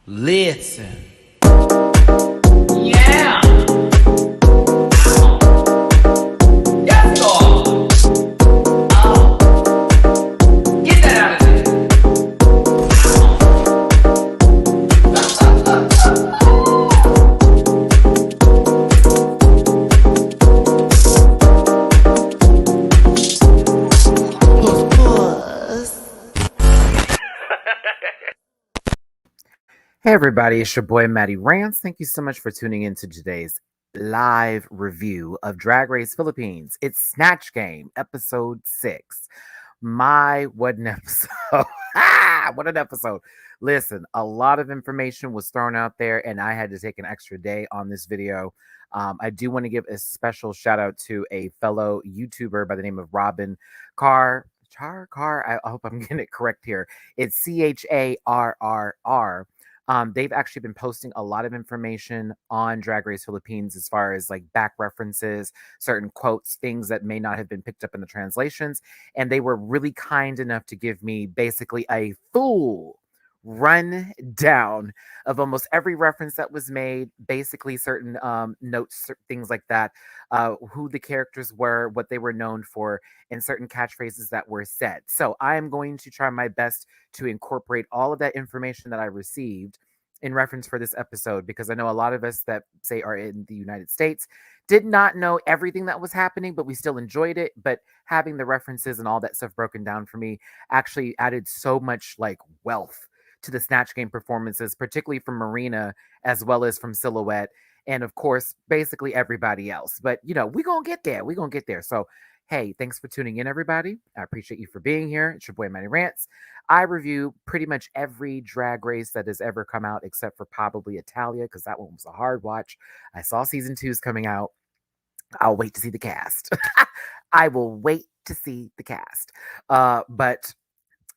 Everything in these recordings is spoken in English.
Listen. Yeah. Yes, God. Oh. Get that out of there. Hey everybody, it's your boy Matty Rants. Thank you so much for tuning in to today's live review of Drag Race Philippines. It's Snatch Game, episode 6. What an episode. What an episode. Listen, a lot of information was thrown out there and I had to take an extra day on this video. I do want to give a special shout out to a fellow YouTuber by the name of Robin Carr. I hope I'm getting it correct here. It's CHARRR. They've actually been posting a lot of information on Drag Race Philippines as far as like back references, certain quotes, things that may not have been picked up in the translations. And they were really kind enough to give me basically a full rundown of almost every reference that was made, basically certain notes, things like that, who the characters were, what they were known for, and certain catchphrases that were said. So I am going to try my best to incorporate all of that information that I received in reference for this episode, because I know a lot of us that say are in the United States did not know everything that was happening, but we still enjoyed it. But having the references and all that stuff broken down for me actually added so much like wealth to the Snatch Game performances, particularly from Marina as well as from Silhouette, and of course, basically everybody else. But you know, we're gonna get there. We're gonna get there. So hey, thanks for tuning in, everybody. I appreciate you for being here. It's your boy Matty Rants. I review pretty much every drag race that has ever come out, except for probably Italia, because that one was a hard watch. I saw season 2's coming out. I'll wait to see the cast. I will wait to see the cast. But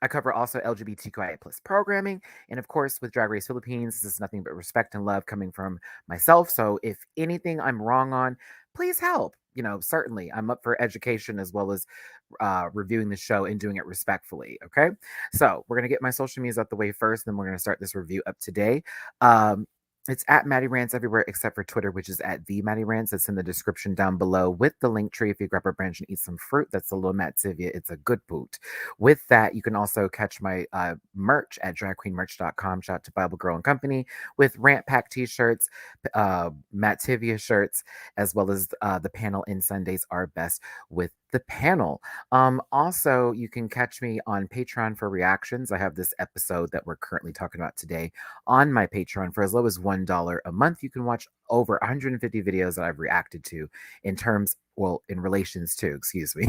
I cover also LGBTQIA plus programming. And of course, with Drag Race Philippines, this is nothing but respect and love coming from myself. So if anything I'm wrong on, please help. You know, certainly I'm up for education as well as reviewing the show and doing it respectfully. Okay. So we're going to get my social medias out the way first. Then we're going to start this review up today. It's at Matty Rants everywhere except for Twitter, which is at the Matty Rants. It's in the description down below with the link tree. If you grab a branch and eat some fruit, that's a little Mativia. It's a good boot. With that, you can also catch my merch at dragqueenmerch.com. Shout out to Bible Girl and Company with Rant Pack t-shirts, Mativia shirts, as well as the panel in Sundays Are Best with the panel. Also, you can catch me on Patreon for reactions. I have this episode that we're currently talking about today on my Patreon for as low as $1 a month. You can watch over 150 videos that I've reacted to in relations to, excuse me,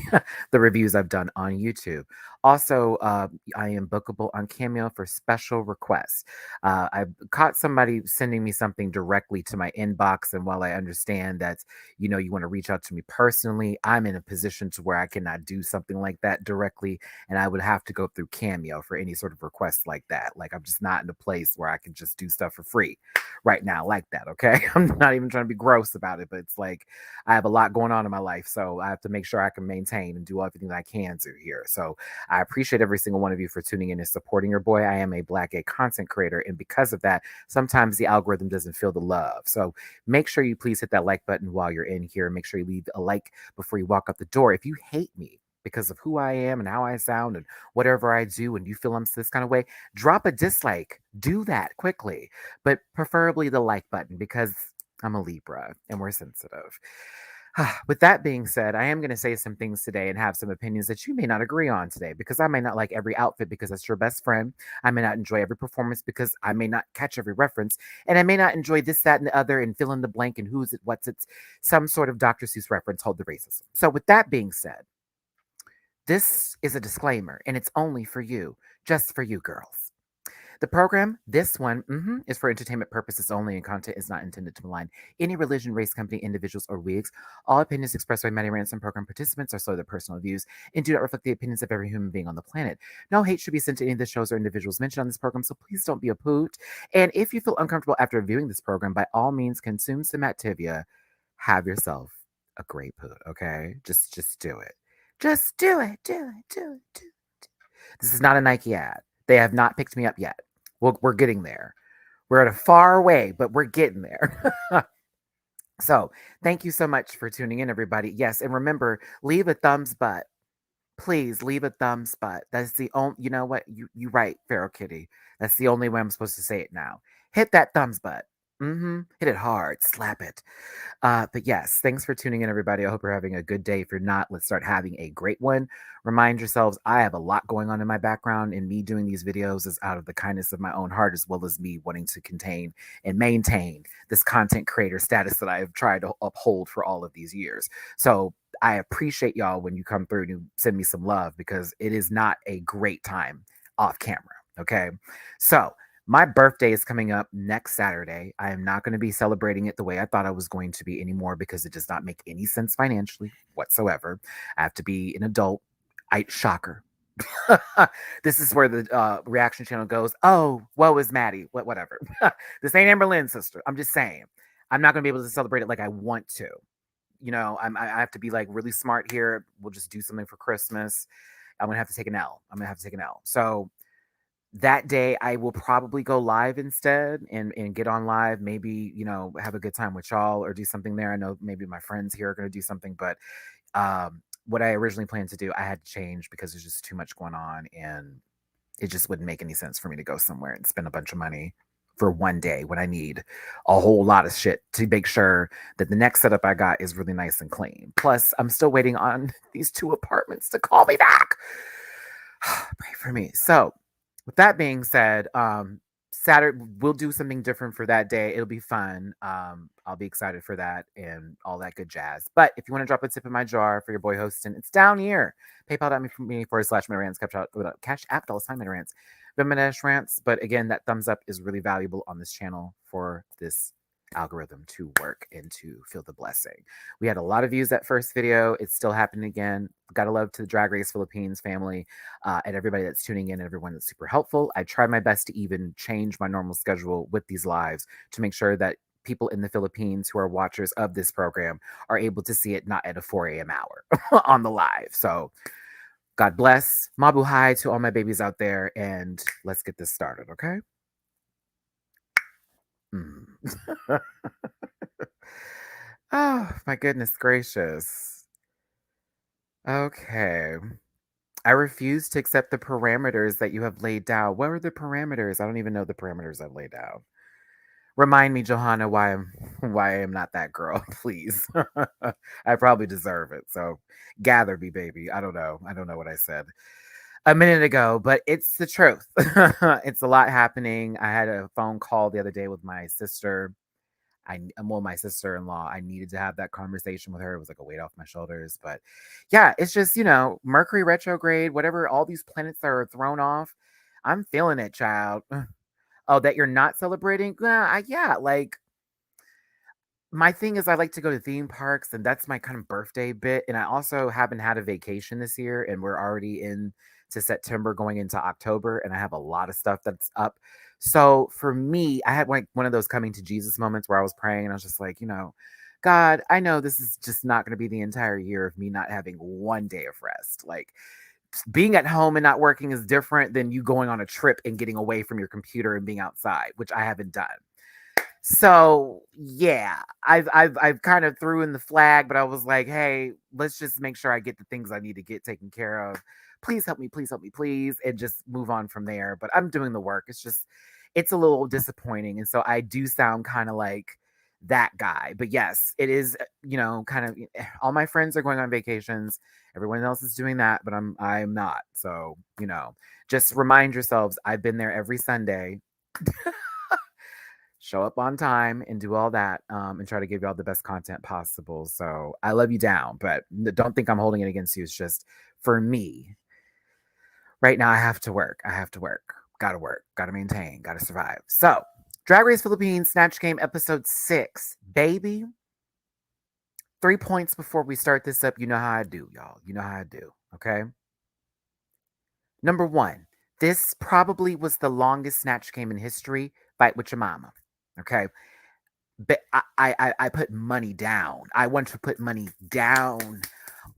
the reviews I've done on YouTube. Also, I am bookable on Cameo for special requests. I caught somebody sending me something directly to my inbox, and while I understand that, you know, you want to reach out to me personally, I'm in a position to where I cannot do something like that directly, and I would have to go through Cameo for any sort of request like that. Like, I'm just not in a place where I can just do stuff for free right now like that, okay? I'm not even trying to be gross about it, but it's like I have a lot going on in my life, so I have to make sure I can maintain and do everything that I can do here. So I appreciate every single one of you for tuning in and supporting your boy. I am a Black gay content creator, and because of that, sometimes the algorithm doesn't feel the love. So make sure you please hit that like button while you're in here. Make sure you leave a like before you walk out the door. If you hate me because of who I am and how I sound and whatever I do, and you feel I'm this kind of way, drop a dislike. Do that quickly, but preferably the like button, because I'm a Libra and we're sensitive. With that being said, I am going to say some things today and have some opinions that you may not agree on today, because I may not like every outfit because that's your best friend. I may not enjoy every performance because I may not catch every reference. And I may not enjoy this, that, and the other, and fill in the blank and who's it, what's it, some sort of Dr. Seuss reference, hold the racism. So with that being said, this is a disclaimer, and it's only for you, just for you girls. The program, this one, is for entertainment purposes only, and content is not intended to malign any religion, race, company, individuals, or wigs. All opinions expressed by MattyRants and program participants are solely their personal views and do not reflect the opinions of every human being on the planet. No hate should be sent to any of the shows or individuals mentioned on this program, so please don't be a poot. And if you feel uncomfortable after viewing this program, by all means, consume some Activia. Have yourself a great poot, okay? Just do it. Just do it. Do it. This is not a Nike ad. They have not picked me up yet. We're getting there. We're at a far way, but we're getting there. So thank you so much for tuning in, everybody. Yes, and remember, leave a thumbs butt. Please leave a thumbs butt. That's the only, you know what? You right, Feral Kitty. That's the only way I'm supposed to say it now. Hit that thumbs butt. Hit it hard. Slap it. But yes, thanks for tuning in, everybody. I hope you're having a good day. If you're not, let's start having a great one. Remind yourselves, I have a lot going on in my background, and me doing these videos is out of the kindness of my own heart, as well as me wanting to contain and maintain this content creator status that I have tried to uphold for all of these years. So I appreciate y'all when you come through and send me some love, because it is not a great time off camera. Okay. So my birthday is coming up next Saturday. I am not going to be celebrating it the way I thought I was going to be anymore, because it does not make any sense financially whatsoever. I have to be an adult. Shocker. This is where the reaction channel goes, oh, woe is Matty. Whatever. This ain't Amber Lynn's sister. I'm just saying. I'm not going to be able to celebrate it like I want to. You know, I have to be like really smart here. We'll just do something for Christmas. I'm going to have to take an L. So that day I will probably go live instead and get on live, maybe, you know, have a good time with y'all or do something there. I know maybe my friends here are going to do something, but what I originally planned to do, I had to change because there's just too much going on, and it just wouldn't make any sense for me to go somewhere and spend a bunch of money for one day when I need a whole lot of shit to make sure that the next setup I got is really nice and clean. Plus, I'm still waiting on these 2 apartments to call me back. Pray for me. So, with that being said, Saturday we'll do something different for that day. It'll be fun. I'll be excited for that and all that good jazz. But if you want to drop a tip in my jar for your boy hosting, it's down here. PayPal.me/MattyRants. Cash App $MattyRants. MattyRants. But again, that thumbs up is really valuable on this channel for this algorithm to work and to feel the blessing. We had a lot of views that first video. It's still happening again. Gotta love to the Drag Race Philippines family and everybody that's tuning in and everyone that's super helpful. I tried my best to even change my normal schedule with these lives to make sure that people in the Philippines who are watchers of this program are able to see it not at a 4 a.m. hour on the live. So God bless. Mabuhay to all my babies out there, and let's get this started, okay? Oh, my goodness gracious. Okay. I refuse to accept the parameters that you have laid down. What are the parameters? I don't even know the parameters I've laid down. Remind me, Johanna, why I am not that girl, please. I probably deserve it. So gather me, baby. I don't know what I said a minute ago, but it's the truth. It's a lot happening. I had a phone call the other day with my sister. My sister-in-law. I needed to have that conversation with her. It was like a weight off my shoulders. But yeah, it's just, you know, Mercury retrograde, whatever, all these planets that are thrown off. I'm feeling it, child. Oh, that you're not celebrating? Yeah, like my thing is I like to go to theme parks, and that's my kind of birthday bit. And I also haven't had a vacation this year, and we're already into September going into October, and I have a lot of stuff that's up. So for me, I had like one of those coming to Jesus moments where I was praying and I was just like, you know, God, I know this is just not going to be the entire year of me not having one day of rest. Like being at home and not working is different than you going on a trip and getting away from your computer and being outside, which I haven't done. So yeah, I've kind of threw in the flag, but I was like, hey, let's just make sure I get the things I need to get taken care of. Please help me, please, and just move on from there. But I'm doing the work. It's a little disappointing. And so I do sound kind of like that guy. But yes, it is, you know, kind of all my friends are going on vacations. Everyone else is doing that, but I'm not. So, you know, just remind yourselves, I've been there every Sunday. Show up on time and do all that and try to give you all the best content possible. So I love you down, but don't think I'm holding it against you. It's just for me right now, I have to work. Gotta work, gotta maintain, gotta survive. So Drag Race Philippines Snatch Game episode 6, baby. 3 points before we start this up. You know how I do, y'all. You know how I do. Okay. Number 1, this probably was the longest Snatch Game in history. Fight with your mama. Okay. But I put money down. I want to put money down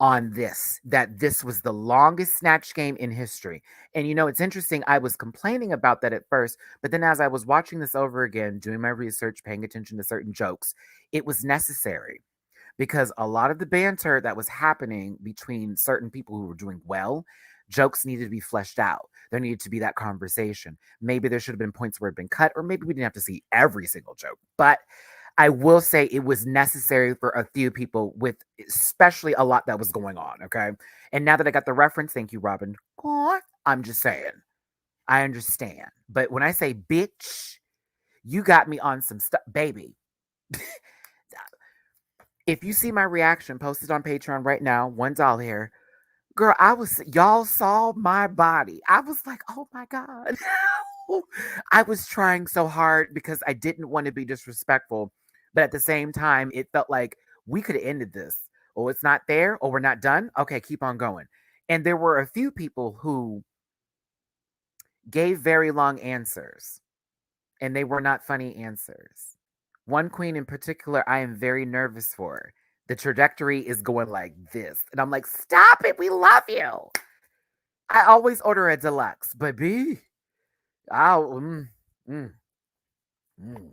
on this, that this was the longest snatch game in history. And it's interesting. I was complaining about that at first, but then as I was watching this over again, doing my research, paying attention to certain jokes, it was necessary because a lot of the banter that was happening between certain people who were doing well, jokes needed to be fleshed out. There needed to be that conversation. Maybe there should have been points where it had been cut, or maybe we didn't have to see every single joke. But I will say it was necessary for a few people with especially a lot that was going on. Okay. And now that I got the reference, thank you, Robin. I'm just saying, I understand. But when I say bitch, you got me on some stuff, baby. If you see my reaction posted on Patreon right now, $1 here, girl, y'all saw my body. I was like, oh my God. I was trying so hard because I didn't want to be disrespectful. But at the same time, it felt like we could have ended this. Oh, it's not there. Oh, we're not done. Okay, keep on going. And there were a few people who gave very long answers, and they were not funny answers. One queen in particular, I am very nervous for. The trajectory is going like this. And I'm like, stop it. We love you. I always order a deluxe, baby. I'll, mm, mm, mm.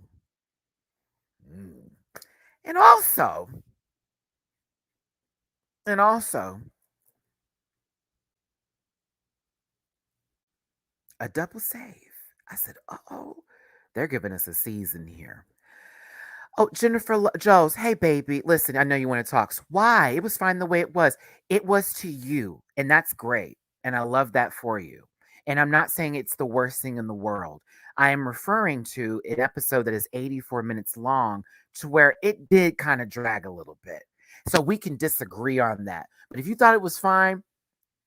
And also, a double save. I said, oh, they're giving us a season here. Oh, Jennifer Joes, hey baby, listen, I know you want to talk. Why? It was fine the way it was. It was to you, and that's great. And I love that for you. And I'm not saying it's the worst thing in the world. I am referring to an episode that is 84 minutes long to where it did kind of drag a little bit. So we can disagree on that. But if you thought it was fine,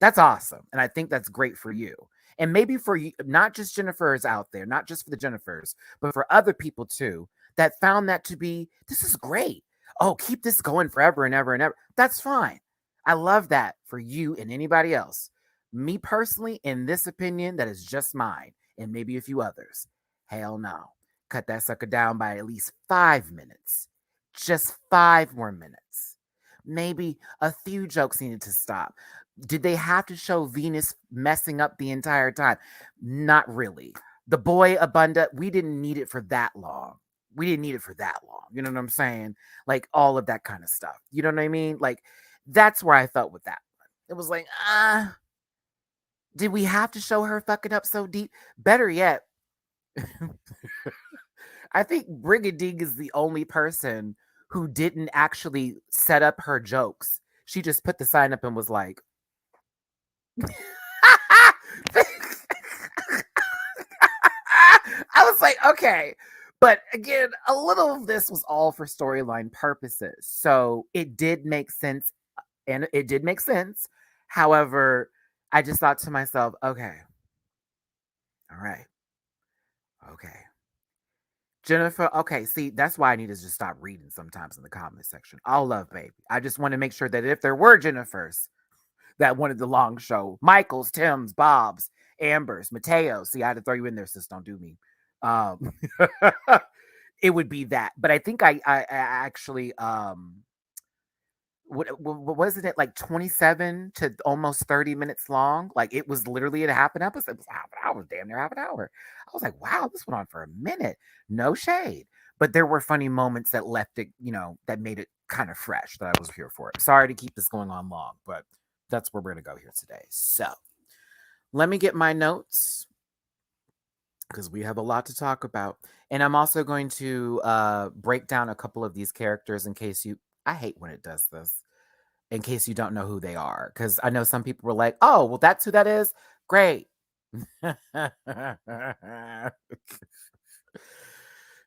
that's awesome. And I think that's great for you. And maybe for you, not just Jennifer's out there, not just for the Jennifers, but for other people too that found that to be, this is great. Oh, keep this going forever and ever and ever. That's fine. I love that for you and anybody else. Me personally, in this opinion, that is just mine and maybe a few others. Hell no. Cut that sucker down by at least 5 minutes. Just 5 more minutes. Maybe a few jokes needed to stop. Did they have to show Venus messing up the entire time? Not really. The Boy Abunda, we didn't need it for that long. You know what I'm saying? Like all of that kind of stuff. You know what I mean? Like that's where I felt with that one. It was like, did we have to show her fucking up so deep? Better yet, I think Brigadine is the only person who didn't actually set up her jokes. She just put the sign up and was like, I was like, okay. But again, a little of this was all for storyline purposes. So it did make sense. And it did make sense. However, I just thought to myself, okay. All right. Okay. Jennifer, okay, see, that's why I need to just stop reading sometimes in the comment section. All love, baby. I just want to make sure that if there were Jennifers that wanted the long show, Michaels, Tims, Bobs, Ambers, Mateo. See, I had to throw you in there, sis. Don't do me. It would be that. But I think I actually what wasn't it like 27 to almost 30 minutes long? Like it was literally a half an episode. It was half an hour, damn near half an hour. I was like, wow, this went on for a minute. No shade. But there were funny moments that left it, that made it kind of fresh that I was here for. Sorry to keep this going on long, but that's where we're going to go here today. So let me get my notes because we have a lot to talk about. And I'm also going to break down a couple of these characters in case I hate when it does this, in case you don't know who they are. Because I know some people were like, oh, well, that's who that is? Great.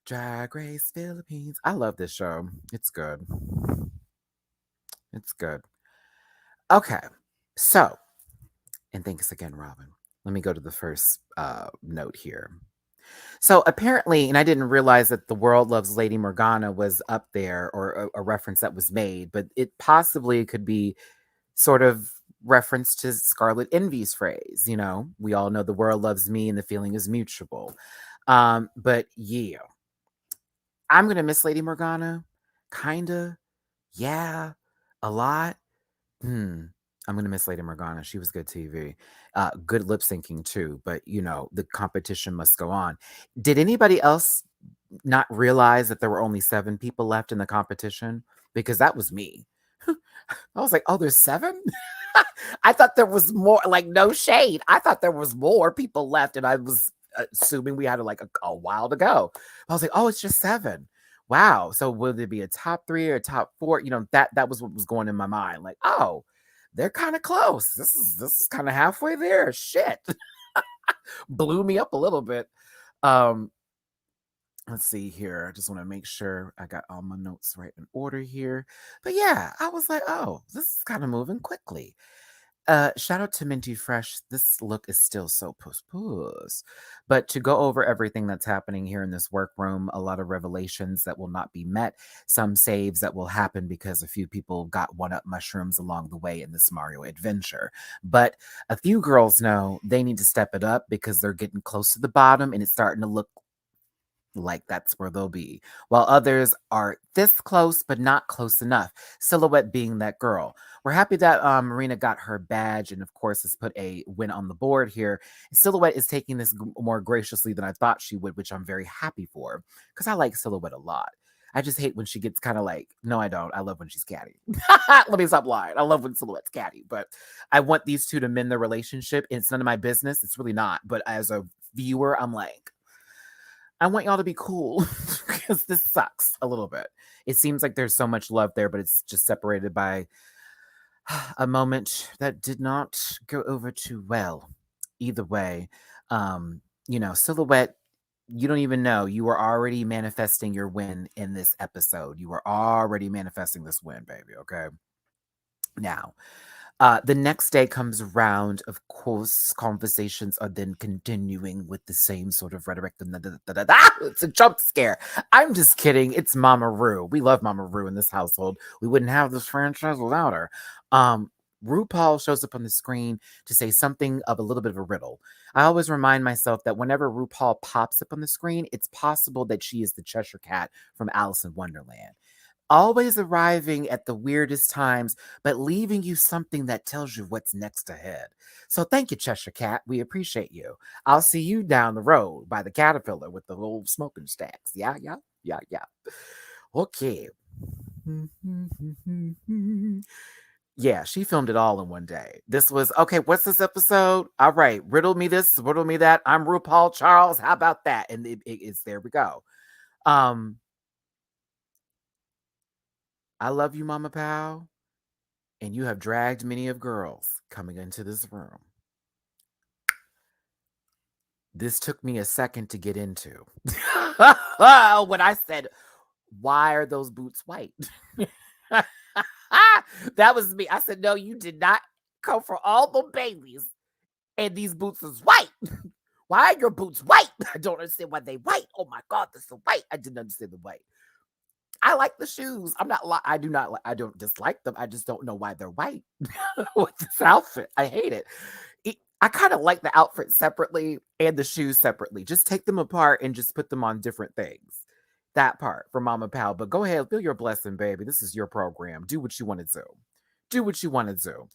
Drag Race Philippines. I love this show. It's good. It's good. Okay. So, and thanks again, Robin. Let me go to the first note here. So apparently, and I didn't realize that The World Loves Lady Morgana was up there or a reference that was made, but it possibly could be sort of reference to Scarlet Envy's phrase. We all know the world loves me and the feeling is mutual. But yeah, I'm going to miss Lady Morgana. Kinda. Yeah, a lot. I'm gonna miss Lady Morgana. She was good TV. Good lip syncing too, but the competition must go on. Did anybody else not realize that there were only 7 people left in the competition? Because that was me. I was like, oh, there's 7? I thought there was more, like, no shade. I thought there was more people left, and I was assuming we had like a while to go. I was like, oh, it's just 7. Wow. So will there be a top 3 or a top 4? That was what was going in my mind. Like, oh, they're kind of close. This is kind of halfway there. Shit. Blew me up a little bit. Um, let's see here. I just want to make sure I got all my notes right in order here. But yeah, I was like, oh, this is kind of moving quickly. Shout out to Minty Fresh. This look is still so puss. But to go over everything that's happening here in this workroom, a lot of revelations that will not be met, some saves that will happen because a few people got one-up mushrooms along the way in this Mario adventure. But a few girls know they need to step it up because they're getting close to the bottom and it's starting to look like that's where they'll be, while others are this close but not close enough. Silhouette being that girl. We're happy that Marina got her badge and of course has put a win on the board here. Silhouette is taking this more graciously than I thought she would, which I'm very happy for because I like Silhouette a lot. I just hate when she gets kind of like, no, I don't. I love when she's catty. Let me stop lying. I love when Silhouette's catty, but I want these two to mend their relationship. It's none of my business. It's really not. But as a viewer, I'm like, I want y'all to be cool because this sucks a little bit. It seems like there's so much love there, but it's just separated by a moment that did not go over too well. Either way, Silhouette, you don't even know. You were already manifesting your win in this episode. You were already manifesting this win, baby. Okay. Now, the next day comes around. Of course, conversations are then continuing with the same sort of rhetoric. It's a jump scare. I'm just kidding. It's Mama Rue. We love Mama Rue in this household. We wouldn't have this franchise without her. RuPaul shows up on the screen to say something of a little bit of a riddle. I always remind myself that whenever RuPaul pops up on the screen, it's possible that she is the Cheshire Cat from Alice in Wonderland, always arriving at the weirdest times, but leaving you something that tells you what's next ahead. So thank you, Cheshire Cat. We appreciate you. I'll see you down the road by the Caterpillar with the old smoking stacks. Yeah. Okay. Yeah, she filmed it all in one day. This was, okay, what's this episode? All right, riddle me this, riddle me that. I'm RuPaul Charles. How about that? And it's there we go. I love you, Mama Pow, and you have dragged many of girls coming into this room. This took me a second to get into. When I said, why are those boots white? That was me. I said, no, you did not come for all the babies, and these boots is white. Why are your boots white? I don't understand why they white. Oh my God, they're so white. I didn't understand the white. I like the shoes. I don't dislike them. I just don't know why they're white with this outfit. I hate it. I kind of like the outfit separately and the shoes separately. Just take them apart and just put them on different things. That part for Mama Pal. But go ahead, feel your blessing, baby. This is your program. Do what you want to do. Do what you want to do.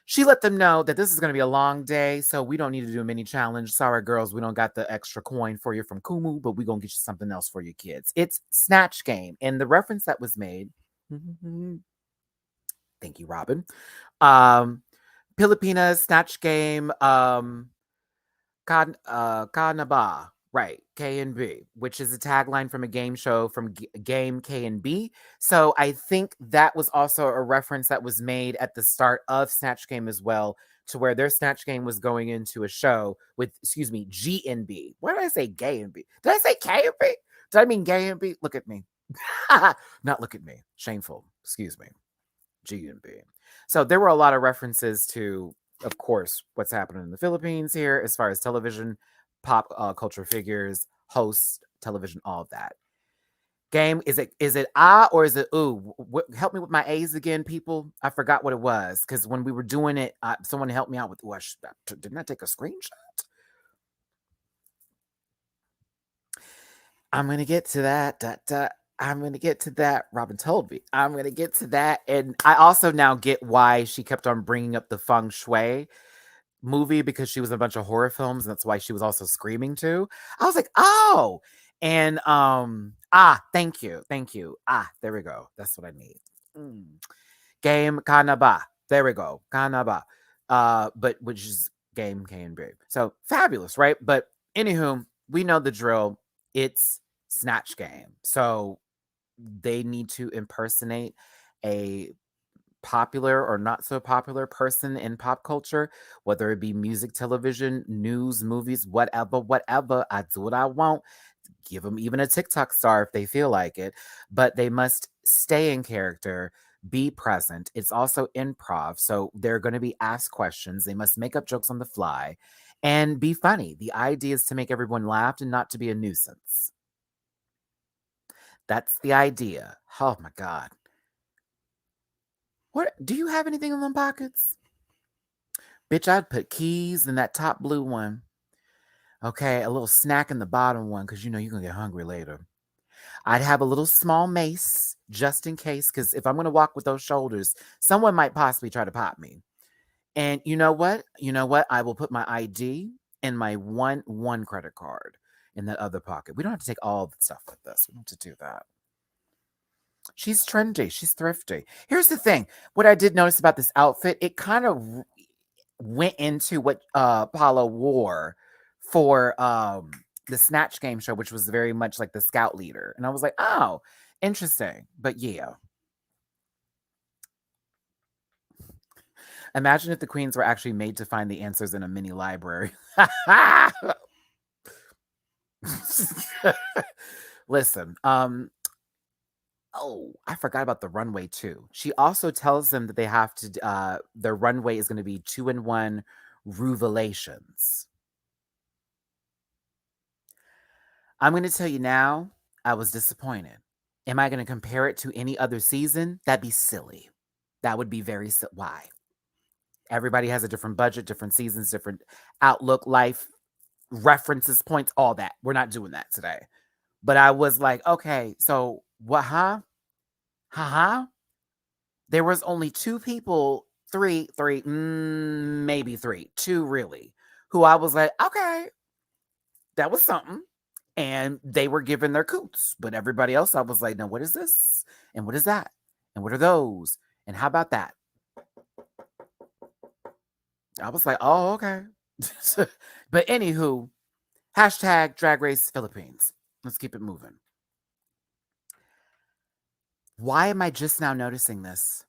She let them know that this is going to be a long day, so we don't need to do a mini challenge. Sorry, girls, we don't got the extra coin for you from Kumu, but we're going to get you something else for your kids. It's Snatch Game. And the reference that was made, thank you, Robin. Filipinas, Snatch Game, Kanaba, right, K and B, which is a tagline from a game show from Game K and B. So I think that was also a reference that was made at the start of Snatch Game as well, to where their Snatch Game was going into a show with, G and B. Why did I say gay and B? Did I say K and B? Did I mean gay and B? Look at me. Not look at me. Shameful. Excuse me. G and B. So there were a lot of references to, of course, what's happening in the Philippines here as far as television, pop culture figures, hosts, television, all of that. Game, is it ah or is it ooh? Help me with my A's again, people. I forgot what it was because when we were doing it, someone helped me out with. Didn't I take a screenshot? I'm gonna get to that. I'm going to get to that. Robin told me I'm going to get to that. And I also now get why she kept on bringing up the feng shui movie, because she was in a bunch of horror films. And that's why she was also screaming too. I was like, oh, and thank you. Thank you. There we go. That's what I need. Game Kanaba. There we go. Kanaba. But which is game K and B. So fabulous, right? But anywho, we know the drill. It's Snatch Game. So they need to impersonate a popular or not so popular person in pop culture, whether it be music, television, news, movies, whatever. I do what I want. Give them even a TikTok star if they feel like it, but they must stay in character, be present. It's also improv, so they're going to be asked questions. They must make up jokes on the fly and be funny. The idea is to make everyone laugh and not to be a nuisance. That's the idea. Oh my God. What do you have anything in them pockets? Bitch, I'd put keys in that top blue one. Okay, a little snack in the bottom one, because you know you're gonna get hungry later. I'd have a little small mace just in case, because if I'm gonna walk with those shoulders, someone might possibly try to pop me. And you know what? I will put my ID and my one credit card in that other pocket. We don't have to take all the stuff with us. We don't have to do that. She's trendy. She's thrifty. Here's the thing. What I did notice about this outfit, it kind of went into what Paula wore for the Snatch Game show, which was very much like the scout leader. And I was like, oh, interesting. But yeah. Imagine if the queens were actually made to find the answers in a mini library. Listen, oh, I forgot about the runway too. She also tells them that they have to, their runway is going to be 2-in-1 revelations. I'm going to tell you now, I was disappointed. Am I going to compare it to any other season? That'd be silly. That would be very silly. Why? Everybody has a different budget, different seasons, different outlook, life, references, points, all that. We're not doing that today. But I was like, okay, so what, huh? There was only two people, three, maybe three, two really, who I was like, okay, that was something. And they were given their coots. But everybody else, I was like, now what is this? And what is that? And what are those? And how about that? I was like, oh, okay. But anywho, hashtag Drag Race Philippines. Let's keep it moving. Why am I just now noticing this?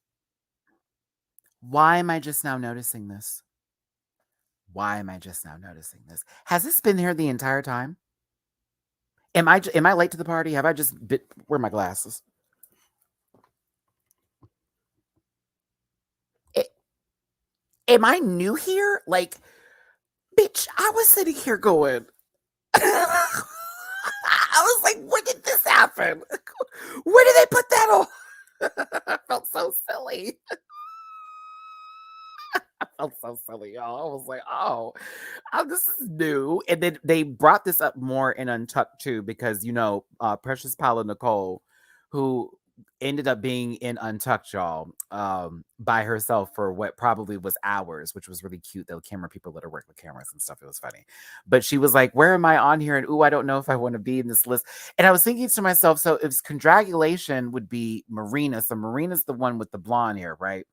Why am I just now noticing this? Why am I just now noticing this? Has this been here the entire time? Am I late to the party? Have I just where are my glasses? Am I new here? Like, bitch, I was sitting here going. I was like, when did this happen? Where did they put that on? I felt so silly. I felt so silly, y'all. I was like, oh, this is new. And then they brought this up more in Untucked too, because, you know, Precious Paula Nicole, who ended up being in Untucked, y'all, by herself for what probably was hours, which was really cute. The camera people let her work with cameras and stuff. It was funny. But she was like, where am I on here? And ooh, I don't know if I want to be in this list. And I was thinking to myself, so if Congratulation would be Marina. So Marina's the one with the blonde hair, right?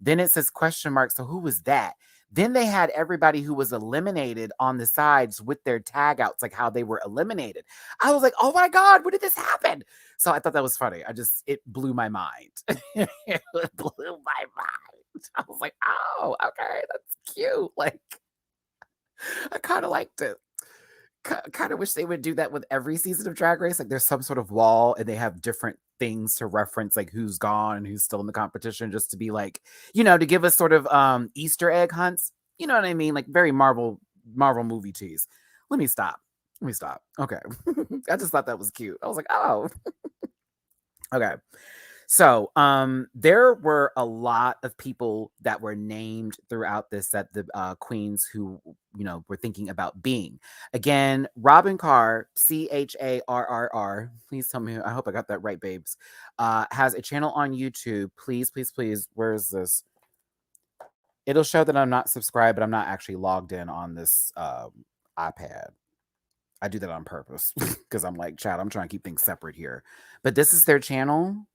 Then it says question mark. So who was that? Then they had everybody who was eliminated on the sides with their tag outs, like how they were eliminated. I was like, oh my God, when did this happen? So I thought that was funny. It blew my mind. It blew my mind. I was like, oh, okay, that's cute. Like, I kind of liked it. Kind of wish they would do that with every season of Drag Race. Like there's some sort of wall and they have different things to reference, like who's gone and who's still in the competition, just to be like, you know, to give us sort of Easter egg hunts. You know what I mean? Like very Marvel movie tease. Let me stop. Okay. I just thought that was cute. I was like, oh. Okay. So, there were a lot of people that were named throughout this that the queens who were thinking about being. Again, Robin Carr, Charrr. Please tell me. I hope I got that right, babes. Has a channel on YouTube. Please, please, please. Where is this? It'll show that I'm not subscribed, but I'm not actually logged in on this iPad. I do that on purpose because I'm like, Chad, I'm trying to keep things separate here. But this is their channel.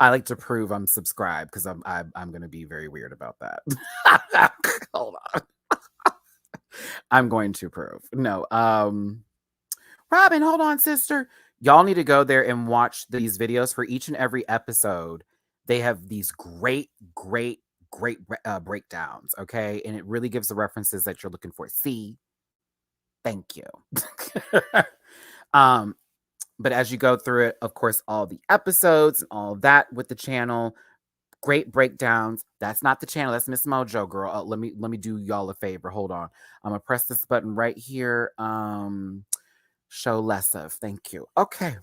I like to prove I'm subscribed because I'm going to be very weird about that. Hold on. I'm going to prove. No. Robin, hold on, sister. Y'all need to go there and watch these videos for each and every episode. They have these great breakdowns, okay? And it really gives the references that you're looking for. See? Thank you. But as you go through it, of course, all the episodes and all that with the channel, great breakdowns. That's not the channel. That's Miss Mojo, girl. Let me do y'all a favor. Hold on. I'm gonna press this button right here. Show less of. Thank you. Okay.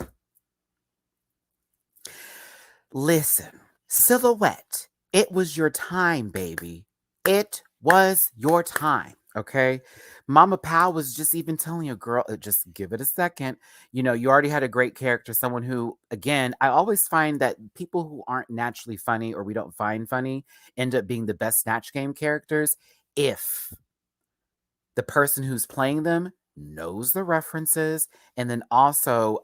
Listen, Silhouette. It was your time, baby. It was your time. Okay. Mama Pao was just even telling you, girl, just give it a second. You already had a great character, someone who, again, I always find that people who aren't naturally funny or we don't find funny end up being the best Snatch Game characters if the person who's playing them knows the references and then also,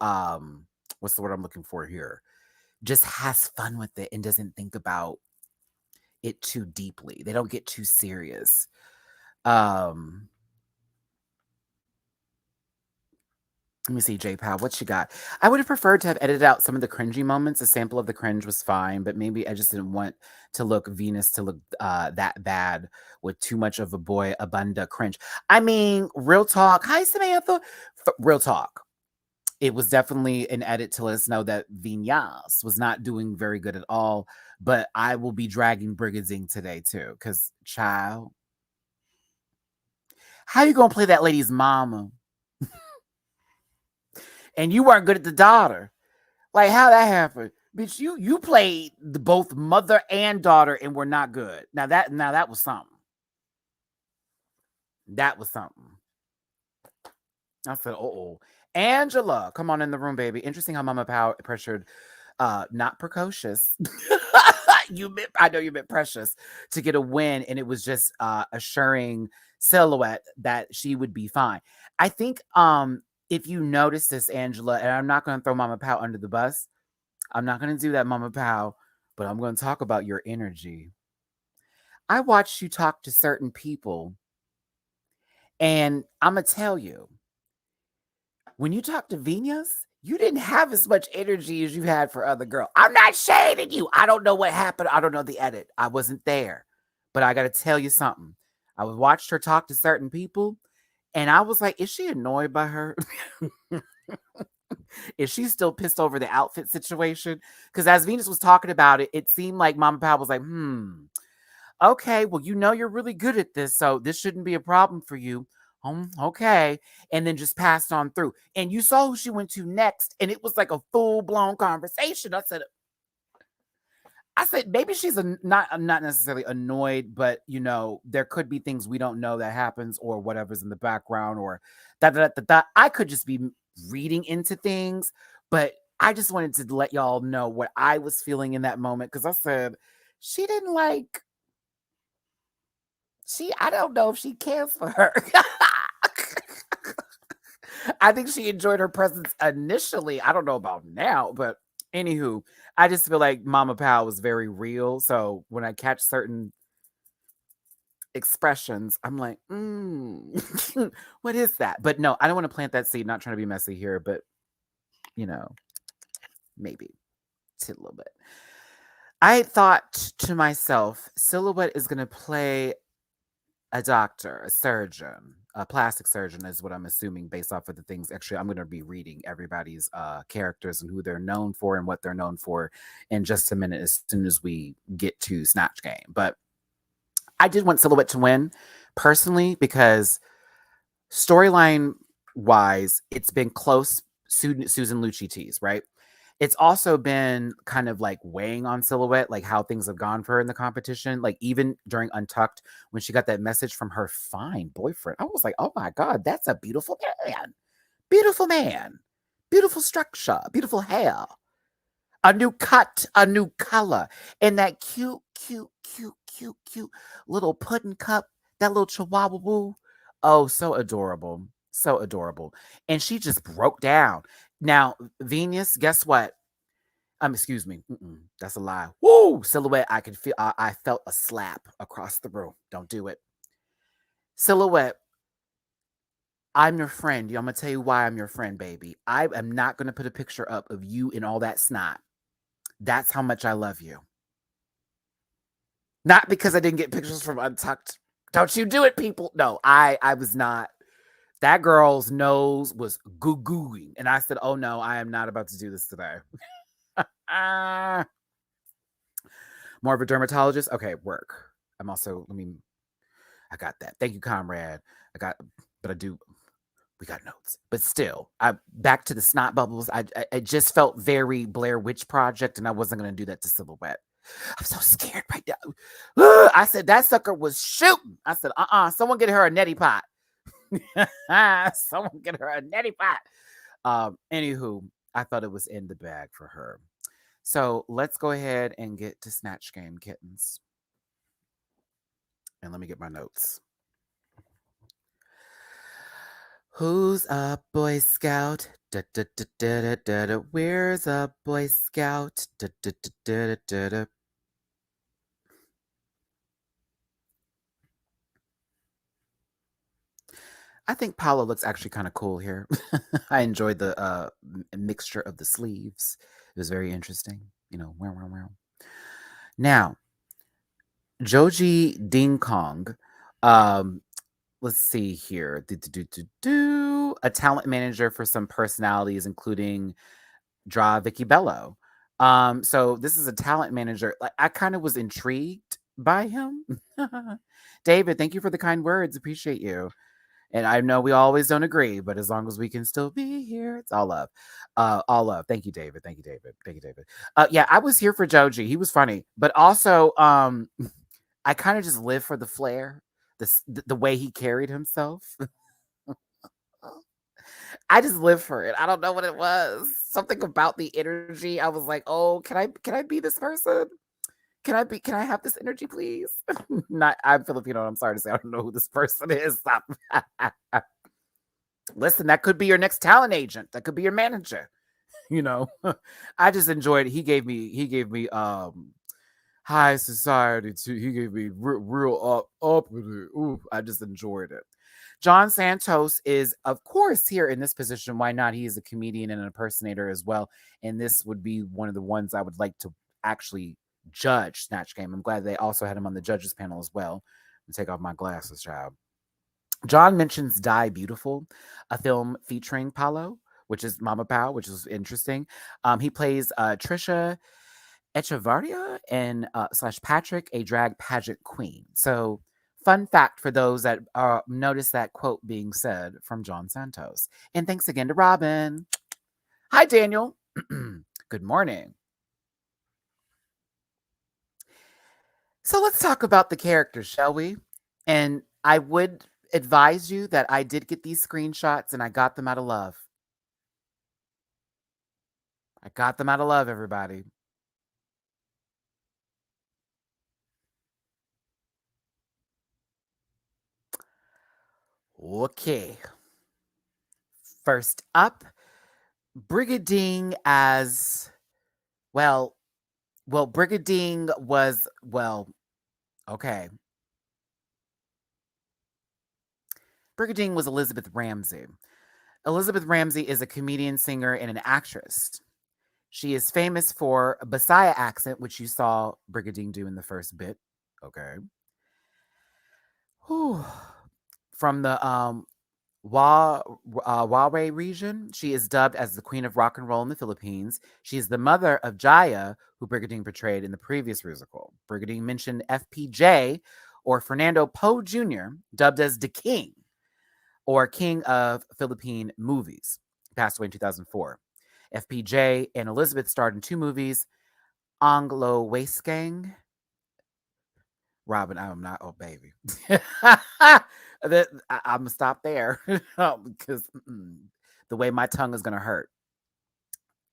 what's the word I'm looking for here? Just has fun with it and doesn't think about it too deeply. They don't get too serious. Let me see, J-Pow, what you got? I would have preferred to have edited out some of the cringy moments. A sample of the cringe was fine, but maybe I just didn't want to look Venus to look that bad with too much of a Boy Abunda cringe. I mean, real talk. Hi, Samantha. Real talk. It was definitely an edit to let us know that Venus was not doing very good at all, but I will be dragging Brigadzing today too, because child, how you gonna play that lady's mama? And you weren't good at the daughter. Like, how that happened? Bitch, you played both mother and daughter and were not good. Now that was something. That was something. I said, oh. Angela, come on in the room, baby. Interesting how Mama Pow pressured, not precocious. I know you meant precious to get a win, and it was just assuring Silhouette that she would be fine. I think if you notice this, Angela, and I'm not going to throw Mama Pow under the bus. I'm not going to do that, Mama Pow, but I'm going to talk about your energy. I watched you talk to certain people, and I'm going to tell you, when you talk to Venus, you didn't have as much energy as you had for other girls. I'm not shading you. I don't know what happened. I don't know the edit. I wasn't there. But I got to tell you something. I watched her talk to certain people, and I was like, is she annoyed by her? Is she still pissed over the outfit situation? Because as Venus was talking about it, it seemed like Mama Pao was like, okay, well, you're really good at this, so this shouldn't be a problem for you. Okay. And then just passed on through. And you saw who she went to next, and it was like a full-blown conversation. I said, maybe she's not necessarily annoyed, but there could be things we don't know that happens or whatever's in the background or that. I could just be reading into things, but I just wanted to let y'all know what I was feeling in that moment because I said she didn't like. I don't know if she cares for her. I think she enjoyed her presence initially. I don't know about now, but anywho, I just feel like Mama Pao was very real. So when I catch certain expressions, I'm like, what is that? But no, I don't want to plant that seed. Not trying to be messy here, but maybe a little bit. I thought to myself, Silhouette is going to play a doctor, a surgeon, a plastic surgeon is what I'm assuming based off of the things. Actually, I'm going to be reading everybody's characters and who they're known for and what they're known for in just a minute as soon as we get to Snatch Game. But I did want Silhouette to win personally because storyline wise, it's been close Susan Lucci tease, right? It's also been kind of like weighing on Silhouette, like how things have gone for her in the competition. Like even during Untucked, when she got that message from her fine boyfriend, I was like, oh my God, that's a beautiful man. Beautiful man. Beautiful structure. Beautiful hair. A new cut, a new color. And that cute little pudding cup, that little chihuahua boo. Oh, so adorable. So adorable. And she just broke down. Now, Venus, guess what? Excuse me. That's a lie. Woo! Silhouette, I could feel, I felt a slap across the room. Don't do it. Silhouette, I'm your friend. I'm going to tell you why I'm your friend, baby. I am not going to put a picture up of you in all that snot. That's how much I love you. Not because I didn't get pictures from Untucked. Don't you do it, people. No, I was not. That girl's nose was goo-gooing. And I said, oh no, I am not about to do this today. More of a dermatologist? Okay, work. I'm also, I got that. Thank you, comrade. We got notes. But still, back to the snot bubbles. I just felt very Blair Witch Project, and I wasn't going to do that to Silhouette. I'm so scared right now. I said, that sucker was shooting. I said, someone get her a neti pot. Someone get her a neti pot. Anywho, I thought it was in the bag for her. So let's go ahead and get to Snatch Game, kittens. And let me get my notes. Who's a Boy Scout? Da, da, da, da, da, da, da. Where's a Boy Scout? Da, da, da, da, da, da. I think Paula looks actually kind of cool here. I enjoyed the mixture of the sleeves. It was very interesting. Wow. Now, Joji Ding Kong. Let's see here. A talent manager for some personalities, including Vicky Bello. So this is a talent manager. Like, I kind of was intrigued by him. David, thank you for the kind words. Appreciate you. And I know we always don't agree, but as long as we can still be here, it's all love. All love. Thank you, David. Thank you, David. Thank you, David. Yeah, I was here for Joji. He was funny. But also, I kind of just live for the flair, the way he carried himself. I just live for it. I don't know what it was. Something about the energy. I was like, oh, can I be this person? Can I have this energy, please? I'm Filipino. I'm sorry to say I don't know who this person is. Listen, that could be your next talent agent. That could be your manager. I just enjoyed it. He gave me high society too. He gave me real up with it. Ooh, I just enjoyed it. John Santos is, of course, here in this position. Why not? He is a comedian and an impersonator as well. And this would be one of the ones I would like to actually judge Snatch Game. I'm glad they also had him on the judges panel as well. I'm take off my glasses, child. John mentions Die Beautiful, a film featuring Paulo, which is Mama Pao, which is interesting. He plays Trisha Echevarria and / Patrick, a drag pageant queen. So fun fact for those that notice that quote being said from John Santos. And thanks again to Robin. Hi, Daniel. Good morning. So let's talk about the characters, shall we? And I would advise you that I did get these screenshots and I got them out of love. I got them out of love, everybody. Okay. First up, Brigading as Brigading was, okay. Brigading was Elizabeth Ramsey. Elizabeth Ramsey is a comedian, singer, and an actress. She is famous for a Bisaya accent, which you saw Brigading do in the first bit. Okay. Whew. From the Waray region, she is dubbed as the Queen of Rock and Roll in the Philippines. She is the mother of Jaya, who Brigading portrayed in the previous musical. Brigading mentioned FPJ, or Fernando Poe Jr., dubbed as the King, or King of Philippine Movies. passed away in 2004. FPJ and Elizabeth starred in 2 movies, Anglo Waist Gang. Robin, I'm not, oh baby. I'm gonna stop there because the way my tongue is gonna hurt.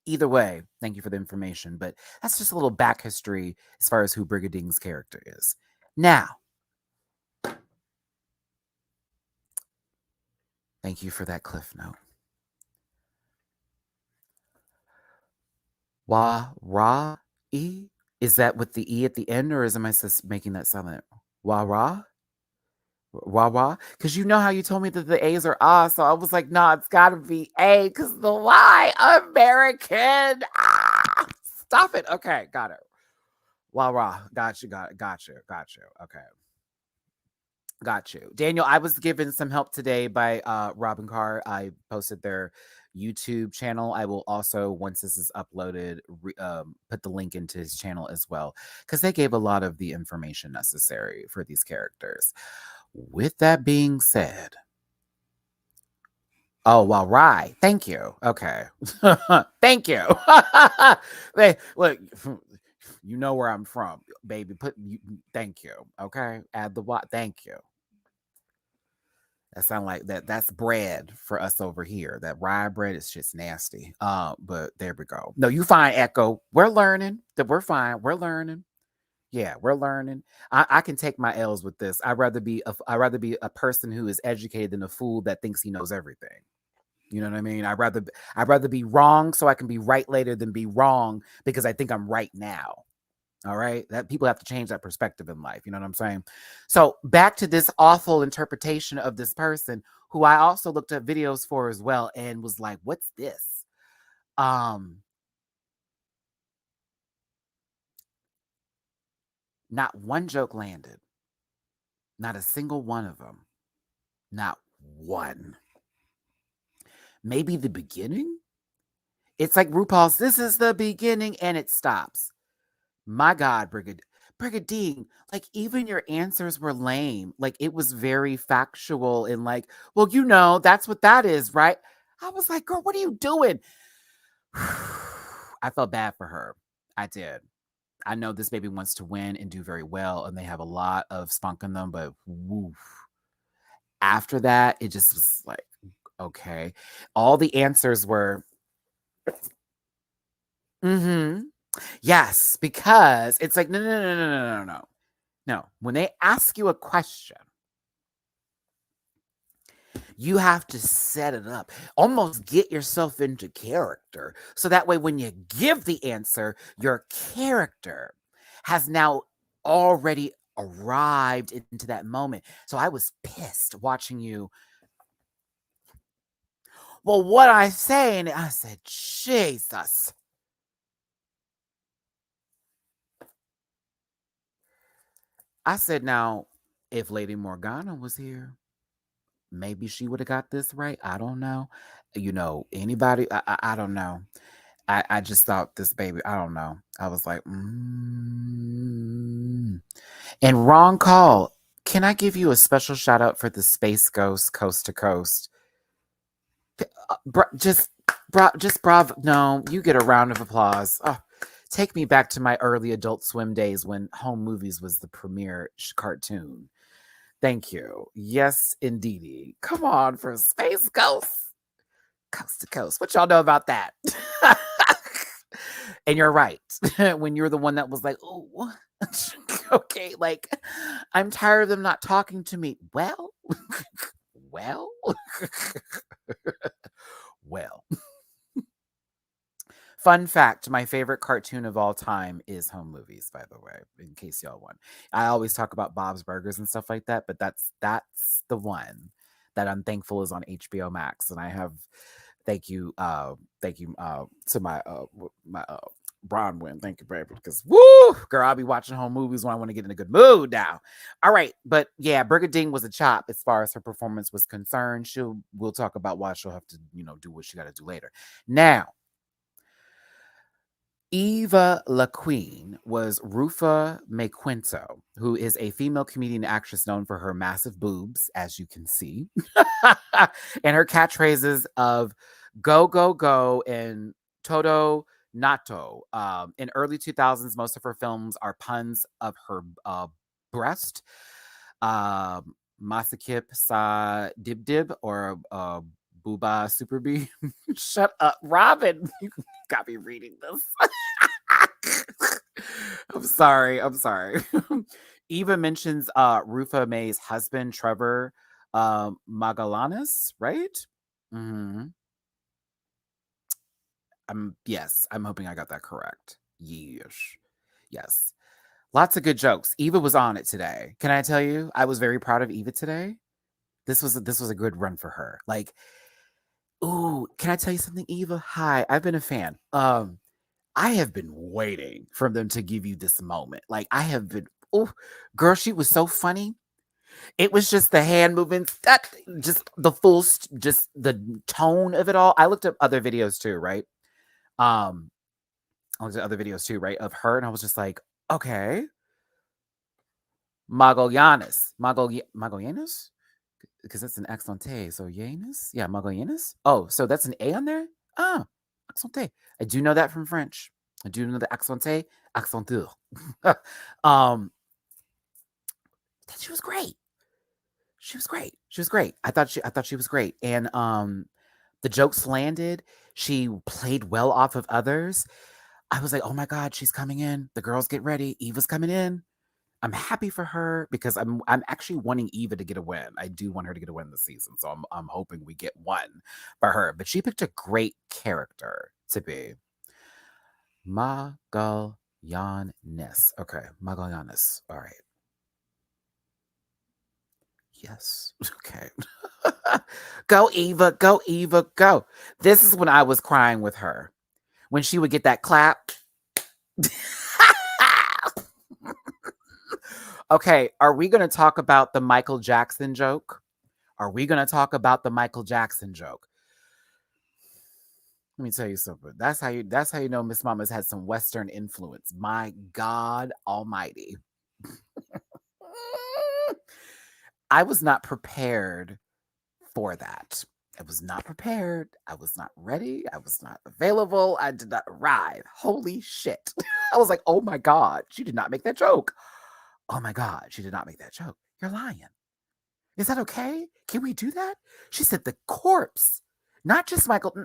Either way, thank you for the information, but that's just a little back history as far as who Brigading's character is. Now, thank you for that cliff note. Wa-ra-e? Is that with the E at the end, or am I just making that sound like wa-ra? Wa-ra? Because you know how you told me that the A's are ah, so I was like, no, it's got to be A, because the Y, American. Ah, stop it. Okay, got it. Wa-ra. Got you. Okay. Got you. Daniel, I was given some help today by Robin Carr. I posted their YouTube channel. I will also, once this is uploaded, put the link into his channel as well, because they gave a lot of the information necessary for these characters. With that being said, oh, well, right. Thank you. Okay. Thank you. Hey, look, you know where I'm from, baby. Thank you. Okay. Add the what. Thank you. That sound like that's bread for us over here. That rye bread is just nasty. But there we go. No, you fine, Echo. We're learning. That we're fine. We're learning. Yeah, we're learning. I can take my L's with this. I'd rather be a person who is educated than a fool that thinks he knows everything. You know what I mean? I'd rather be wrong so I can be right later than be wrong because I think I'm right now. All right. That people have to change that perspective in life. You know what I'm saying? So back to this awful interpretation of this person who I also looked at videos for as well and was like, what's this? Not one joke landed. Not a single one of them. Not one. Maybe the beginning? It's like RuPaul's, this is the beginning, and it stops. My God, Brigadine, like even your answers were lame. Like it was very factual and like, well, you know, that's what that is, right? I was like, girl, what are you doing? I felt bad for her. I did. I know this baby wants to win and do very well, and they have a lot of spunk in them, but woof. After that, it just was like, okay. All the answers were, yes, because it's like, no. When they ask you a question, you have to set it up, almost get yourself into character. So that way, when you give the answer, your character has now already arrived into that moment. So I was pissed watching you. Well, what I say, and I said, Jesus. I said, now, if Lady Morgana was here, maybe she would have got this right. I don't know. You know, anybody, I don't know. I just thought this baby, I don't know. I was like, And wrong call. Can I give you a special shout out for the Space Ghost Coast to Coast? Just bravo. No, you get a round of applause. Oh, take me back to my early Adult Swim days when Home Movies was the premier cartoon. Thank you. Yes, indeedy. Come on for Space Ghost. Coast to Coast. What y'all know about that? And you're right. When you're the one that was like, oh, okay, like, I'm tired of them not talking to me. Well, well. Fun fact, my favorite cartoon of all time is Home Movies, by the way, in case y'all want. I always talk about Bob's Burgers and stuff like that, but that's the one that I'm thankful is on HBO Max. And I have thank you to my Bronwyn. Thank you, baby. Because woo, girl, I'll be watching Home Movies when I want to get in a good mood now. All right, but yeah, Brigadine was a chop as far as her performance was concerned. We'll talk about why she'll have to, do what she got to do later. Now, Eva La Queen was Rufa Mequinto, who is a female comedian and actress known for her massive boobs, as you can see, and her catchphrases of Go Go Go and Todo Nato. In early 2000s, most of her films are puns of her breast. Masakip Sa Dib Dib or Booba Super B. Shut up, Robin. You got me reading this. I'm sorry. I'm sorry. Eva mentions Rufa May's husband, Trevor Magallanes, right? Mm-hmm. Yes, I'm hoping I got that correct. Yes. Yes. Lots of good jokes. Eva was on it today. Can I tell you? I was very proud of Eva today. This was a good run for her. Like, ooh, can I tell you something, Eva? Hi, I've been a fan. I have been waiting for them to give you this moment. Like, I have been, oh, girl, she was so funny. It was just the hand movements, just the full, just the tone of it all. I looked up other videos too, right? Um, I looked at other videos too, right, of her, and I was just like, okay, Magollanes, because that's an accente. So Yanus, yeah, Magollanes. Oh, so that's an A on there. Ah, accente. I do know that from French. I do know the accente, accenture. um, she was great. She was great. She was great. I thought she was great. And the jokes landed. She played well off of others. I was like, oh my God, she's coming in. The girls get ready. Eva's coming in. I'm happy for her because I'm actually wanting Eva to get a win. I do want her to get a win this season. So I'm hoping we get one for her. But she picked a great character to be. Magallanes. Okay, Magallanes. All right. Yes. Okay. Go, Eva. Go, Eva. Go. This is when I was crying with her. When she would get that clap. Okay. Are we going to talk about the Michael Jackson joke? Are we going to talk about the Michael Jackson joke? Let me tell you something. That's how you know Miss Mama's had some Western influence. My God Almighty. I was not prepared for that. I was not prepared. I was not ready. I was not available. I did not arrive. Holy shit. I was like, oh my God, she did not make that joke. Oh my God, she did not make that joke. You're lying. Is that okay? Can we do that? She said the corpse, not just Michael.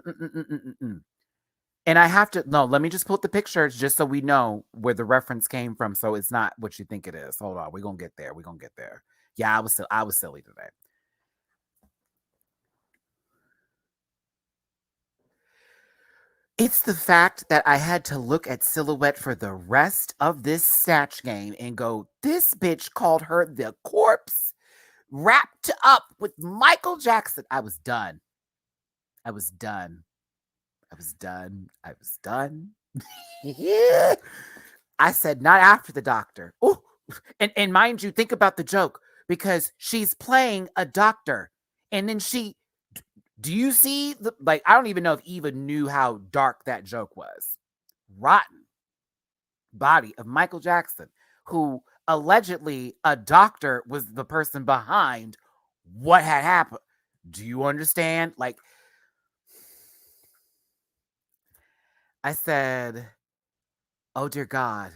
And I have to, no, let me just put the pictures just so we know where the reference came from. So it's not what you think it is. Hold on. We're going to get there. We're going to get there. Yeah, I was silly today. It's the fact that I had to look at Silhouette for the rest of this Snatch game and go, this bitch called her the corpse wrapped up with Michael Jackson. I was done. I was done. I was done. I was done. I said, not after the doctor. Oh, and mind you, think about the joke because she's playing a doctor. And then do you see I don't even know if Eva knew how dark that joke was. Rotten body of Michael Jackson, who allegedly a doctor was the person behind what had happened. Do you understand? Like, I said, oh dear God.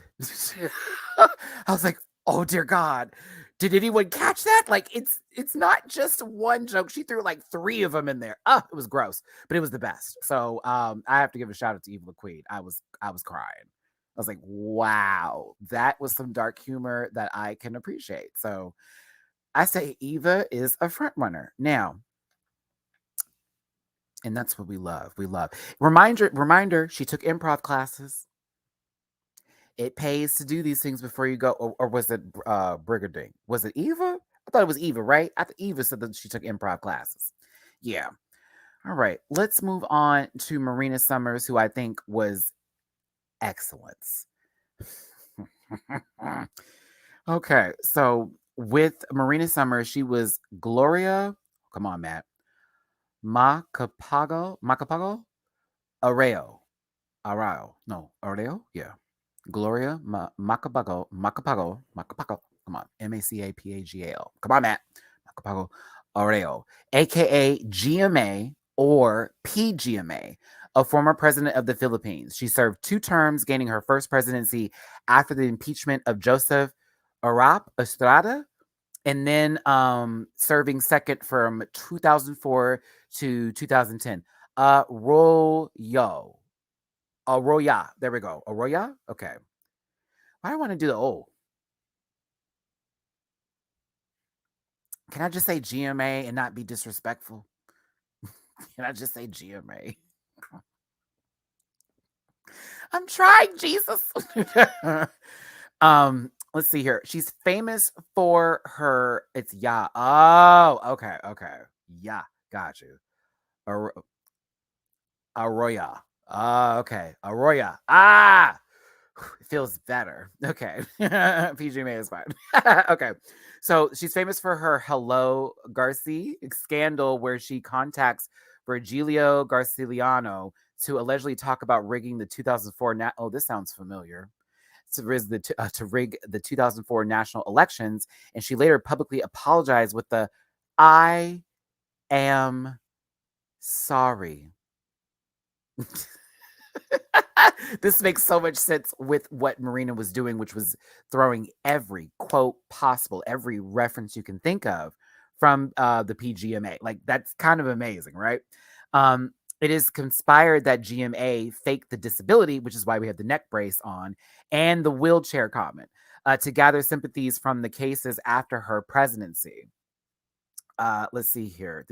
I was like, oh dear God. Did anyone catch that? Like, it's not just one joke. She threw like 3 of them in there. Oh, it was gross, but it was the best. So I have to give a shout out to Eva Queen. I was crying. I was like, wow, that was some dark humor that I can appreciate. So I say Eva is a front runner. Now, and that's what we love. We love. Reminder, she took improv classes. It pays to do these things before you go. Or was it Brigading? Was it Eva? I thought it was Eva, right? I thought Eva said that she took improv classes. Yeah. All right. Let's move on to Marina Summers, who I think was excellence. Okay. So with Marina Summers, she was Gloria. Come on, Matt. Macapago? Areo. No, Areo? Yeah. Gloria Macapago. Come on. Macapagal. Come on, Matt. Macapago Areo. AKA GMA or PGMA, a former president of the Philippines. She served 2 terms, gaining her first presidency after the impeachment of Joseph Arap Estrada, and then serving second from 2004 to 2010. Arroyo. There we go. Arroyo? Okay. Why do I want to do the O? Can I just say GMA and not be disrespectful? Can I just say GMA? I'm trying, Jesus. Let's see here. She's famous for her. It's yeah. Oh, okay, okay. Yeah, got you. Arroyo. Okay. Arroyo. It feels better. Okay. PG May is fine. Okay. So she's famous for her Hello Garcia scandal, where she contacts Virgilio Garciliano to allegedly talk about rigging the 2004. Oh, this sounds familiar. To rig the 2004 national elections, and she later publicly apologized with the "I am sorry." This makes so much sense with what Marina was doing, which was throwing every quote possible, every reference you can think of from the PGMA. Like, that's kind of amazing, right? It is conspired that GMA faked the disability, which is why we have the neck brace on, and the wheelchair comment to gather sympathies from the cases after her presidency. Let's see here.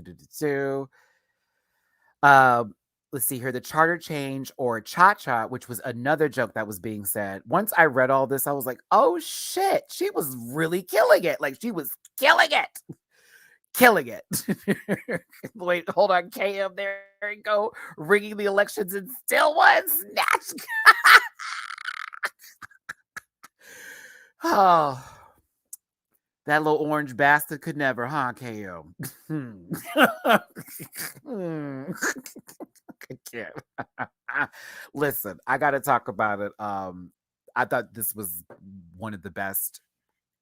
Let's see here, the charter change or cha-cha, which was another joke that was being said. Once I read all this, I was like, oh shit, she was really killing it. Like, she was killing it. Killing it. Wait, hold on, KM, there you go. Rigging the elections and still won. Snatch. Oh, that little orange bastard could never, huh, KM? I can't. Listen, I got to talk about it. I thought this was one of the best.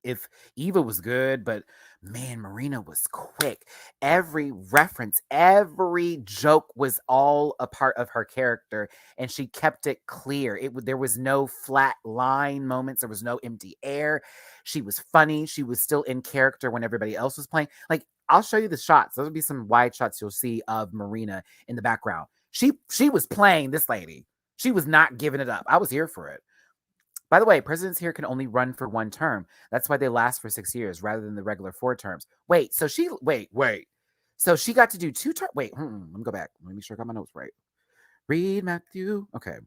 If Eva was good, but man, Marina was quick. Every reference, every joke was all a part of her character, and she kept it clear. There was no flat line moments. There was no empty air. She was funny. She was still in character when everybody else was playing. Like, I'll show you the shots. There'll be some wide shots you'll see of Marina in the background. She was playing this lady. She was not giving it up. I was here for it. By the way, presidents here can only run for 1 term. That's why they last for 6 years rather than the regular 4 terms. Wait. So she got to do 2 terms. Wait, let me go back. Let me make sure I got my notes right. Read Matthew. Okay.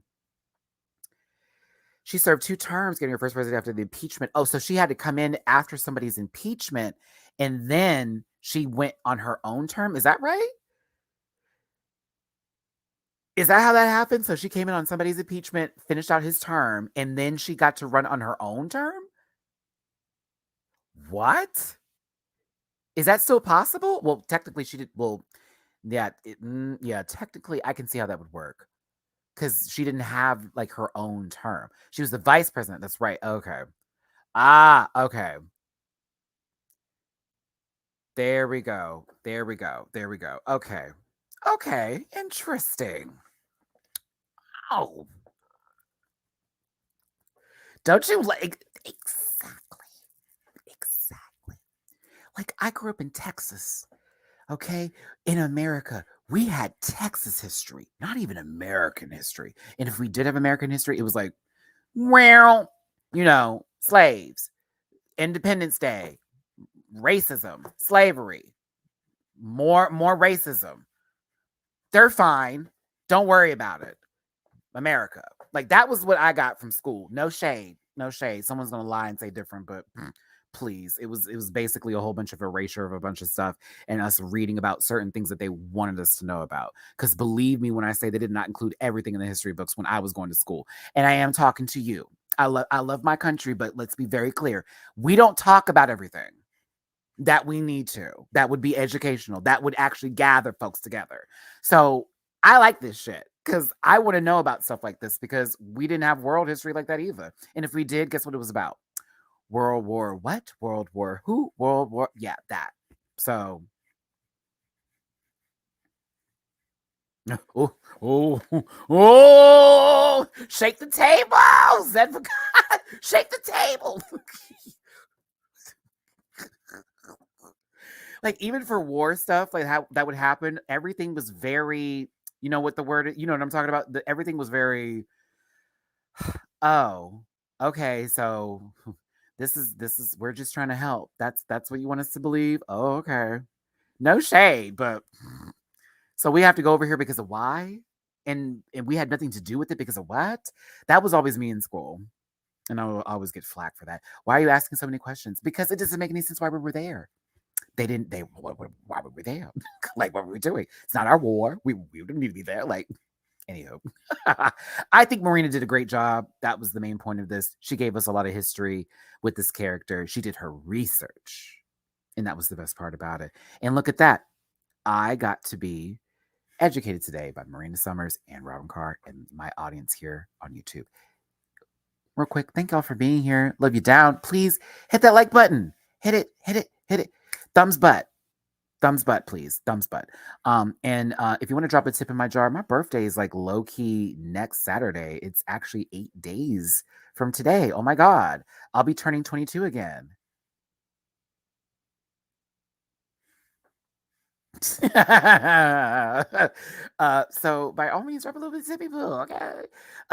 She served 2 terms, getting her first president after the impeachment. Oh, so she had to come in after somebody's impeachment, and then she went on her own term. Is that right? Is that how that happened? So she came in on somebody's impeachment, finished out his term, and then she got to run on her own term? What? Is that still possible? Well, technically she did. Well, yeah, yeah, technically I can see how that would work, because she didn't have like her own term. She was the vice president. That's right. Okay. Okay. There we go. There we go. There we go. Okay. Okay. Interesting. Oh, don't you like exactly? Exactly. Like, I grew up in Texas. Okay. In America, we had Texas history, not even American history. And if we did have American history, it was like, well, slaves, Independence Day, racism, slavery, more racism. They're fine. Don't worry about it. America. Like, that was what I got from school. No shade. No shade. Someone's gonna lie and say different, but please. It was basically a whole bunch of erasure of a bunch of stuff and us reading about certain things that they wanted us to know about. Because believe me when I say they did not include everything in the history books when I was going to school. And I am talking to you. I love my country, but let's be very clear. We don't talk about everything that we need to. That would be educational. That would actually gather folks together. So I like this shit because I want to know about stuff like this, because we didn't have world history like that either. And if we did, guess what it was about? World War what? World War who? World War, yeah, that. So Oh, oh, oh, shake the table. Zed forgot. Shake the table. Like, even for war stuff, like how that would happen, everything was very, you know what the word, you know what I'm talking about? Everything was very, oh, okay, so this is we're just trying to help. That's what you want us to believe? Oh, okay. No shade, but so we have to go over here because of why? And we had nothing to do with it because of what? That was always me in school. And I will always get flack for that. Why are you asking so many questions? Because it doesn't make any sense why we were there. They didn't, they, why were we there? Like, what were we doing? It's not our war. We didn't need to be there. Like, anywho, I think Marina did a great job. That was the main point of this. She gave us a lot of history with this character. She did her research. And that was the best part about it. And look at that. I got to be educated today by Marina Summers and Robin Carr and my audience here on YouTube. Real quick, thank y'all for being here. Love you down. Please hit that like button. Hit it, hit it, hit it. Thumbs butt. Thumbs butt, please. Thumbs butt. And if you want to drop a tip in my jar, my birthday is like low key next Saturday. It's actually 8 days from today. Oh my God. I'll be turning 22 again. So by all means, drop a little bit of people. Okay.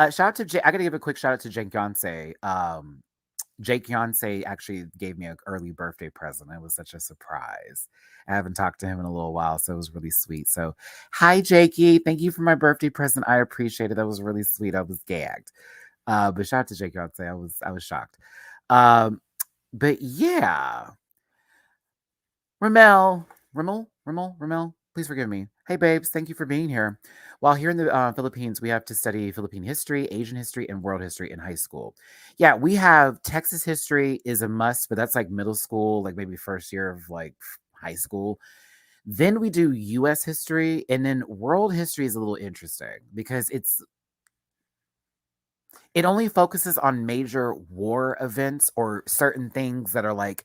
Shout out to Jake. I gotta give a quick shout out to Jake Yonsei. Jake Yonsei actually gave me an early birthday present. It was such a surprise. I haven't talked to him in a little while, so it was really sweet. So, hi, Jakey. Thank you for my birthday present. I appreciate it. That was really sweet. I was gagged. But shout out to Jake Yonsei. I was shocked. But yeah, Ramel, please forgive me. Hey, babes, thank you for being here. While here in the Philippines, we have to study Philippine history, Asian history, and world history in high school. Yeah, we have Texas history is a must, but that's like middle school, like maybe first year of like high school. Then we do US history, and then world history is a little interesting because it only focuses on major war events or certain things that are like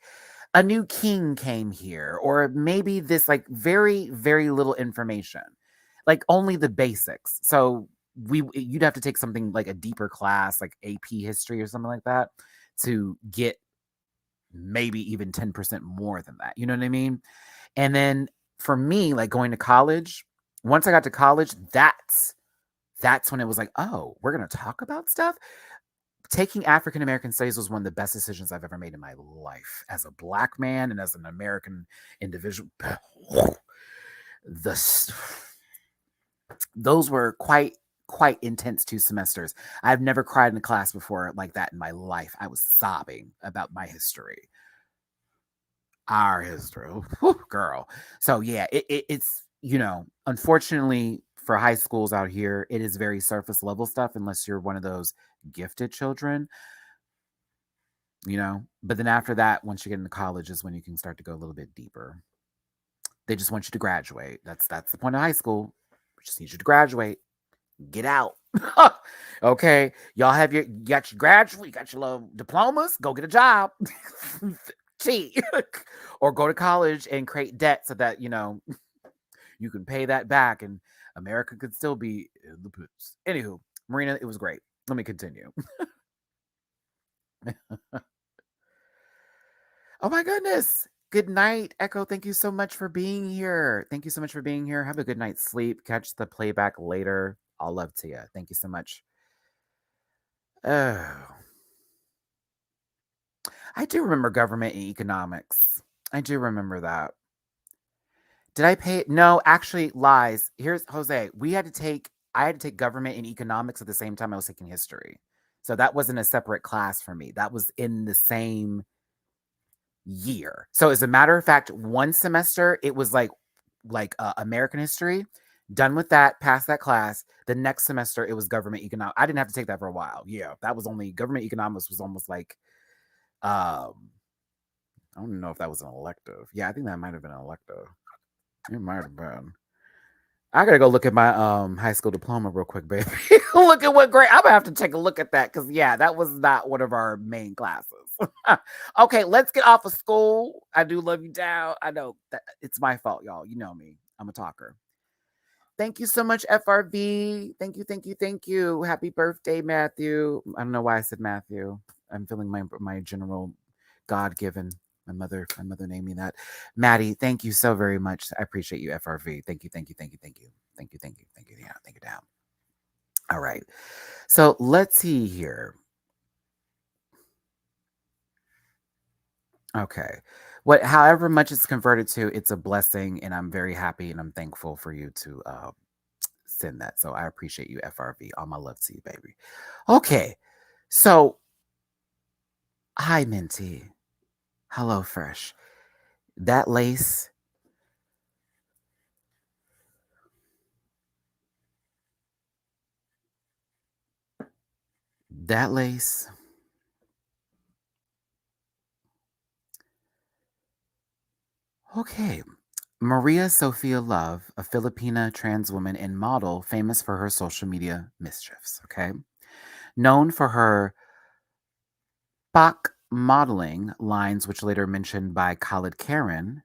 a new king came here, or maybe this like very, very little information, like only the basics. So you'd have to take something like a deeper class, like AP history or something like that, to get maybe even 10% more than that. You know what I mean? And then for me, like going to college, once I got to college, that's when it was like, oh, we're gonna talk about stuff. Taking African American studies was one of the best decisions I've ever made in my life as a Black man and as an American individual. Those were quite intense 2 semesters. I've never cried in a class before like that in my life. I was sobbing about my history, our history. Whew, girl. So yeah, it's, you know, unfortunately for high schools out here, it is very surface level stuff unless you're one of those gifted children, you know. But then after that, once you get into college is when you can start to go a little bit deeper. They just want you to graduate. That's the point of high school. We just need you to graduate. Get out. Okay. Y'all have you got your graduate, you got your little diplomas, go get a job. Gee. Or go to college and create debt so that, you know, you can pay that back and America could still be in the poops. Anywho, Marina, it was great. Let me continue. Oh my goodness. Good night, Echo. Thank you so much for being here. Thank you so much for being here. Have a good night's sleep. Catch the playback later. All love to you. Thank you so much. Oh, I do remember government and economics. I do remember that. Did I pay? No, actually, lies. Here's Jose. I had to take government and economics at the same time I was taking history. So that wasn't a separate class for me. That was in the same year. So as a matter of fact, one semester it was like American history. Done with that, passed that class. The next semester it was government economics. I didn't have to take that for a while. Yeah, that was only government economics was almost like I don't know if that was an elective. Yeah, I think that might have been an elective. It might have been. I gotta go look at my high school diploma real quick, baby. Look at what grade. I'm gonna have to take a look at that because yeah, that was not one of our main classes. Okay, let's get off of school. I do love you down. I know that it's my fault, y'all. You know me. I'm a talker. Thank you so much, FRV. Thank you, thank you, thank you. Happy birthday, Matthew. I don't know why I said Matthew. I'm feeling my general God given. My mother named me that. Maddie, thank you so very much. I appreciate you, FRV. Thank you, thank you, thank you, thank you. Thank you, thank you, thank you. Yeah, thank you down. All right. So let's see here. Okay. However much it's converted to, it's a blessing, and I'm very happy and I'm thankful for you to send that. So I appreciate you, FRV. All my love to you, baby. Okay. So, hi, Minty. Hello, Fresh. That lace, that lace. Okay. Maria Sophia Love, a Filipina trans woman and model famous for her social media mischiefs. Okay. Known for her Bach modeling lines, which later mentioned by Khalid Karen,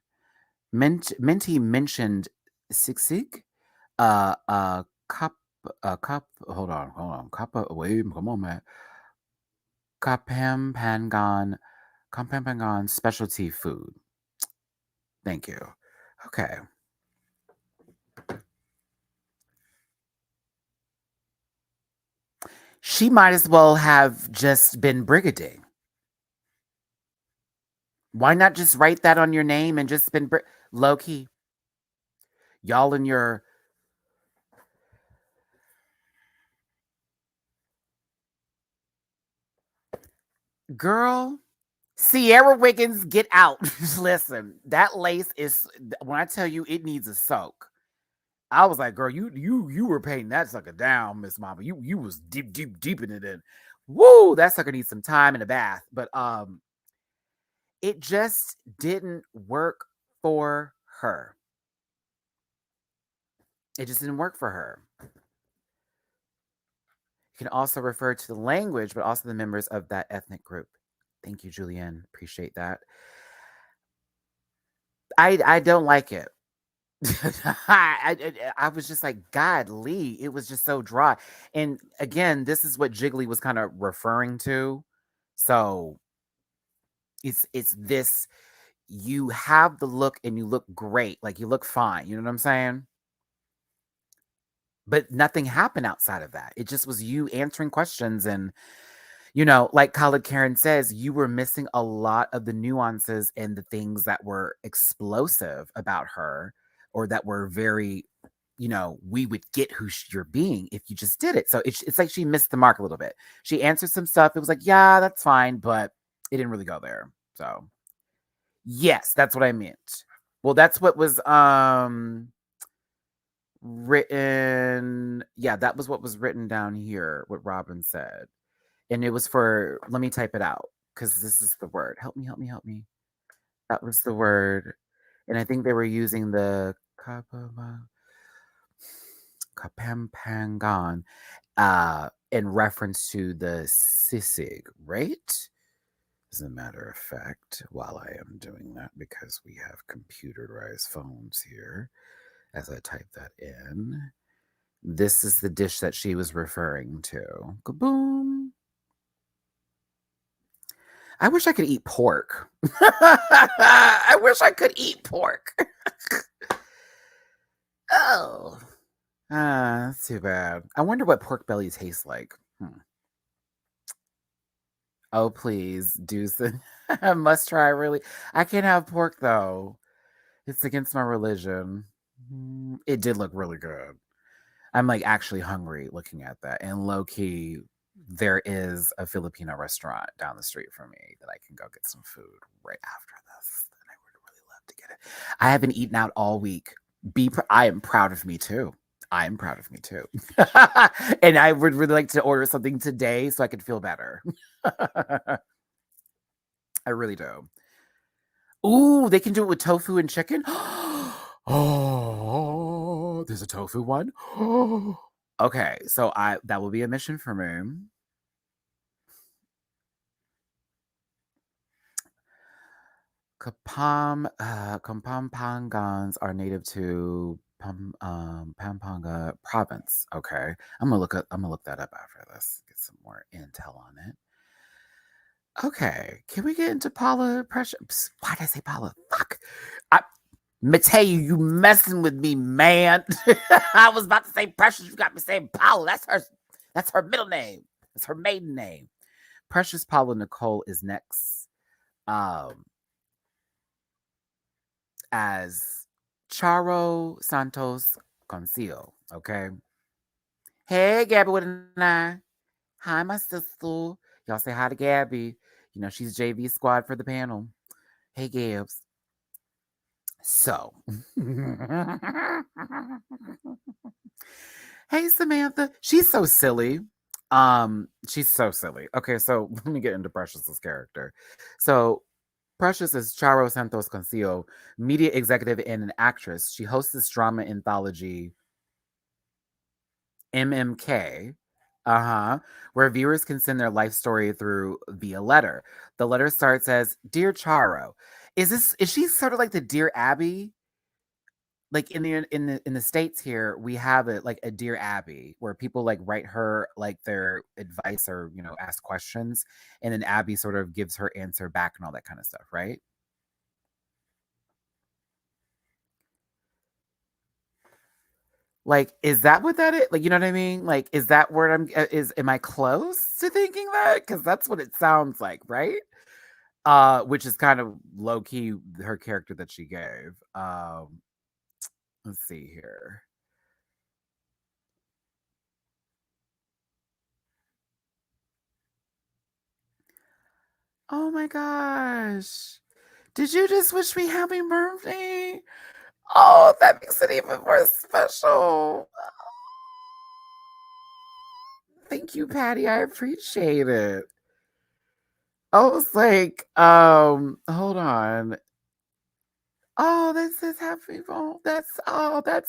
Minty mentioned Siksik, cup, hold on, wait, come on, man. Kapampangan, Kapampangan specialty food. Thank you. Okay. She might as well have just been brigading. Why not just write that on your name and just been low key? Y'all in your girl. Sierra Wiggins, get out. Listen, that lace is when I tell you it needs a soak. I was like, girl, you were painting that sucker down, Miss Mama. You was deep in it in. Woo, that sucker needs some time in a bath. But it just didn't work for her. It just didn't work for her. You can also refer to the language, but also the members of that ethnic group. Thank you, Julianne. Appreciate that. I don't like it. I was just like, God, Lee, it was just so dry. And again, this is what Jiggly was kind of referring to. So it's this you have the look and you look great, like you look fine. You know what I'm saying? But nothing happened outside of that. It just was you answering questions and like Khalid Karen says, you were missing a lot of the nuances and the things that were explosive about her or that were very, we would get who you're being if you just did it. So it's like she missed the mark a little bit. She answered some stuff. It was like, yeah, that's fine, but it didn't really go there. So, yes, that's what I meant. Well, that's what was written. Yeah, that was what was written down here, what Robin said. And it was for, let me type it out because this is the word. Help me, help me, help me. That was the word. And I think they were using the Kapampangan in reference to the sisig, right? As a matter of fact, while I am doing that, because we have computerized phones here, as I type that in, this is the dish that she was referring to. Kaboom. I wish I could eat pork. I wish I could eat pork. Oh. That's too bad. I wonder what pork belly tastes like. Oh, please, Deuce. I must try, really. I can't have pork, though. It's against my religion. It did look really good. I'm like actually hungry looking at that. And low key, there is a Filipino restaurant down the street from me that I can go get some food right after this. And I would really love to get it. I haven't eaten out all week. I am proud of me too. I am proud of me too. And I would really like to order something today so I could feel better. I really do. Ooh, they can do it with tofu and chicken. Oh, there's a tofu one. Okay, so that will be a mission for me. Kapampangans are native to Pampanga province. Okay. I'm gonna look that up after this. Get some more intel on it. Okay. Can we get into Paula Precious? Why did I say Paula? Fuck. Mateo, you messing with me, man. I was about to say Precious. You got me saying Paula. That's her middle name. That's her maiden name. Precious Paula Nicole is next. As Charo Santos Concio. Okay. Hey, Gabby with an I. Hi, my sister. Y'all say hi to Gabby. You know, she's JV squad for the panel. Hey, Gabs. So, hey, Samantha. She's so silly. She's so silly. Okay, so let me get into Precious's character. So, Precious is Charo Santos Concio, media executive and an actress. She hosts this drama anthology, MMK, where viewers can send their life story through via letter. The letter starts as Dear Charo. Is she sort of like the Dear Abby? Like in the States here, we have it like a Dear Abby where people like write her like their advice or ask questions, and then Abby sort of gives her answer back and all that kind of stuff, right? Like, is that what that is? Like, you know what I mean? Like, is that where am I close to thinking that? Because that's what it sounds like, right? Which is kind of low key her character that she gave. Let's see here. Oh my gosh. Did you just wish me happy birthday? Oh, that makes it even more special. Thank you, Patty. I appreciate it. I was like, hold on. Oh, that says happy phone. That's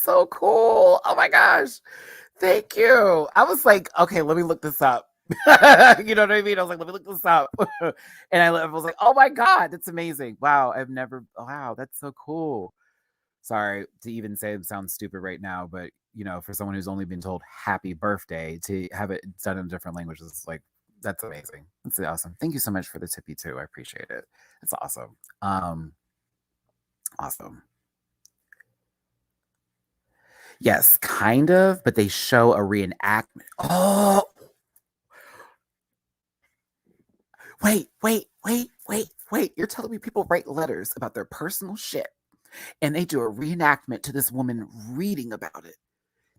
so cool. Oh my gosh. Thank you. I was like, okay, let me look this up. You know what I mean? I was like, let me look this up. And I was like, oh my God, that's amazing. Wow, wow, that's so cool. Sorry to even say it sounds stupid right now, but for someone who's only been told happy birthday to have it done in a different language is like, that's amazing. That's awesome. Thank you so much for the tippy too. I appreciate it. It's awesome. Awesome. Yes, kind of, but they show a reenactment. Oh, wait. You're telling me people write letters about their personal shit and they do a reenactment to this woman reading about it.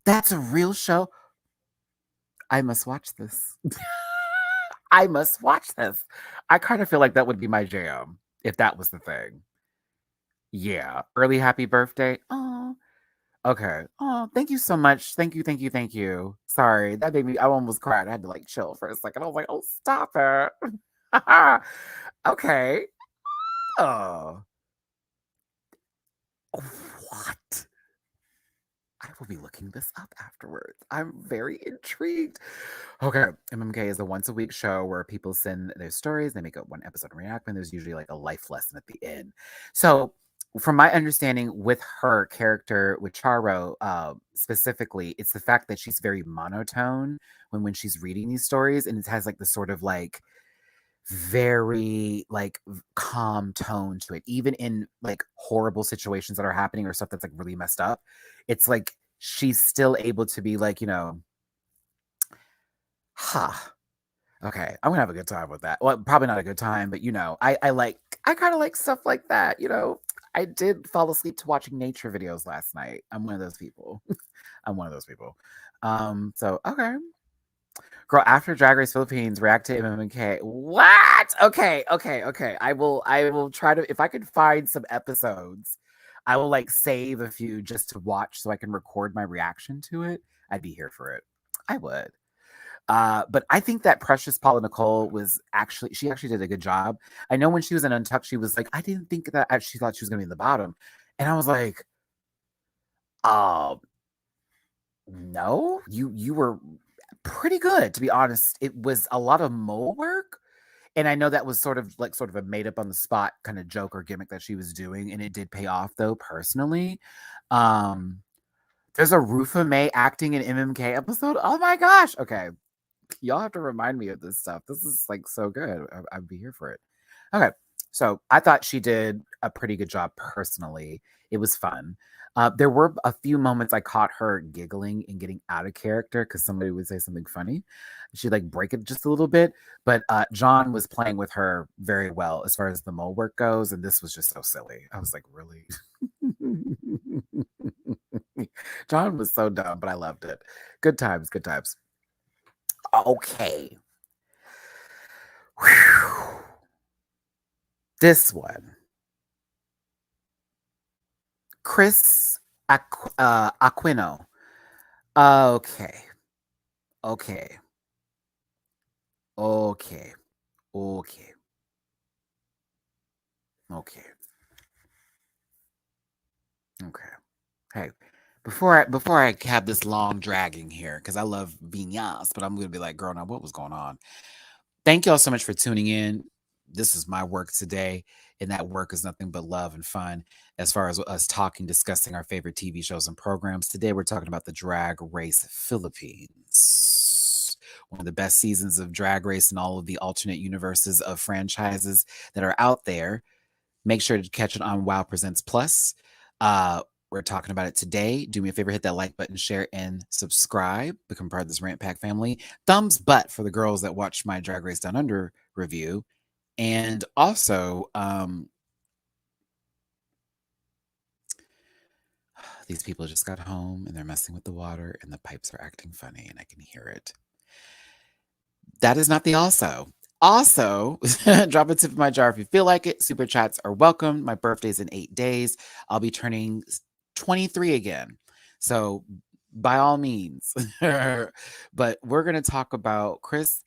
That's a real show. I must watch this. I must watch this. I kind of feel like that would be my jam if that was the thing. Yeah. Early happy birthday. Oh, okay. Oh, thank you so much. Thank you. Sorry, that made me. I almost cried. I had to like chill for a second. I was like, oh, stop it. Okay. Oh, what? I will be looking this up afterwards. I'm very intrigued. Okay, MMK is a once a week show where people send their stories. They make a one episode reenactment. There's usually like a life lesson at the end. So, from my understanding, with her character, with Charo specifically, it's the fact that she's very monotone when she's reading these stories, and it has like this sort of like very like calm tone to it, even in like horrible situations that are happening or stuff that's like really messed up. It's like she's still able to be like, huh, okay, I'm gonna have a good time with that. Well, probably not a good time, but I kind of like stuff like that. I did fall asleep to watching nature videos last night. I'm one of those people. I'm one of those people. So okay. Girl, after Drag Race Philippines, react to MMK. What? Okay. I will try to, if I could find some episodes, I will like save a few just to watch so I can record my reaction to it. I'd be here for it. I would. But I think that Precious Paula Nicole she actually did a good job. I know when she was in Untucked, she was like, I didn't think that she thought she was gonna be in the bottom. And I was like, um, no, you were pretty good, to be honest. It was a lot of mole work. And I know that was sort of a made up on the spot kind of joke or gimmick that she was doing. And it did pay off though, personally. Um, There's a Rufa May acting in MMK episode. Oh my gosh. Okay. Y'all have to remind me of this stuff. This is like so good. I'd be here for it. Okay. So I thought she did a pretty good job personally. It was fun. There were a few moments I caught her giggling and getting out of character because somebody would say something funny. She'd like break it just a little bit. But John was playing with her very well as far as the mole work goes. And this was just so silly. I was like, really? John was so dumb, but I loved it. Good times, good times. Okay. Whew. This one. Chris Aquino. Okay. Okay. Okay. Okay. Okay. Okay. Hey, before I have this long dragging here, because I love vignettes, but I'm gonna be like, girl, now what was going on? Thank y'all so much for tuning in. This is my work today, and that work is nothing but love and fun. As far as us talking, discussing our favorite TV shows and programs, today we're talking about the Drag Race Philippines. One of the best seasons of Drag Race and all of the alternate universes of franchises that are out there. Make sure to catch it on Wow Presents Plus. We're talking about it today. Do me a favor, hit that like button, share, and subscribe. Become part of this Rant Pack family. Thumbs butt for the girls that watched my Drag Race Down Under review. And also, these people just got home and they're messing with the water and the pipes are acting funny and I can hear it. That is not the also. Also, drop a tip in my jar if you feel like it. Super chats are welcome. My birthday's in 8 days. I'll be turning 23 again. So by all means. But we're going to talk about Chris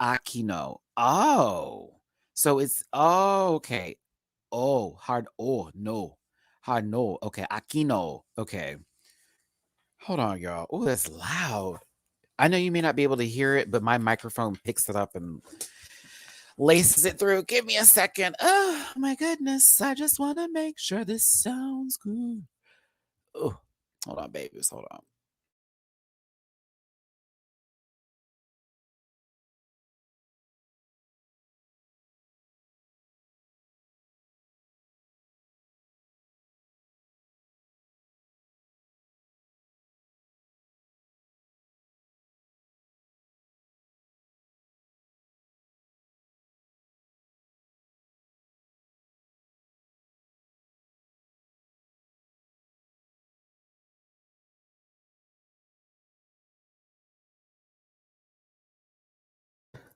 Aquino. Oh. So it's okay. Oh, hard no. Hard no. Okay, Aquino. Okay. Hold on, y'all. Oh, that's loud. I know you may not be able to hear it, but my microphone picks it up and laces it through. Give me a second. Oh my goodness. I just want to make sure this sounds good. Oh, hold on, babies. Hold on.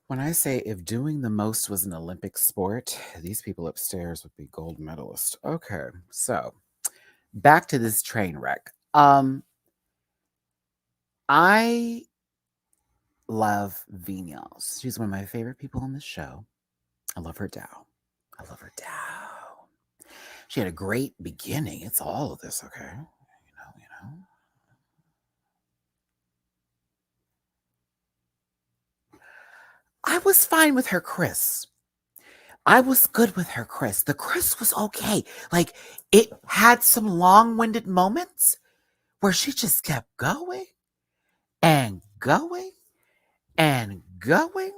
When I say if doing the most was an Olympic sport, these people upstairs would be gold medalists. Okay, so back to this train wreck. I love Vinyals. She's one of my favorite people on the show. I love her down. I love her down. She had a great beginning. It's all of this, okay? You know. I was fine with her Chris. I was good with her Chris. The Chris was okay. Like, it had some long-winded moments where she just kept going and going and going.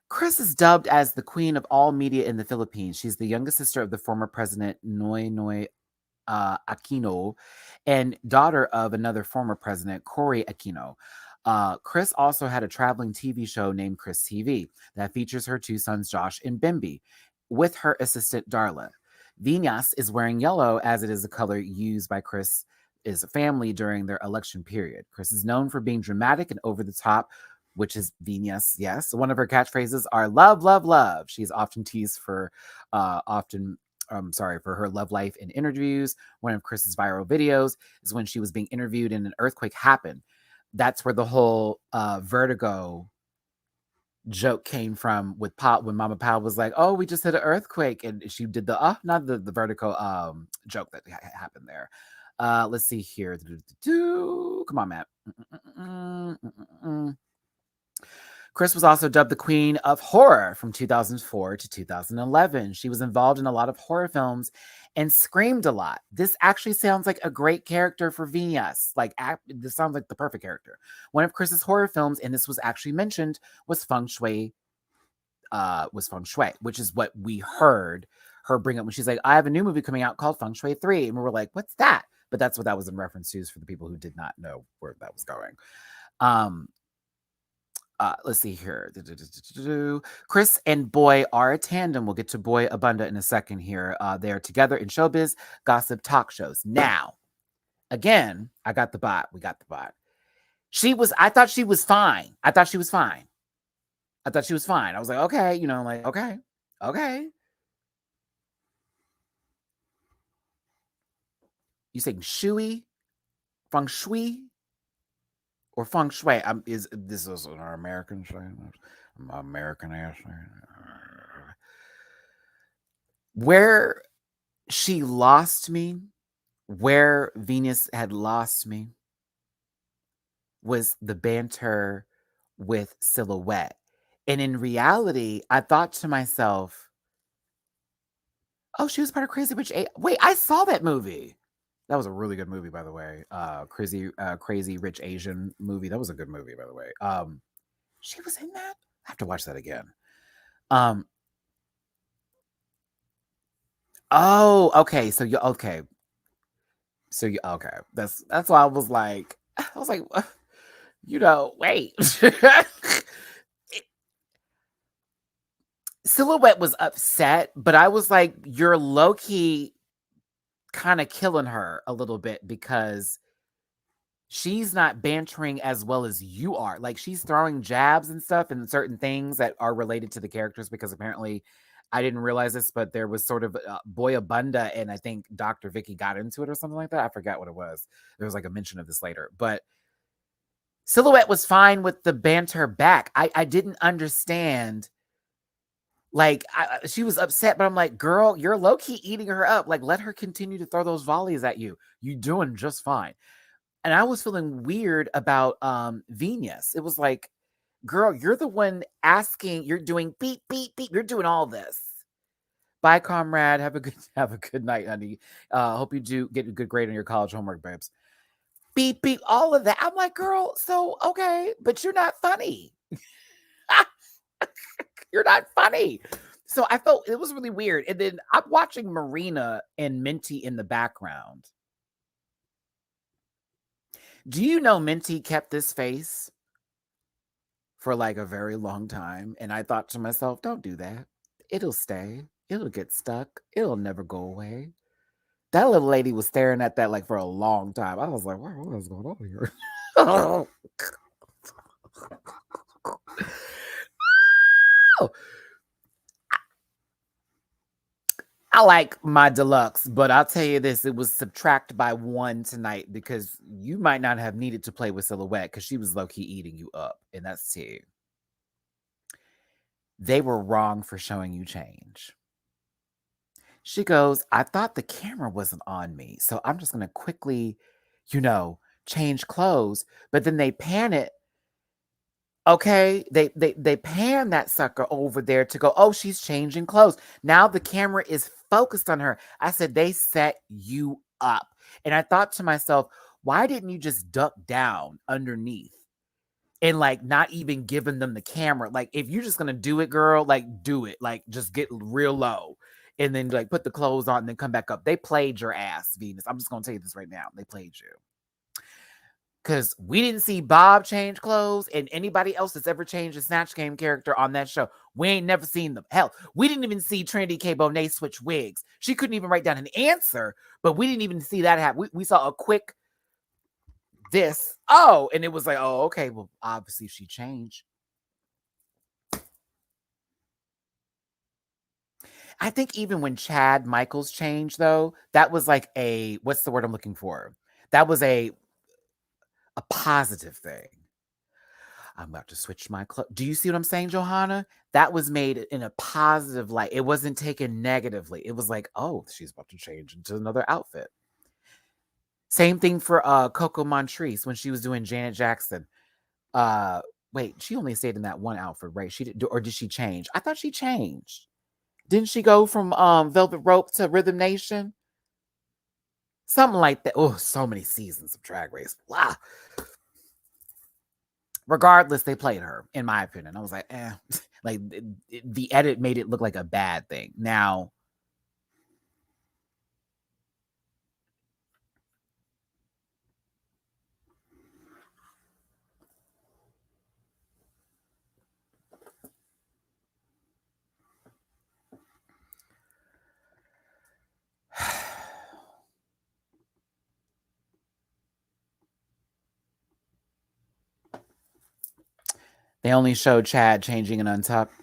Chris is dubbed as the queen of all media in the Philippines. She's the youngest sister of the former president, Noy Aquino, and daughter of another former president, Cory Aquino. Chris also had a traveling TV show named Chris TV that features her two sons, Josh and Bimby, with her assistant, Darla. Viñas is wearing yellow as it is the color used by Chris' family during their election period. Chris is known for being dramatic and over the top, which is Viñas, yes. One of her catchphrases are love, love, love. She's often teased for for her love life in interviews. One of Chris's viral videos is when she was being interviewed and an earthquake happened. That's where the whole vertigo joke came from with Pop when Mama Pal was like, "Oh, we just had an earthquake," and she did the not the vertigo joke that happened there. Let's see here. Come on, Matt. Chris was also dubbed the Queen of Horror from 2004 to 2011. She was involved in a lot of horror films and screamed a lot. This actually sounds like a great character for Venus. This sounds like the perfect character. One of Chris's horror films, and this was actually mentioned, was Feng Shui, which is what we heard her bring up when she's like, I have a new movie coming out called Feng Shui 3. And we were like, what's that? But that's what that was in reference to, for the people who did not know where that was going. Let's see here. Chris and Boy are a tandem. We'll get to Boy Abunda in a second here. They are together in showbiz, gossip, talk shows. Now, again, I got the bot. We got the bot. I thought she was fine. I thought she was fine. I was like, okay, okay. You saying shui, feng shui, or feng shui? Is this is an American saying? American ass. Where she lost me, where Venus had lost me, was the banter with Silhouette. And in reality, I thought to myself, oh, she was part of Crazy Rich Asians. Wait, I saw that movie. That was a really good movie, by the way. Crazy Rich Asian movie. That was a good movie, by the way. She was in that. I have to watch that again. Oh, okay. So you okay. Okay. That's why I was like, wait. Silhouette was upset, but I was like, you're low-key kind of killing her a little bit because she's not bantering as well as you are. Like, she's throwing jabs and stuff and certain things that are related to the characters, because apparently I didn't realize this, but there was sort of Boy Abunda, and I think Dr. Vicky got into it or something like that. I forgot what it was. There was like a mention of this later, but Silhouette was fine with the banter back. I didn't understand. Like, she was upset, but I'm like, girl, you're low-key eating her up. Like, let her continue to throw those volleys at you. You're doing just fine. And I was feeling weird about Venus. It was like, girl, you're the one asking, you're doing beep, beep, beep. You're doing all this. Bye, comrade. Have a good night, honey. Hope you do get a good grade on your college homework, babes. Beep, beep, all of that. I'm like, girl, so okay, but you're not funny. You're not funny. So I felt it was really weird. And then I'm watching Marina and Minty in the background. Do you know Minty kept this face for like a very long time? And I thought to myself, don't do that. It'll stay. It'll get stuck. It'll never go away. That little lady was staring at that like for a long time. I was like, wow, what is going on here? I like my Deluxe, but I'll tell you this, it was subtract by 1 tonight because you might not have needed to play with Silhouette because she was low-key eating you up, and that's T. They were wrong for showing you change. She goes, I thought the camera wasn't on me, so I'm just going to quickly, change clothes. But then they pan it. Okay, they pan that sucker over there to go, oh, she's changing clothes. Now the camera is focused on her. I said, they set you up. And I thought to myself, why didn't you just duck down underneath and like not even giving them the camera? Like, if you're just gonna do it, girl, like do it. Like, just get real low and then like put the clothes on and then come back up. They played your ass, Venus. I'm just gonna tell you this right now. They played you. Because we didn't see Bob change clothes, and anybody else that's ever changed a Snatch Game character on that show, we ain't never seen them. Hell, we didn't even see Trinity K. Bonet switch wigs. She couldn't even write down an answer, but we didn't even see that happen. We saw a quick this. Oh, and it was like, oh, okay, well, obviously she changed. I think even when Chad Michaels changed, though, that was like what's the word I'm looking for? That was a positive thing. I'm about to switch my clothes. Do you see what I'm saying, Johanna? That was made in a positive light. It wasn't taken negatively. It was like, oh, she's about to change into another outfit. Same thing for Coco Montrese when she was doing Janet Jackson. Wait, she only stayed in that one outfit, right? She did, or did she change? I thought she changed. Didn't she go from Velvet Rope to Rhythm Nation? Something like that. Oh, so many seasons of Drag Race. Wow. Regardless, they played her, in my opinion. I was like, like the edit made it look like a bad thing. Now, they only showed Chad changing an Untucked.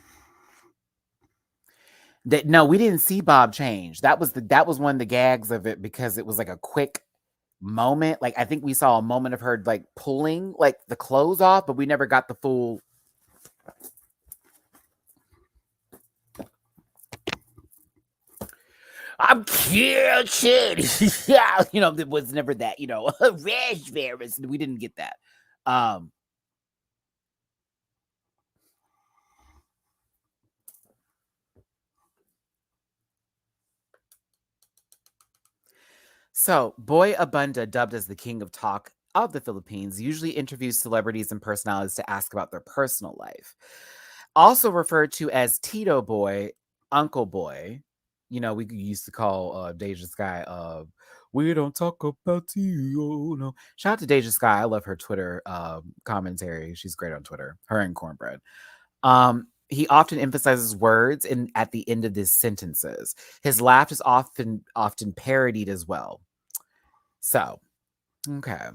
No, we didn't see Bob change. That was one of the gags of it because it was like a quick moment. Like I think we saw a moment of her like pulling like the clothes off, but we never got the full. I'm cute. Yeah, it was never that, raspberries. We didn't get that. So, Boy Abunda, dubbed as the king of talk of the Philippines, usually interviews celebrities and personalities to ask about their personal life. Also referred to as Tito Boy, Uncle Boy. We used to call Deja Sky, we don't talk about you. No. Shout out to Deja Sky. I love her Twitter commentary. She's great on Twitter. Her and Cornbread. He often emphasizes words at the end of his sentences. His laugh is often parodied as well. So, okay.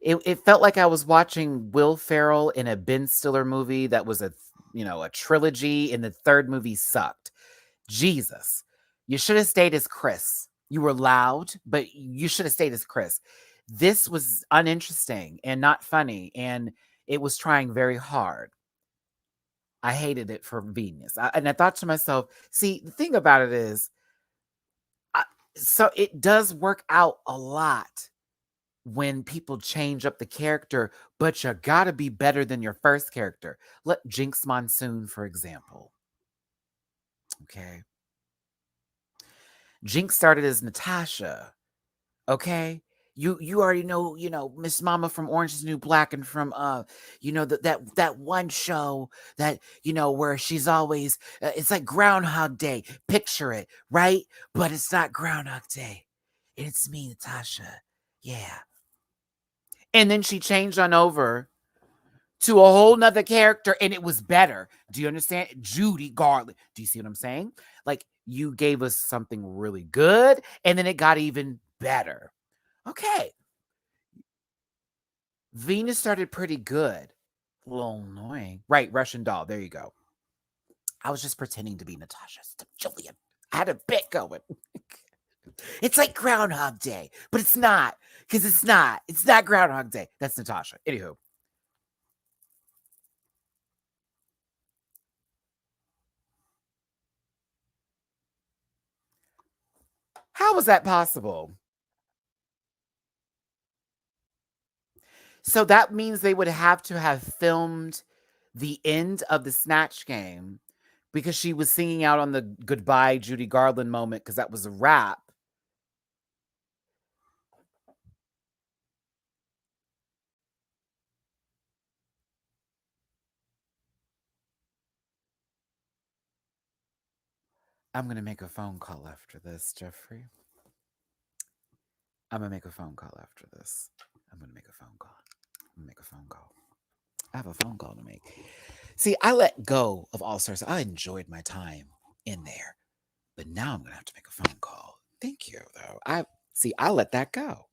It felt like I was watching Will Ferrell in a Ben Stiller movie that was a trilogy, and the third movie sucked. Jesus. You should have stayed as Chris. You were loud, but you should have stayed as Chris. This was uninteresting and not funny, and it was trying very hard. I hated it for Venus. And I thought to myself, see, the thing about it is, so it does work out a lot when people change up the character, but you gotta be better than your first character. Let Jinx Monsoon, for example. Okay. Jinx started as Natasha. Okay. You already know, Miss Mama from Orange is the New Black, and from that one show that where she's always it's like Groundhog Day. Picture it, right? But it's not Groundhog Day. It's me, Natasha. Yeah. And then she changed on over to a whole nother character, and it was better. Do you understand? Judy Garland. Do you see what I'm saying? Like, you gave us something really good, and then it got even better. Okay. Venus started pretty good. A little annoying. Right, Russian doll. There you go. I was just pretending to be Natasha. Jillian. I had a bit going. It's like Groundhog Day, but it's not. Because it's not. It's not Groundhog Day. That's Natasha. Anywho. How was that possible? So that means they would have to have filmed the end of the Snatch game because she was singing out on the goodbye Judy Garland moment because that was a wrap. I'm going to make a phone call after this, Jeffrey. I'm going to make a phone call after this. I'm going to make a phone call. I'm going to make a phone call. I have a phone call to make. See, I let go of All Stars. I enjoyed my time in there. But now I'm going to have to make a phone call. Thank you, though. I let that go.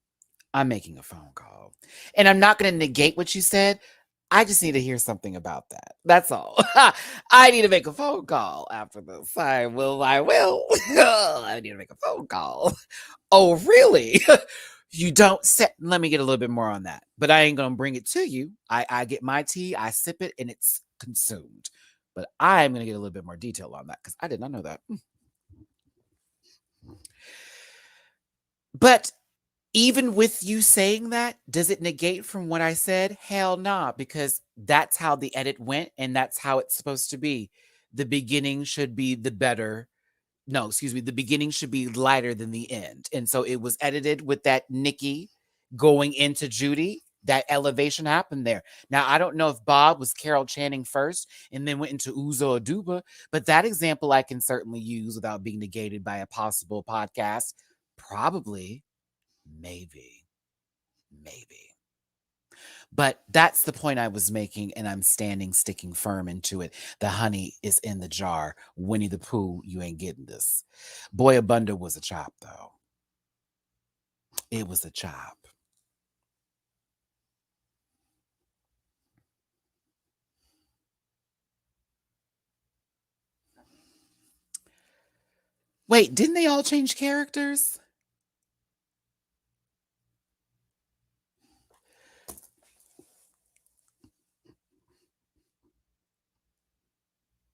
I'm making a phone call. And I'm not going to negate what you said. I just need to hear something about that. That's all. I need to make a phone call after this. I will. I need to make a phone call. Oh, really? You don't set. Let me get a little bit more on that. But I ain't going to bring it to you. I get my tea, I sip it, and it's consumed. But I'm going to get a little bit more detail on that because I did not know that. But Even with you saying that, does it negate from what I said? Hell nah, because that's how the edit went and that's how it's supposed to be. The beginning should be the better. No, excuse me. The beginning should be lighter than the end. And so it was edited with that Nikki going into Judy. That elevation happened there. Now, I don't know if Bob was Carol Channing first and then went into Uzo Aduba, but that example I can certainly use without being negated by a possible podcast. Probably. Maybe. But that's the point I was making, and I'm sticking firm into it. The honey is in the jar. Winnie the Pooh, you ain't getting this. Boy Abunda was a chop, though. It was a chop. Wait, didn't they all change characters?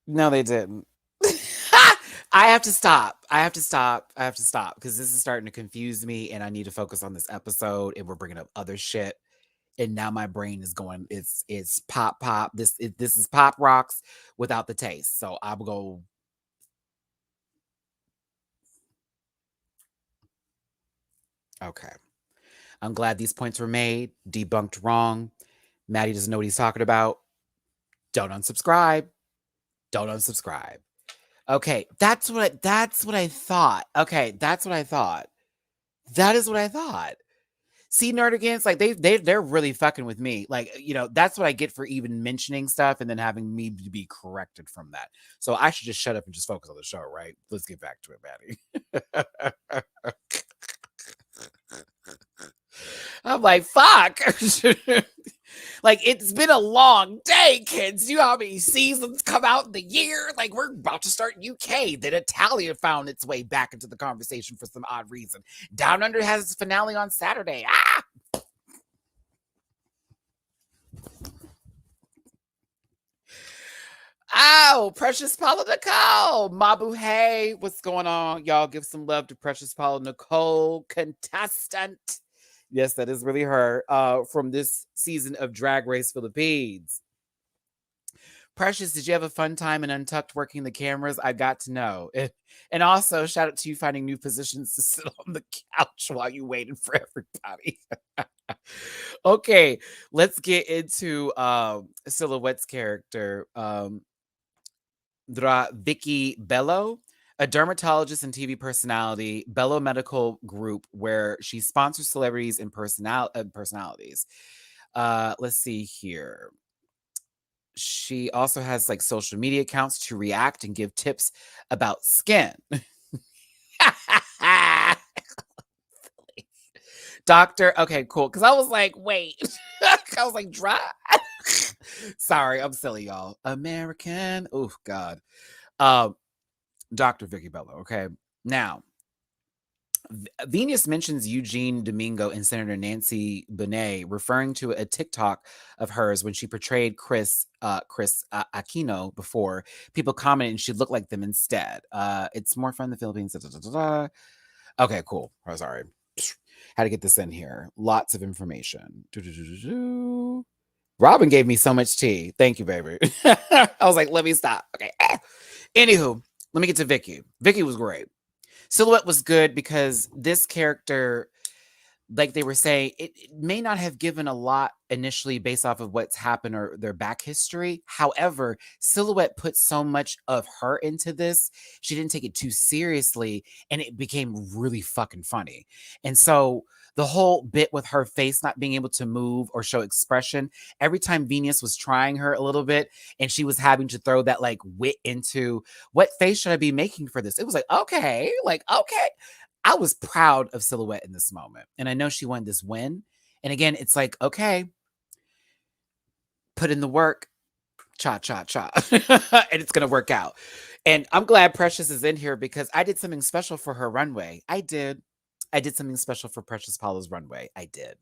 No, they didn't. I have to stop because this is starting to confuse me and I need to focus on this episode and we're bringing up other shit. And now my brain is going, it's pop. This is pop rocks without the taste. So I'll go. Okay. I'm glad these points were made, debunked wrong. Matty doesn't know what he's talking about. Don't unsubscribe. Okay, that's what I thought. Okay, that's what I thought. That is what I thought. See, Nerdigans, like they're really fucking with me. Like, that's what I get for even mentioning stuff and then having me be corrected from that. So I should just shut up and just focus on the show, right? Let's get back to it, Matty. I'm like, fuck. Like, it's been a long day, kids. You know how many seasons come out in the year? Like, we're about to start UK. Then Italia found its way back into the conversation for some odd reason. Down Under has its finale on Saturday. Oh, Precious Paula Nicole. Mabu, hey, what's going on? Y'all give some love to Precious Paula Nicole, contestant. Yes, that is really her from this season of Drag Race Philippines. Precious, did you have a fun time in Untucked working the cameras? I got to know. And also, shout out to you finding new positions to sit on the couch while you waited for everybody. Okay, let's get into Silhouette's character. Vicky Bello, a dermatologist and TV personality, Bello Medical Group, where she sponsors celebrities and personalities. Let's see here. She also has like social media accounts to react and give tips about skin. Doctor, okay, cool. Because I was like, wait. I was like, dry. Sorry, I'm silly, y'all. American. Oh, God. Dr. Vicky Bello, okay? Now, Venus mentions Eugene Domingo and Senator Nancy Bonet, referring to a TikTok of hers when she portrayed Chris Aquino before. People commented and she looked like them instead. It's more fun in the Philippines. Okay, cool. Oh, sorry. How to get this in here. Lots of information. Robin gave me so much tea. Thank you, baby. I was like, let me stop. Okay. Anywho, let me get to Vicky. Vicky was great. Silhouette was good because this character, like they were saying, it may not have given a lot initially based off of what's happened or their back history. However, Silhouette put so much of her into this. She didn't take it too seriously and it became really fucking funny. And so the whole bit with her face not being able to move or show expression, every time Venus was trying her a little bit and she was having to throw that like wit into what face should I be making for this? It was like, okay. I was proud of Silhouette in this moment. And I know she won this win. And again, it's like, okay, put in the work, cha. And it's going to work out. And I'm glad Precious is in here because I did something special for her runway. I did something special for Precious Paula's runway. I did.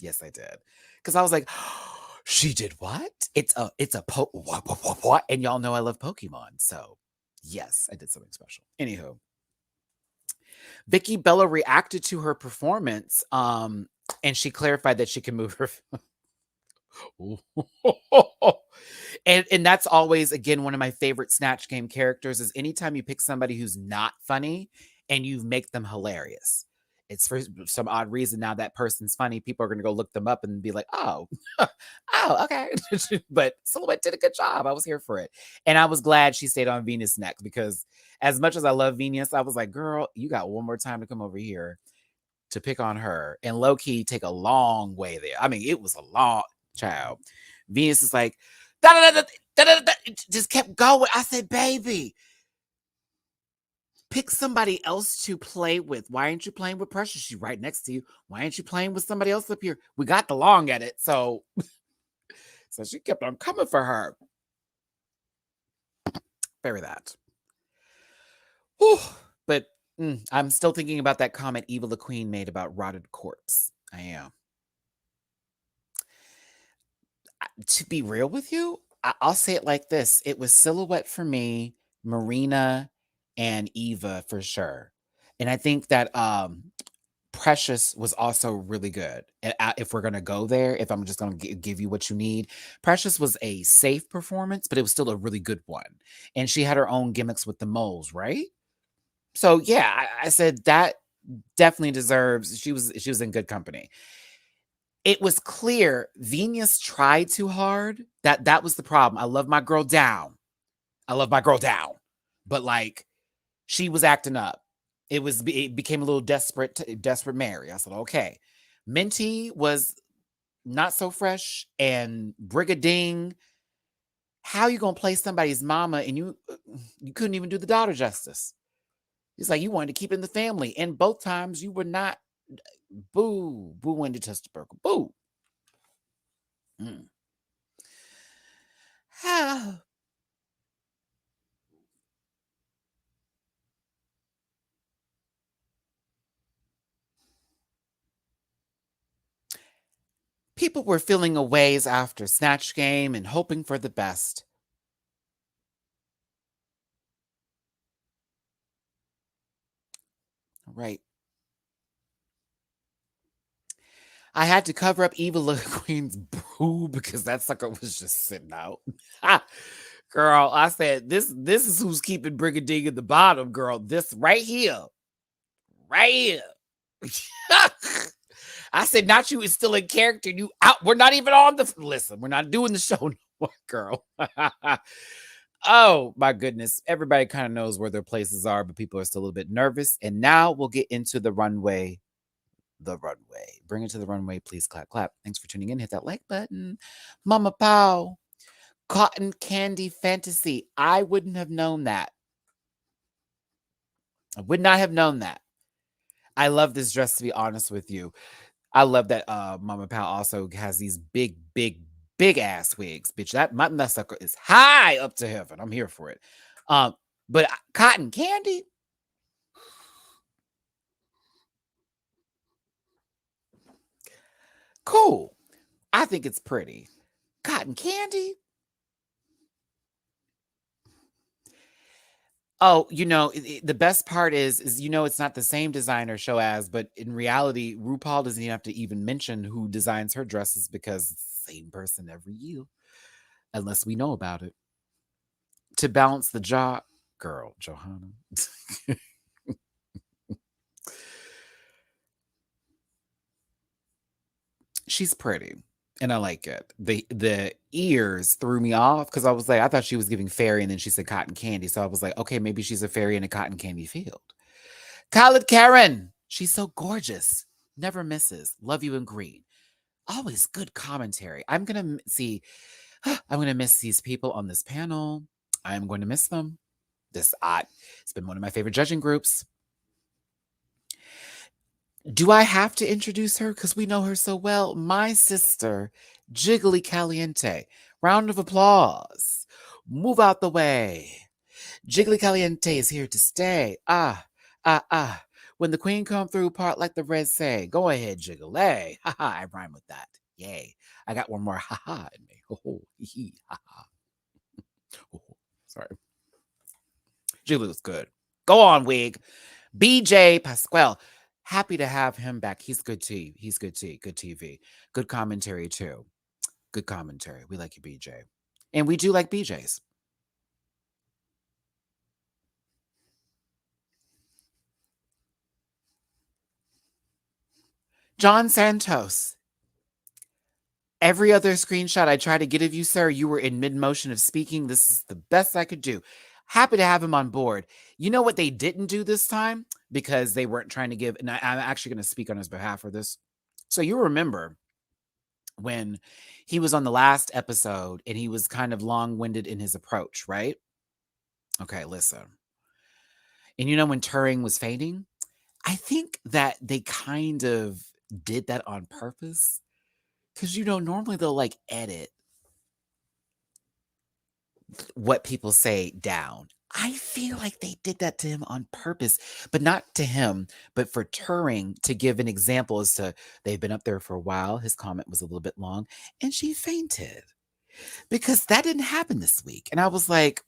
Yes, I did. Because I was like, she did what? It's a what? And y'all know I love Pokemon. So yes, I did something special. Anywho. Vicky Bella reacted to her performance, and she clarified that she can move her. And that's always, again, one of my favorite Snatch Game characters is anytime you pick somebody who's not funny and you make them hilarious. It's for some odd reason now that person's funny. People are going to go look them up and be like, oh, oh, okay. But Silhouette did a good job. I was here for it. And I was glad she stayed on Venus next because as much as I love Venus, I was like, girl, you got one more time to come over here to pick on her. And low key take a long way there. I mean, it was a long child. Venus is like, da, da, da, da, da, da, just kept going. I said, baby, pick somebody else to play with. Why aren't you playing with Precious? She's right next to you. Why aren't you playing with somebody else up here? We got the long at it. So she kept on coming for her. Bury that. Whew. But I'm still thinking about that comment Eva the Queen made about rotted corpse. I am. To be real with you, I'll say it like this. It was Silhouette for me, Marina, and Eva for sure. And I think that Precious was also really good. If we're going to go there, if I'm just going to give you what you need, Precious was a safe performance, but it was still a really good one. And she had her own gimmicks with the moles, right? So yeah, I said that definitely deserves, she was in good company. It was clear Venus tried too hard. That was the problem. I love my girl down. But like she was acting up. It became a little desperate Mary. I said, okay. Minty was not so fresh, and Brigading. How you gonna play somebody's mama and you couldn't even do the daughter justice? It's like you wanted to keep it in the family, and both times you were not. Boo, Wendy Testerberger, boo. People were feeling a ways after Snatch Game and hoping for the best. Right. I had to cover up Eva the Queen's boob because that sucker was just sitting out. Girl, I said, this is who's keeping Brigading at the bottom, girl. This right here. Right here. I said, not you is still in character. You out. We're not even on the listen. We're not doing the show no more, girl. Oh my goodness. Everybody kind of knows where their places are, but people are still a little bit nervous. And now we'll get into the runway. The runway. Bring it to the runway. Please clap, clap. Thanks for tuning in. Hit that like button. Mama Pow. Cotton Candy Fantasy. I wouldn't have known that. I would not have known that. I love this dress, to be honest with you. I love that Mama Pow also has these big ass wigs. Bitch, that sucker is high up to heaven. I'm here for it. But Cotton Candy. Cool. I think it's pretty. Cotton Candy. Oh, the best part is it's not the same designer show as, but in reality, RuPaul doesn't even have to even mention who designs her dresses because it's the same person every year, unless we know about it. To balance the job, girl, Johanna. She's pretty. And I like it. The ears threw me off because I was like, I thought she was giving fairy, and then she said cotton candy. So I was like, okay, maybe she's a fairy in a cotton candy field. Khaled Karen. She's so gorgeous. Never misses. Love you in green. Always good commentary. I'm going to see. I'm going to miss these people on this panel. I'm going to miss them. It's been one of my favorite judging groups. Do I have to introduce her? Because we know her so well. My sister, Jiggly Caliente. Round of applause. Move out the way. Jiggly Caliente is here to stay. When the queen come through, part like the Red say. Go ahead, Jiggle. Hey, I rhyme with that. Yay. I got one more ha in me. Oh, hee, ha. Oh, sorry. Jiggly was good. Go on, wig. BJ Pasquale. Happy to have him back. He's good tea. He's good tea. Good TV. Good commentary, too. Good commentary. We like you, BJ. And we do like BJs. John Santos. Every other screenshot I tried to get of you, sir, you were in mid-motion of speaking. This is the best I could do. Happy to have him on board. You know what they didn't do this time? Because they weren't trying to give, and I'm actually going to speak on his behalf for this. So you remember when he was on the last episode and he was kind of long-winded in his approach, right? Okay, listen. And you know when Turing was fainting? I think that they kind of did that on purpose. Because, normally they'll like edit what people say down. I feel like they did that to him on purpose, but not to him, but for Turing to give an example as to they've been up there for a while. His comment was a little bit long and she fainted because that didn't happen this week. And I was like,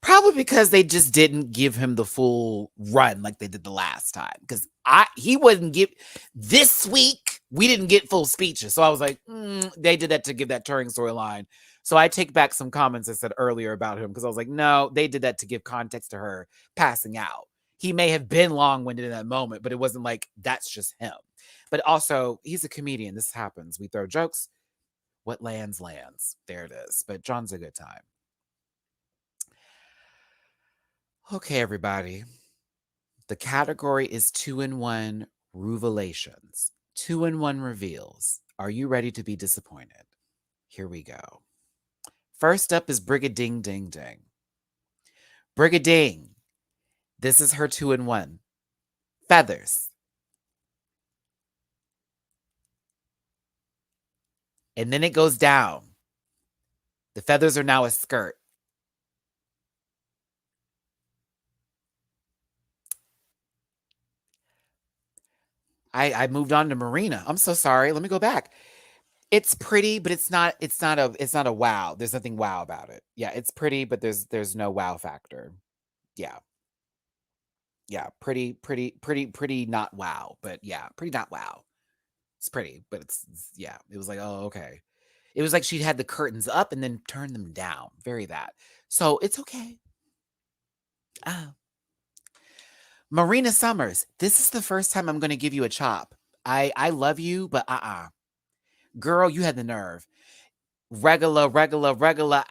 probably because they just didn't give him the full run like they did the last time. Because he wouldn't give this week. We didn't get full speeches. So I was like, they did that to give that Turing storyline. So I take back some comments I said earlier about him because I was like, no, they did that to give context to her passing out. He may have been long-winded in that moment, but it wasn't like that's just him. But also, he's a comedian. This happens. We throw jokes. What lands, lands. There it is. But John's a good time. Okay, everybody. The category is 2-in-1 revelations. 2-in-1 reveals. Are you ready to be disappointed? Here we go. First up is Brigading Ding Ding. Brigading. This is her 2-in-1. Feathers. And then it goes down. The feathers are now a skirt. I moved on to Marina. I'm so sorry. Let me go back. It's pretty, but it's not a wow. There's nothing wow about it. Yeah, it's pretty, but there's no wow factor. Yeah. Yeah, pretty not wow, but yeah, pretty not wow. It's pretty, but yeah, it was like, oh, okay. It was like she had the curtains up and then turned them down. Very that. So it's okay. Marina Summers, this is the first time I'm going to give you a chop. I love you, but girl, you had the nerve. Regular, regular, regular,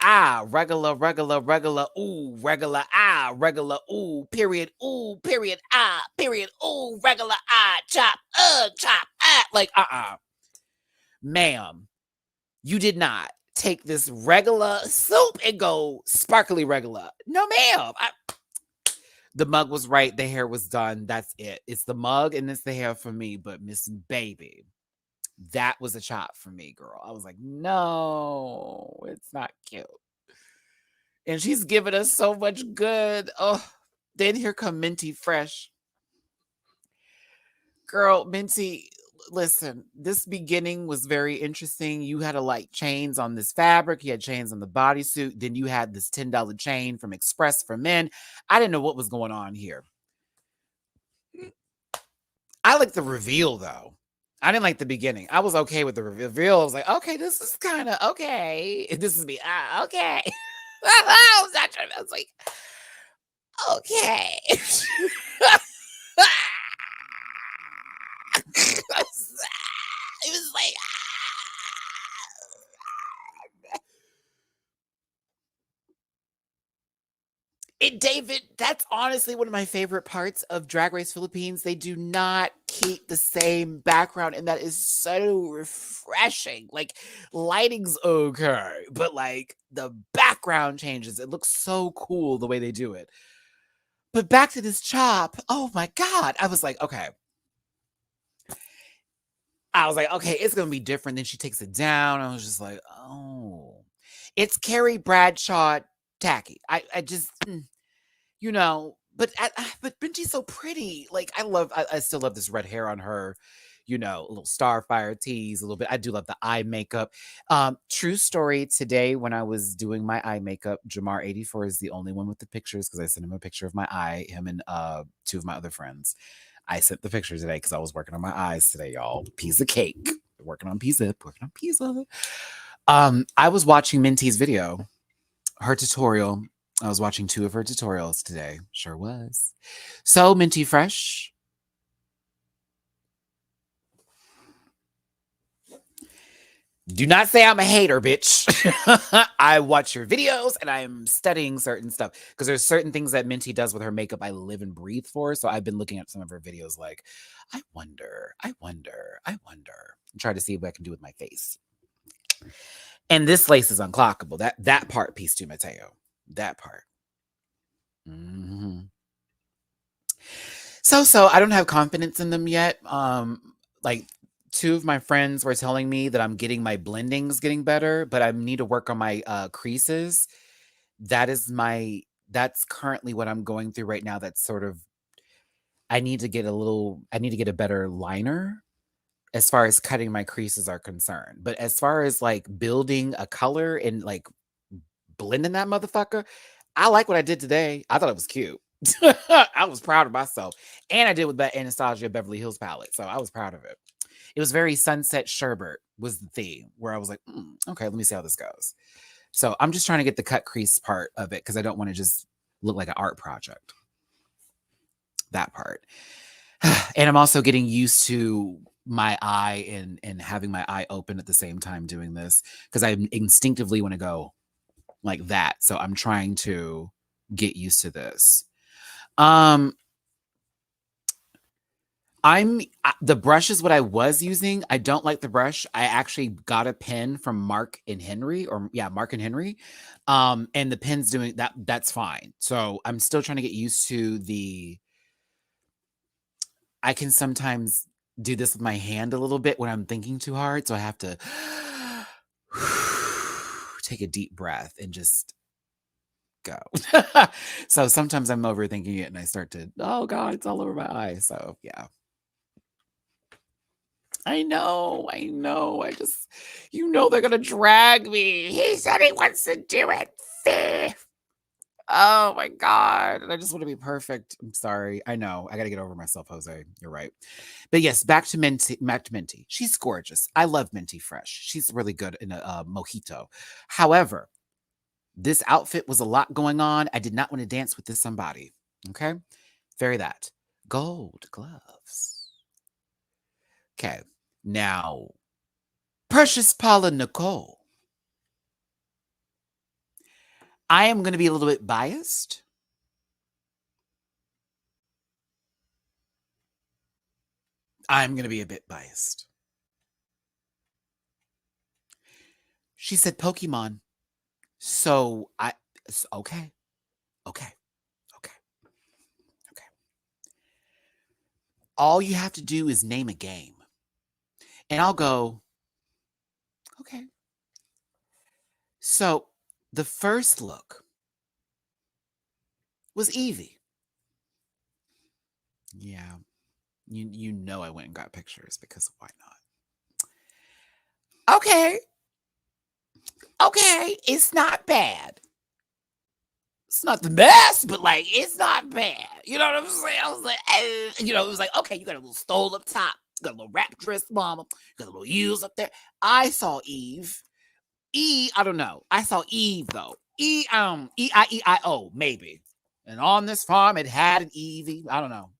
regular, regular, regular, regular, period, period, regular, chop, chop, like, ma'am, you did not take this regular soup and go sparkly regular. No, ma'am. The mug was right. The hair was done. That's it. It's the mug and it's the hair for me, but Miss Baby, that was a chop for me, girl. I was like, no, it's not cute. And she's giving us so much good. Oh, then here come Minty Fresh. Girl, Minty, listen, this beginning was very interesting. You had like chains on this fabric. You had chains on the bodysuit. Then you had this $10 chain from Express for Men. I didn't know what was going on here. I like the reveal, though. I didn't like the beginning. I was okay with the reveal. I was like, okay, this is kind of okay. This is me. Okay. I was not trying. I was like, okay. It was like, David, that's honestly one of my favorite parts of Drag Race Philippines. They do not keep the same background, and that is so refreshing. Like, lighting's okay, but like the background changes. It looks so cool the way they do it. But back to this chop. Oh my God. I was like, okay. It's going to be different. Then she takes it down. I was just like, oh. It's Carrie Bradshaw tacky. I just, but Benji's so pretty. Like, I still love this red hair on her. you know, a little Starfire tease, a little bit. I do love the eye makeup. True story, today when I was doing my eye makeup, Jamar84 is the only one with the pictures because I sent him a picture of my eye, him and two of my other friends. I sent the picture today because I was working on my eyes today, y'all. Piece of cake. Working on pizza. I was watching Minty's video, her tutorial. I was watching 2 of her tutorials today. Sure was. So, Minty Fresh. Do not say I'm a hater, bitch. I watch your videos and I'm studying certain stuff because there's certain things that Minty does with her makeup I live and breathe for. So I've been looking at some of her videos like, I wonder, and try to see what I can do with my face. And this lace is unclockable. That part, piece to Mateo. That part. Mm-hmm. So I don't have confidence in them yet. Like 2 of my friends were telling me that I'm getting my blendings getting better, but I need to work on my creases. That's currently what I'm going through right now. That's sort of, I need to get a better liner as far as cutting my creases are concerned. But as far as like building a color and like blending that motherfucker, I like what I did today. I thought it was cute. I was proud of myself. And I did with that Anastasia Beverly Hills palette. So I was proud of it. It was very Sunset Sherbet was the theme where I was like, okay, let me see how this goes. So I'm just trying to get the cut crease part of it because I don't want to just look like an art project. That part. And I'm also getting used to my eye and having my eye open at the same time doing this because I instinctively want to go like that. So I'm trying to get used to this. The brush is what I was using. I don't like the brush. I actually got a pen from Mark and Henry. And the pen's doing that. That's fine. So I'm still trying to get used to I can sometimes do this with my hand a little bit when I'm thinking too hard. So I have to take a deep breath and just go. So sometimes I'm overthinking it and I start to, oh God, it's all over my eyes. So yeah. I know. I just, they're going to drag me. He said he wants to do it. Oh my God. And I just want to be perfect. I'm sorry. I know. I got to get over myself, Jose. You're right. But yes, back to Minty. She's gorgeous. I love Minty Fresh. She's really good in a mojito. However, this outfit was a lot going on. I did not want to dance with this somebody. Okay. Very that. Gold gloves. Okay. Now, Precious Paula Nicole. I am going to be a little bit biased. I'm going to be a bit biased. She said Pokemon. So okay. All you have to do is name a game. And I'll go, okay. So the first look was Evie. Yeah. You know I went and got pictures because why not? Okay. It's not bad. It's not the best, but like, it's not bad. You know what I'm saying? I was like, it was like, okay, you got a little stole up top. You got a little wrap dress, mama. You got a little heels up there. I saw Eve. I don't know. I saw Eve though. E-I-E-I-O, maybe. And on this farm, it had an Evie. I don't know.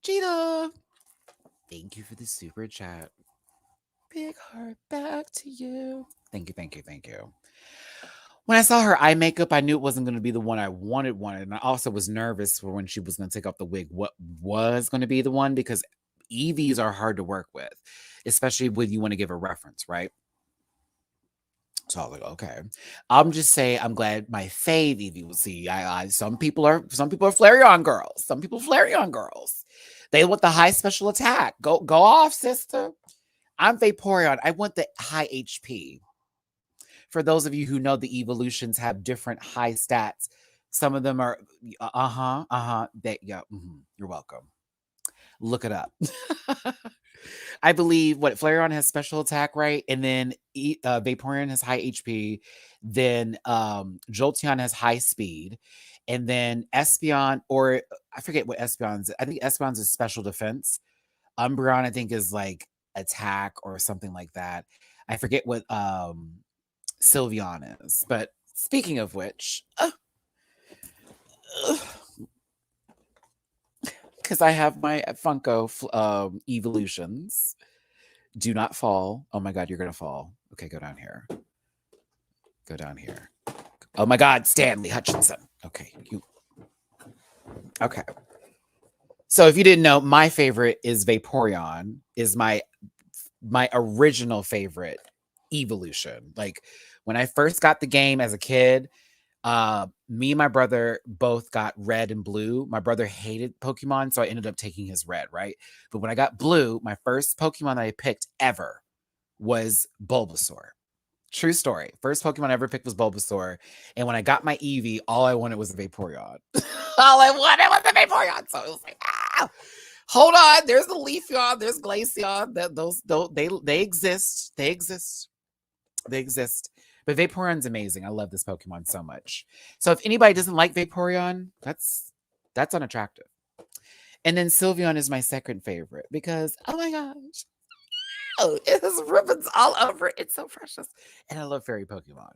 Gina, thank you for the super chat. Big heart back to you. Thank you. When I saw her eye makeup, I knew it wasn't going to be the one I wanted. And I also was nervous for when she was going to take off the wig, what was going to be the one, because Evies are hard to work with, especially when you want to give a reference, right? So I was like, okay. I'm just saying, I'm glad my fave Evie will see. Some people are Flareon girls. Some people Flareon girls. They want the high special attack. Go off, sister. I'm Vaporeon. I want the high HP. for those of you who know, the evolutions have different high stats. Some of them are, you're welcome. Look it up. I believe Flareon has special attack, right? And then Vaporeon has high HP. Then Jolteon has high speed. And then Espeon, or I forget what Espeon's. I think Espeon's is special defense. Umbreon, I think, is like attack or something like that. I forget what Sylveon is. But speaking of which, because I have my Funko evolutions. Do not fall. Oh my God, you're gonna fall. Okay, go down here. Go down here. Oh my God, Stanley Hutchinson. Okay, you. Okay. So if you didn't know, my favorite is Vaporeon. Is my original favorite evolution. Like when I first got the game as a kid, me and my brother both got red and blue. My brother hated Pokemon, so I ended up taking his red, right? But when I got blue, my first Pokemon that I picked ever was Bulbasaur. True story. First Pokemon I ever picked was Bulbasaur. And when I got my Eevee, all I wanted was a Vaporeon. All I wanted was a Vaporeon. So it was like, hold on. There's the Leafeon. There's Glaceon. They exist. They exist. They exist. But Vaporeon's amazing. I love this Pokemon so much. So if anybody doesn't like Vaporeon, that's unattractive. And then Sylveon is my second favorite because, oh my gosh, it has ribbons all over it. It's so precious. And I love fairy Pokemon.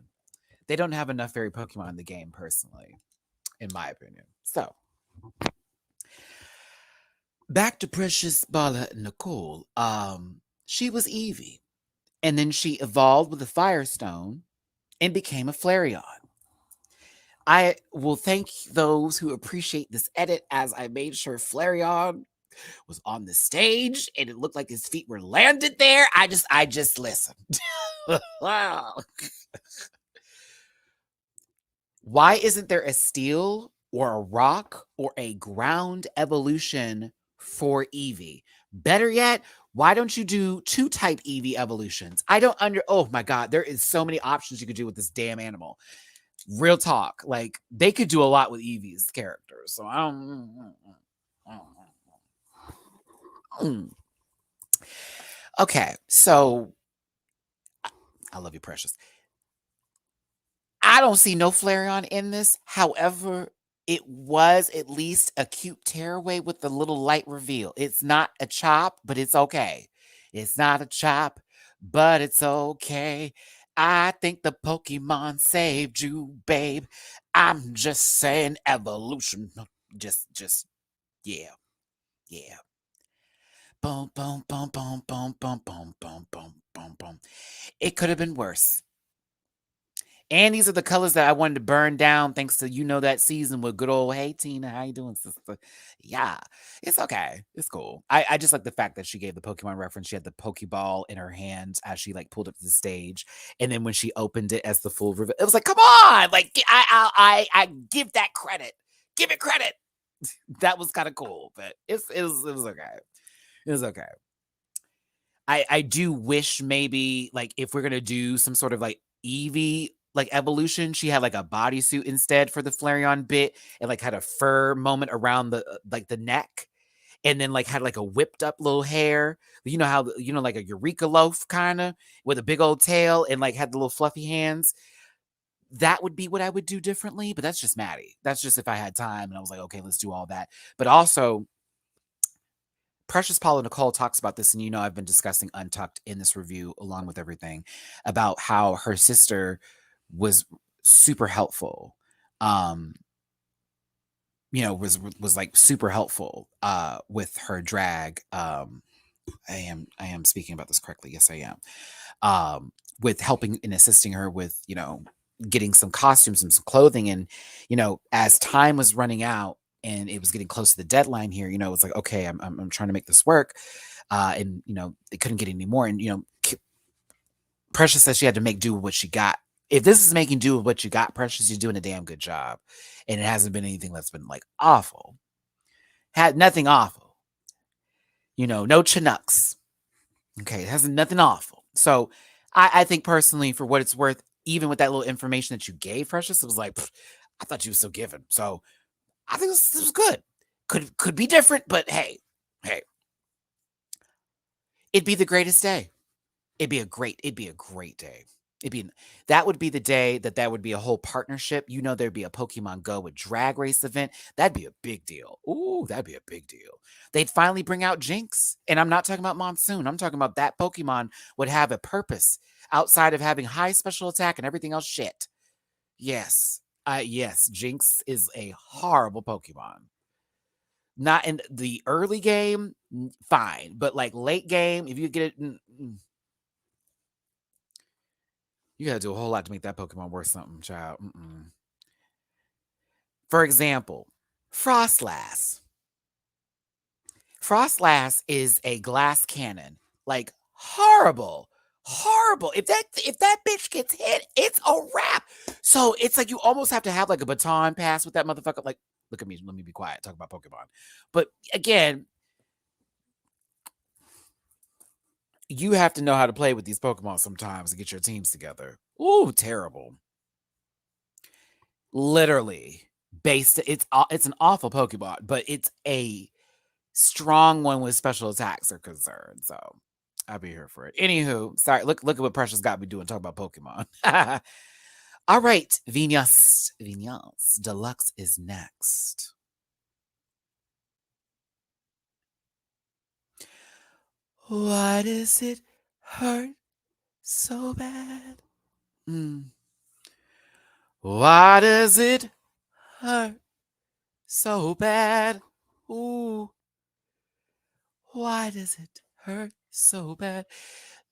They don't have enough fairy Pokemon in the game, personally, in my opinion. So, back to precious Paula Nicole. She was Eevee. And then she evolved with a Firestone and became a Flareon. I will thank those who appreciate this edit, as I made sure Flareon was on the stage and it looked like his feet were landed there. I just listened. Wow. Why isn't there a steel or a rock or a ground evolution for Eevee? Better yet, why don't you do 2-type Eevee evolutions? Oh my God, there is so many options you could do with this damn animal. Real talk. Like, they could do a lot with Eevee's characters. So I don't. Okay, so I love you, precious. I don't see no Flareon in this. However, it was at least a cute tearaway with the little light reveal. It's not a chop, but it's okay. It's not a chop, but it's okay. I think the Pokemon saved you, babe. I'm just saying evolution. Yeah. Boom, boom, boom, boom, boom, boom, boom, boom, boom, boom, boom. It could have been worse. And these are the colors that I wanted to burn down thanks to, that season with good old, hey, Tina, how you doing, sister? Yeah, it's okay. It's cool. I just like the fact that she gave the Pokemon reference. She had the Pokeball in her hands as she, pulled up to the stage. And then when she opened it as the full reveal, it was like, come on! Like, I give that credit. Give it credit. That was kind of cool, but it was okay. It was okay. I do wish maybe, if we're going to do some sort of, Eevee evolution, she had a bodysuit instead for the Flareon bit, and had a fur moment around the the neck, and then had a whipped up little hair. You know how a Eureka loaf kind of with a big old tail and had the little fluffy hands. That would be what I would do differently, but that's just Matty. That's just if I had time and I was like, okay, let's do all that. But also, Precious Paula Nicole talks about this, and I've been discussing Untucked in this review along with everything about how her sister was super helpful. Was super helpful with her drag. I am speaking about this correctly. Yes, I am. With helping and assisting her with, getting some costumes and some clothing. And, as time was running out and it was getting close to the deadline here, it's like, okay, I'm trying to make this work. And, they couldn't get any more. And, Precious said she had to make do with what she got. If this is making do with what you got, Precious, you're doing a damn good job. And it hasn't been anything that's been awful. Had nothing awful. No Chinooks. Okay, it hasn't nothing awful. So I think personally, for what it's worth, even with that little information that you gave Precious, it was like, I thought you were still giving. So I think this was good. Could be different, but hey, it'd be the greatest day. It'd be a great day. That would be the day that would be a whole partnership. There'd be a Pokemon Go with drag race event. That'd be a big deal. Ooh, that'd be a big deal. They'd finally bring out Jinx. And I'm not talking about Monsoon. I'm talking about that Pokemon would have a purpose outside of having high special attack and everything else shit. Yes. Yes, Jinx is a horrible Pokemon. Not in the early game, fine. But like late game, if you get it... You gotta do a whole lot to make that Pokemon worth something, child. For example, Frostlass. Frostlass is a glass cannon. Like, horrible. If that bitch gets hit, it's a wrap. So it's like you almost have to have like a baton pass with that motherfucker. Like, look at me. Let me be quiet. Talk about Pokemon. But again, you have to know how to play with these Pokemon sometimes to get your teams together. Ooh, terrible. Literally. It's an awful Pokemon, but it's a strong one with special attacks are concerned. So I'll be here for it. Anywho, sorry, look at what Precious got me doing. Talk about Pokemon. All right, Venus. Deluxe is next. Why does it hurt so bad? Why does it hurt so bad? Ooh. Why does it hurt so bad?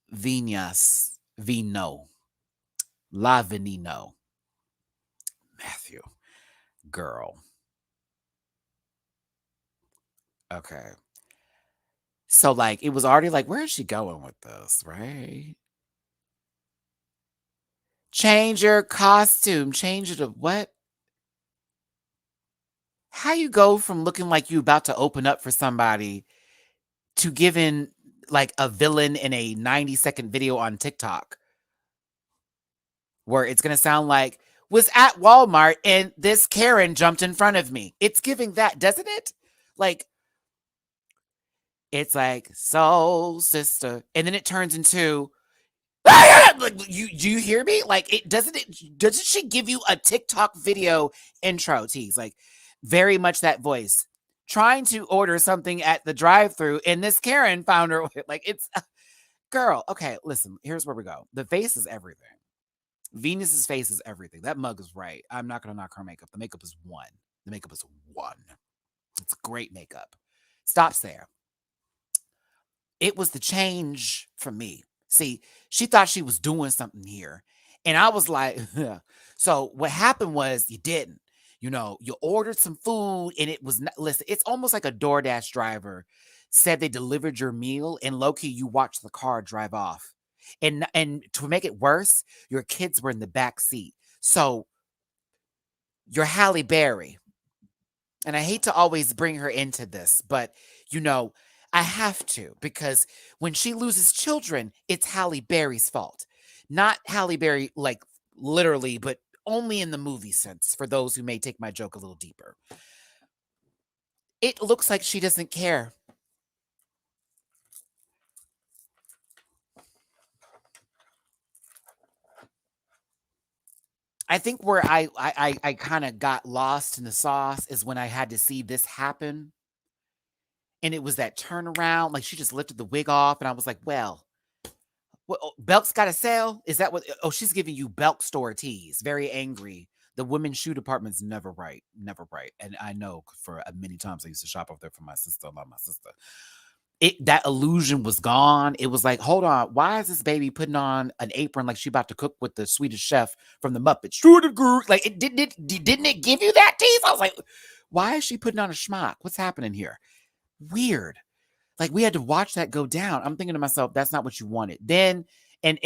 Vino. La Venino. Matthew. Girl. Okay. So, like, it was already like, where is she going with this, right? Change your costume. Change it to what? How you go from looking like you about to open up for somebody to giving like a villain in a 90-second video on TikTok where it's going to sound like, was at Walmart and this Karen jumped in front of me. It's giving that, doesn't it? Like, it's like, soul sister. And then it turns into, like, do you hear me? Like, doesn't she give you a TikTok video intro tease? Like, very much that voice. Trying to order something at the drive-thru and this Karen found her, like, it's, girl, okay, listen, here's where we go. The face is everything. Venus's face is everything. That mug is right. I'm not going to knock her makeup. The makeup is one. It's great makeup. Stops there. It was the change for me. See, she thought she was doing something here. And I was like, so what happened was you didn't. You ordered some food and it was not, listen, it's almost like a DoorDash driver said they delivered your meal and low-key you watched the car drive off. And to make it worse, your kids were in the back seat. So you're Halle Berry. And I hate to always bring her into this, but I have to, because when she loses children, it's Halle Berry's fault. Not Halle Berry, like literally, but only in the movie sense, for those who may take my joke a little deeper. It looks like she doesn't care. I think where I kind of got lost in the sauce is when I had to see this happen. And it was that turnaround, like she just lifted the wig off, and I was like, well, Belk's got to sell? Is that what? Oh, she's giving you Belk store tease. Very angry. The women's shoe department's never right. And I know for many times I used to shop up there for my sister. That illusion was gone. It was like, hold on, why is this baby putting on an apron like she about to cook with the Swedish chef from the Muppets? Like, didn't it give you that tease? I was like, why is she putting on a schmuck? What's happening here? Weird. Like, we had to watch that go down. I'm thinking to myself, that's not what you wanted. Then, and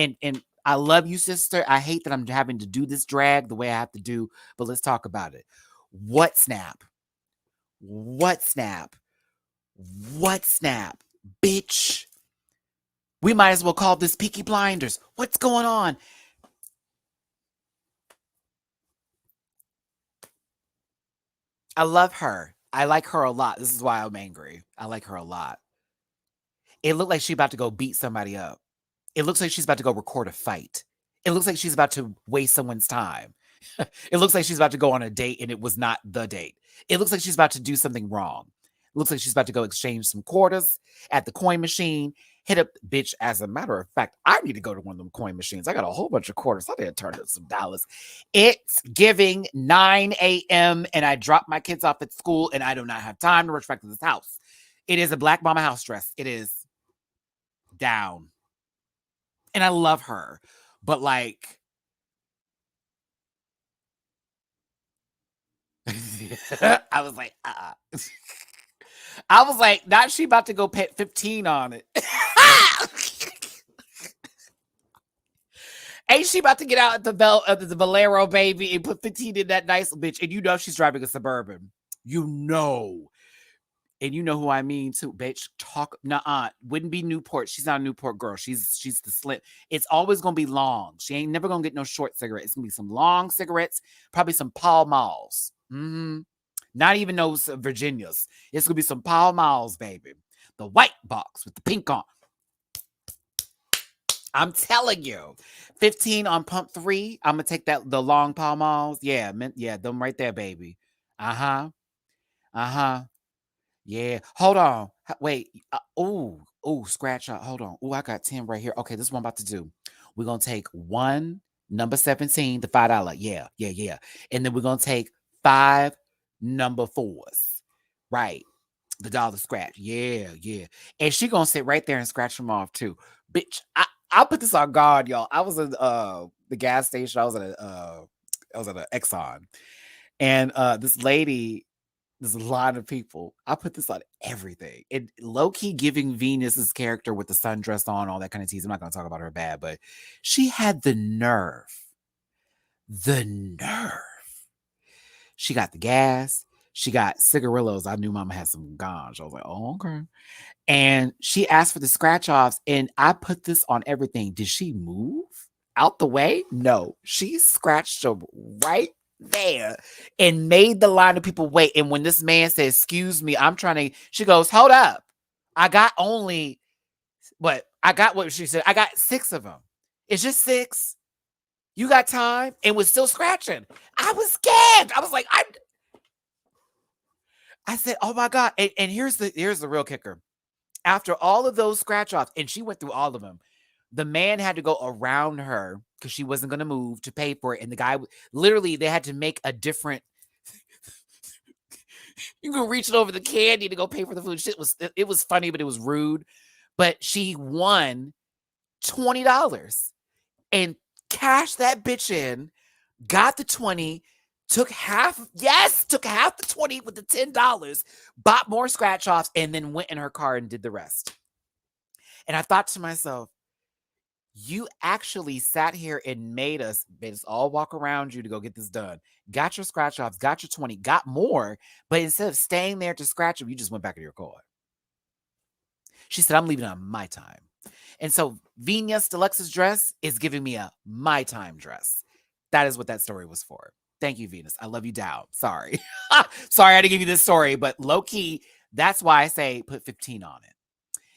I love you, sister. I hate that I'm having to do this drag the way I have to do, but let's talk about it. What snap? Bitch. We might as well call this Peaky Blinders. What's going on? I love her. I like her a lot. This is why I'm angry. I like her a lot. It looked like she's about to go beat somebody up. It looks like she's about to go record a fight. It looks like she's about to waste someone's time. It looks like she's about to go on a date and it was not the date. It looks like she's about to do something wrong. It looks like she's about to go exchange some quarters at the coin machine. Hit up, bitch. As a matter of fact, I need to go to one of them coin machines. I got a whole bunch of quarters. I need to turn in some dollars. It's giving 9 a.m. and I dropped my kids off at school and I do not have time to rush back to this house. It is a black mama house dress. It is down. And I love her. But like, I was like, I was like, not she about to go pay 15 on it. Ain't she about to get out at the Bolero, baby, and put 15 in that nice bitch? And you know she's driving a Suburban. You know. And you know who I mean too, bitch. Wouldn't be Newport. She's not a Newport girl. She's the slim. It's always gonna be long. She ain't never gonna get no short cigarettes. It's gonna be some long cigarettes, probably some Pall Malls. Not even those Virginias. It's gonna be some Pall Malls, baby. The white box with the pink on. I'm telling you, 15 on pump 3. I'm gonna take the long Pall Malls. Yeah, them right there, baby. Yeah. Hold on. Wait. Scratch out. Hold on. I got 10 right here. Okay, this is what I'm about to do. We're going to take one, number 17, the $5. Yeah. And then we're going to take 5 number 4s. Right. The dollar scratch. Yeah. And she going to sit right there and scratch them off too. Bitch, I'll put this on guard, y'all. I was in the gas station. I was at an Exxon. And this lady, there's a lot of people. I put this on everything. It low-key giving Venus's character with the sundress on, all that kind of tease. I'm not going to talk about her bad, but she had the nerve. She got the gas. She got cigarillos. I knew mama had some ganj. I was like, oh, okay. And she asked for the scratch-offs, and I put this on everything. Did she move out the way? No. She scratched them right there and made the line of people wait. And when this man said, excuse me, she goes, hold up. I got what she said. I got 6 of them. It's just 6. You got time? And was still scratching. I was scared. I was like, I said, oh my God. And here's the real kicker. After all of those scratch offs, and she went through all of them, the man had to go around her because she wasn't going to move to pay for it. And the guy, literally, they had to make a different. You can reach it over the candy to go pay for the food. It was funny, but it was rude. But she won $20 and cashed that bitch in, got the 20, took half the 20 with the $10, bought more scratch offs, and then went in her car and did the rest. And I thought to myself, you actually sat here and made us all walk around you to go get this done. Got your scratch offs, got your 20, got more, but instead of staying there to scratch them, you just went back in your car. She said, I'm leaving on my time. And so Venus Deluxe's dress is giving me a my time dress. That is what that story was for. Thank you, Venus. I love you down. Sorry. Sorry I had to give you this story, but low key, that's why I say put 15 on it.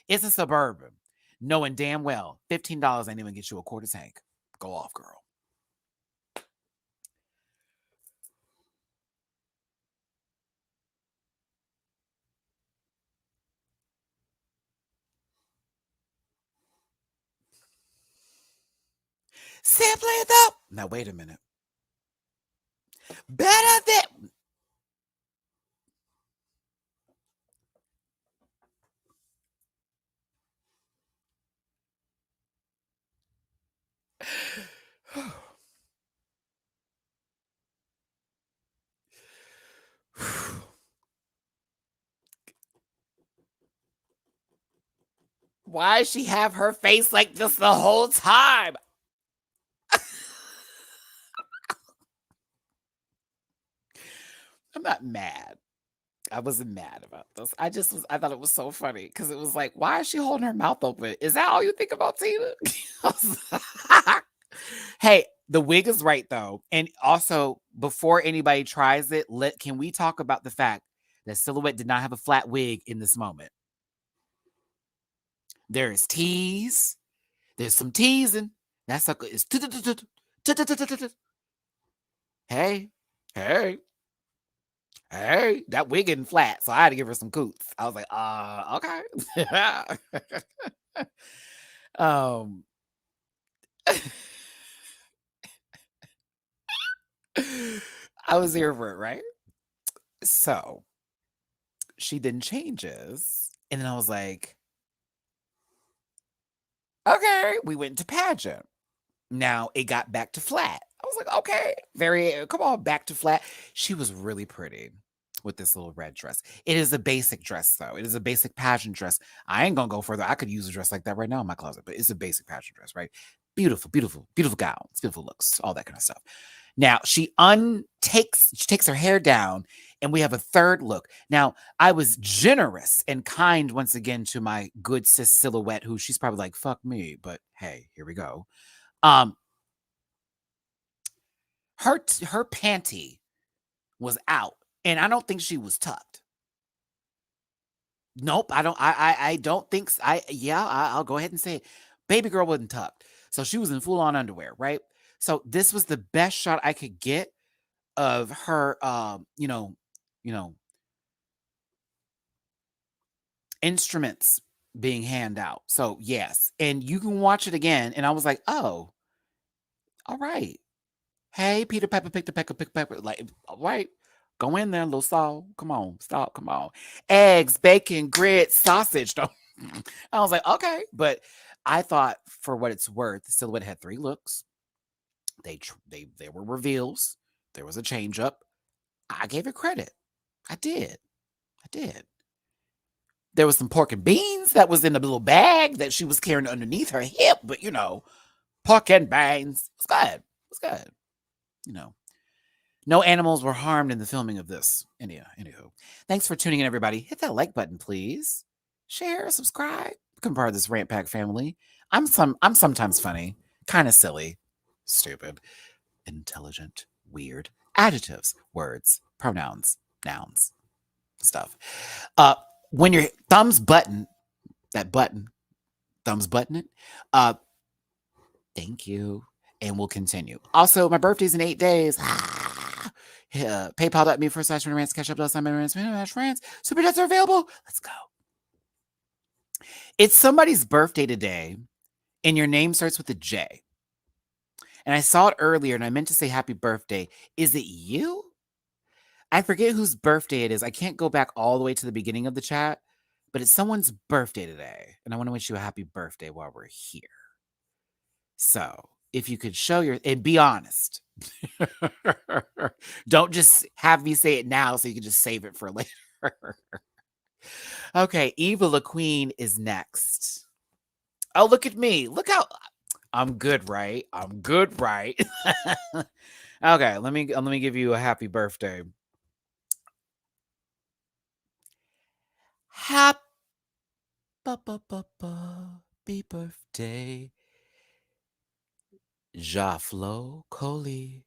It's a Suburban. Knowing damn well, $15 ain't even get you a quarter tank. Go off, girl. Simply though. Now, wait a minute. Better than. Why does she have her face like this the whole time? I'm not mad. I wasn't mad about this. I thought it was so funny because it was like, why is she holding her mouth open? Is that all you think about, Tina? Hey, The wig is right though. And also, before anybody tries it, can we talk about the fact that Silhouette did not have a flat wig in this moment? There is tease. There's some teasing. That sucker is hey, hey, hey. That wig isn't flat, so I had to give her some coots. I was like, okay. I was here for it, right? So she then changes, and then I was like, okay, we went to pageant. Now it got back to flat. I was like, okay, come on, back to flat. She was really pretty with this little red dress. It is a basic dress, though. It is a basic pageant dress. I ain't gonna go further. I could use a dress like that right now in my closet, but it's a basic pageant dress, right? Beautiful, beautiful, beautiful gowns, beautiful looks, all that kind of stuff. Now she takes her hair down, and we have a third look. Now, I was generous and kind once again to my good sis Silhouette, who she's probably like, fuck me, but hey, here we go. Her panty was out, and I don't think she was tucked. Nope, I don't think so. I'll go ahead and say it. Baby girl wasn't tucked. So she was in full-on underwear, right? So this was the best shot I could get of her instruments being handed out. So yes, and you can watch it again. And I was like, oh, all right. Hey, Peter Pepper, pick the pepper. Like, all right, go in there, little Saul. Come on, stop, come on. Eggs, bacon, grits, sausage. I was like, okay. But I thought, for what it's worth, the Silhouette had 3 looks. They were reveals. There was a change up. I gave it credit. I did. There was some pork and beans that was in a little bag that she was carrying underneath her hip, but pork and beans. It was good. No animals were harmed in the filming of this. Anywho, thanks for tuning in, everybody. Hit that like button, please. Share, subscribe. Become part of this Rant Pack family. I'm sometimes funny, kind of silly, stupid, intelligent, weird, adjectives, words, pronouns, nouns, stuff. When your thumbs button it, thank you. And we'll continue. Also, my birthday's in 8 days. PayPal.me/MattyRants, Cash-App.com/MattyRants, Super Chats are available. Let's go. It's somebody's birthday today, and your name starts with a J. And I saw it earlier, and I meant to say happy birthday. Is it you? I forget whose birthday it is. I can't go back all the way to the beginning of the chat, but it's someone's birthday today. And I want to wish you a happy birthday while we're here. So, if you could show and be honest. Don't just have me say it now so you can just save it for later. Okay, Eva La Queen is next. Oh, look at me. Look how I'm good, right? Okay, let me give you a happy birthday. Happy birthday, Jaflo Coley.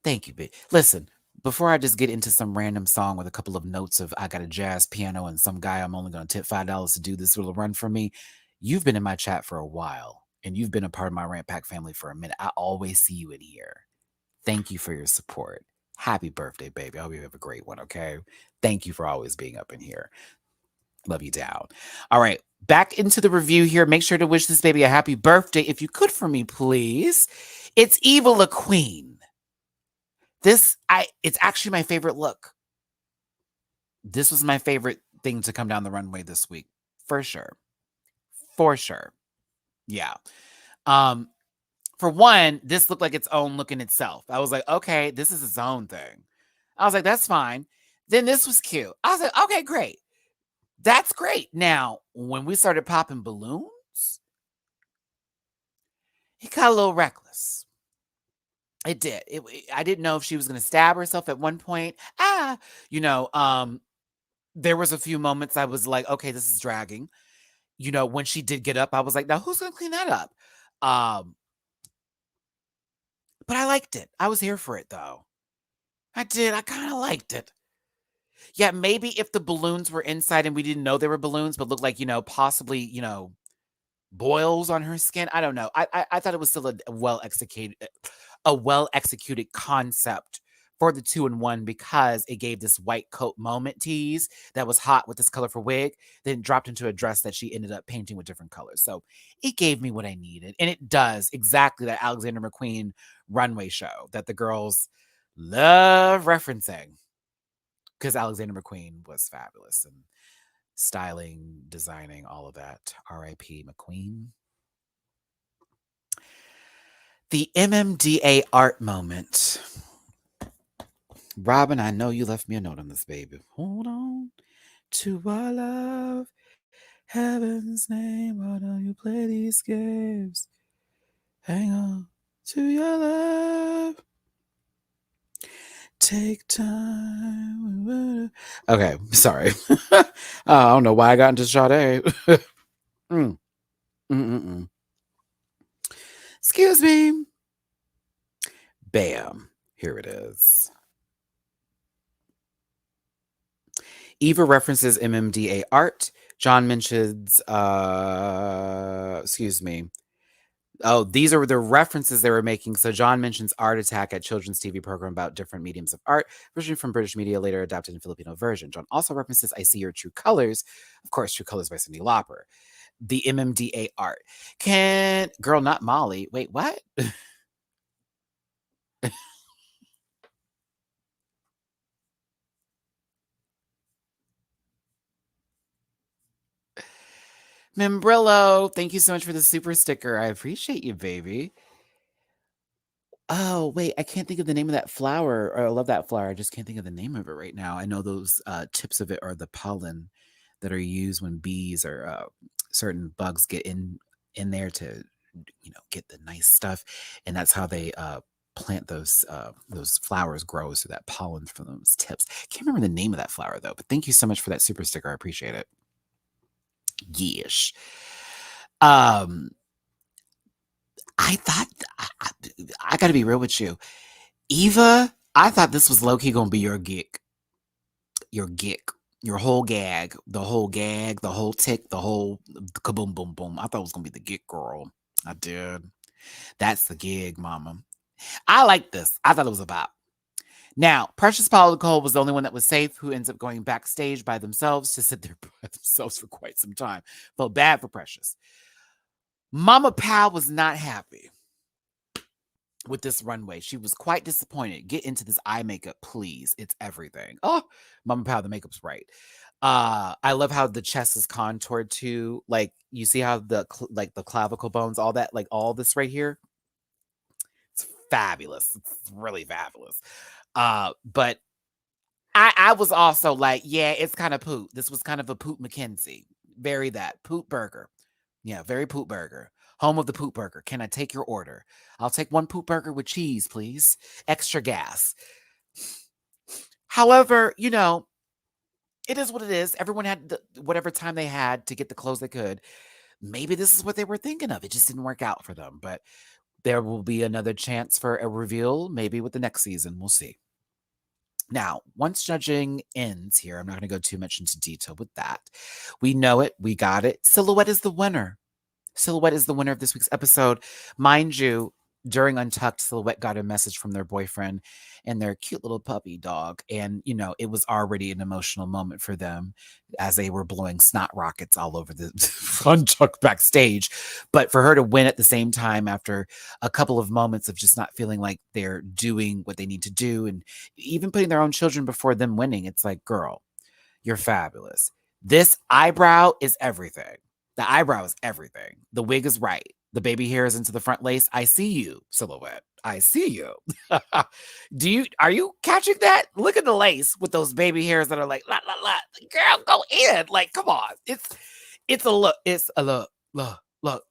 Thank you, babe. Listen, before I just get into some random song with a couple of notes of I got a jazz piano and some guy I'm only going to tip $5 to do this little run for me, you've been in my chat for a while, and you've been a part of my Rant Pack family for a minute. I always see you in here. Thank you for your support. Happy birthday, baby. I hope you have a great one, okay? Thank you for always being up in here. Love you down. All right, back into the review here. Make sure to wish this baby a happy birthday if you could for me, please. It's Eva La Queen. It's actually my favorite look. This was my favorite thing to come down the runway this week. For sure. Yeah. For one, this looked like its own look in itself. I was like, okay, this is its own thing. I was like, that's fine. Then this was cute. I was like, okay, great. That's great. Now, when we started popping balloons, it got a little reckless. It did. I didn't know if she was going to stab herself at one point. There was a few moments I was like, okay, this is dragging. When she did get up, I was like, now who's going to clean that up? But I liked it. I was here for it though. I did. I kind of liked it. Yeah, maybe if the balloons were inside and we didn't know they were balloons, but looked like, possibly, boils on her skin. I don't know. I thought it was still a well executed concept for the 2-in-1 because it gave this white coat moment tease that was hot with this colorful wig, then dropped into a dress that she ended up painting with different colors. So it gave me what I needed. And it does exactly that Alexander McQueen runway show that the girls love referencing because Alexander McQueen was fabulous and styling, designing, all of that. R.I.P. McQueen. The MMDA art moment. Robin, I know you left me a note on this, baby. Hold on to our love. Heaven's name, why don't you play these games? Hang on to your love. Take time. Okay, sorry. I don't know why I got into Sade. Excuse me. Bam. Here it is. Eva references MMDA art. John mentions, excuse me. Oh, these are the references they were making. So John mentions Art Attack at children's TV program about different mediums of art, version from British media, later adapted in Filipino version. John also references I See Your True Colors, of course, True Colors by Cyndi Lauper. The MMDA art. Girl, not Molly. Wait, what? Membrillo, thank you so much for the super sticker. I appreciate you, baby. Oh, wait, I can't think of the name of that flower. I love that flower. I just can't think of the name of it right now. I know those tips of it are the pollen that are used when bees or certain bugs get in there to, get the nice stuff. And that's how they plant those flowers grow. So that pollen from those tips. Can't remember the name of that flower though, but thank you so much for that super sticker. I appreciate it. Yeesh. I thought, I got to be real with you. Eva, I thought this was low-key going to be your gig. Your gig. Your whole gag. The whole gag, the whole tick, the whole kaboom, boom, boom. I thought it was going to be the gig, girl. I did. That's the gig, mama. I like this. I thought it was a bop. Now, Precious Paula Nicole was the only one that was safe, who ends up going backstage by themselves to sit there by themselves for quite some time. Felt bad for Precious. Mama Pal was not happy with this runway. She was quite disappointed. Get into this eye makeup, please. It's everything. Oh, Mama Pal, the makeup's right. I love how the chest is contoured too. Like, you see how the clavicle bones, all that, like all this right here. It's fabulous. It's really fabulous. But I was also like, yeah, it's kind of poop. This was kind of a poop McKenzie. Very that. Poop burger. Yeah, very poop burger. Home of the poop burger. Can I take your order? I'll take one poop burger with cheese, please. Extra gas. However, it is what it is. Everyone had whatever time they had to get the clothes they could. Maybe this is what they were thinking of. It just didn't work out for them. But there will be another chance for a reveal, maybe with the next season. We'll see. Now, once judging ends here, I'm not going to go too much into detail with that. We know it. We got it. Silhouette is the winner. Silhouette is the winner of this week's episode. Mind you, during Untucked, Silhouette got a message from their boyfriend and their cute little puppy dog. And, it was already an emotional moment for them as they were blowing snot rockets all over the Untucked backstage. But for her to win at the same time after a couple of moments of just not feeling like they're doing what they need to do and even putting their own children before them winning, it's like, girl, you're fabulous. This eyebrow is everything. The eyebrow is everything. The wig is right. The baby hair is into the front lace. I see you, Silhouette. I see you. Are you catching that? Look at the lace with those baby hairs that are like, la, la, la. Girl, go in. Like, come on. It's a look. It's a look. Look.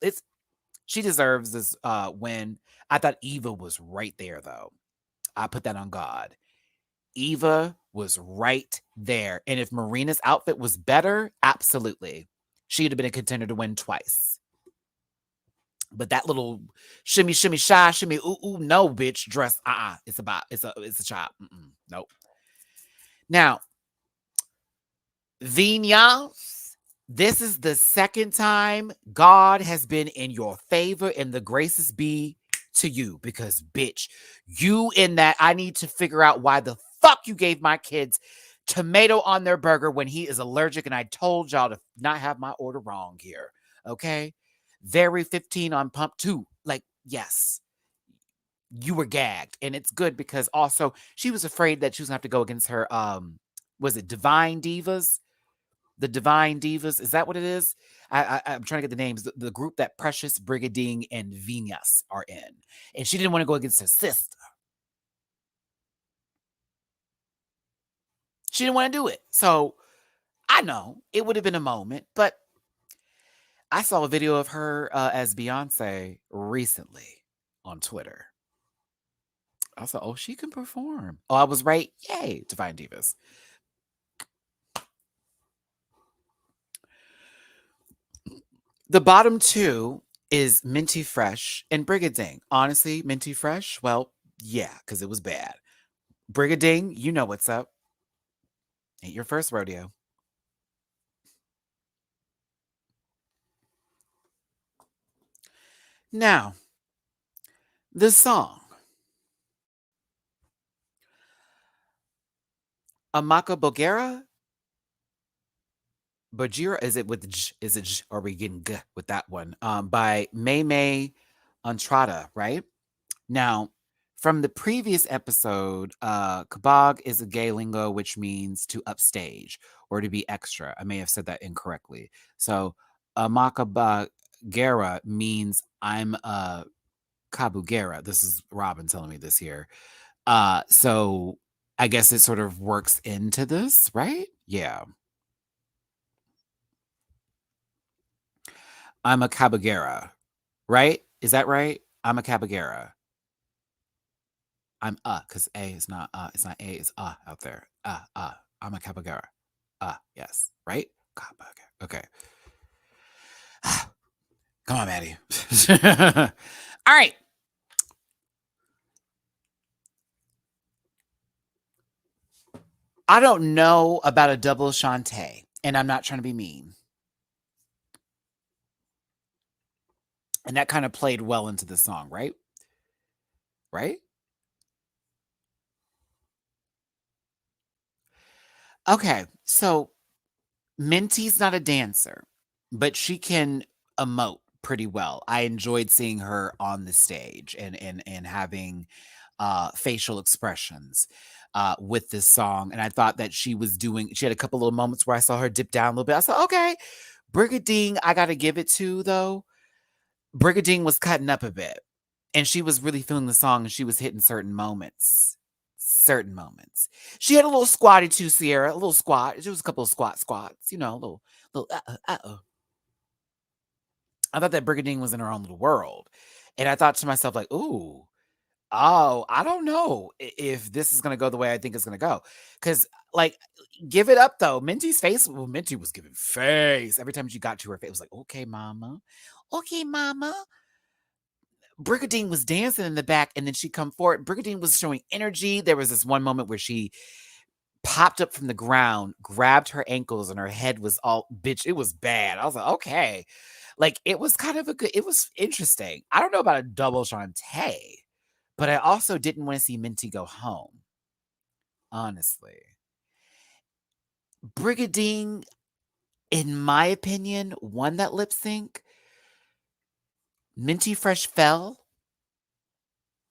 She deserves this win. I thought Eva was right there, though. I put that on God. Eva was right there. And if Marina's outfit was better, absolutely. She'd have been a contender to win twice. But that little shimmy, shimmy, shy, shimmy, ooh, ooh, no, bitch, dress, it's a chop. Nope. Now, Vinyas, this is the second time God has been in your favor, and the graces be to you, because bitch, you in that I need to figure out why the fuck you gave my kids tomato on their burger when he is allergic, and I told y'all to not have my order wrong here. Okay? Very 15 on pump 2. Like, yes. You were gagged, and it's good because also she was afraid that she was gonna have to go against her was it Divine Divas? The Divine Divas, is that what it is? I'm trying to get the names. The group that Precious, Brigadine, and Venus are in, and she didn't want to go against her sister. She didn't want to do it. So I know it would have been a moment, but I saw a video of her as Beyonce recently on Twitter. I was like, oh, she can perform. Oh, I was right. Yay, Divine Divas. The bottom two is Minty Fresh and Brigading. Honestly, Minty Fresh, well, yeah, because it was bad. Brigading, you know what's up. Ain't your first rodeo. Now, the song. Amaka Bogera? Bajira, is it with J? Is it J? Or are we getting G with that one? By May Entrada, right? Now, from the previous episode, kabag is a gay lingo, which means to upstage or to be extra. I may have said that incorrectly. So, Makabagera means I'm a kabugera. This is Robin telling me this here. So I guess it sort of works into this, right? Yeah. I'm a kabagera, right? Is that right? I'm a kabagera. I'm because A is not it's not A, it's out there. I'm a kabagera. Yes, right? Kabagera. Okay. Come on, Matty. All right. I don't know about a double Shantae, and I'm not trying to be mean. And that kind of played well into the song, right? Right? Okay, so Minty's not a dancer, but she can emote pretty well. I enjoyed seeing her on the stage and having facial expressions with this song. And I thought that she had a couple little moments where I saw her dip down a little bit. I said, okay, Brigadine, I got to give it to, though. Brigadine was cutting up a bit, and she was really feeling the song, and she was hitting certain moments. Certain moments. She had a little squatty too, Sierra. A little squat. It was a couple of squats, you know, little I thought that Brigadine was in her own little world. And I thought to myself, like, ooh, oh, I don't know if this is gonna go the way I think it's gonna go. Cause like, give it up though. Minty's face, well, Minty was giving face. Every time she got to her face, it was like, okay, mama. Okay, mama. Brigadine was dancing in the back, and then she come forward. Brigadine was showing energy. There was this one moment where she popped up from the ground, grabbed her ankles, and her head was all bitch. It was bad. I was like, okay. Like, it was kind of it was interesting. I don't know about a double Shantae, but I also didn't want to see Minty go home. Honestly. Brigadine, in my opinion, won that lip sync. Minty Fresh fell.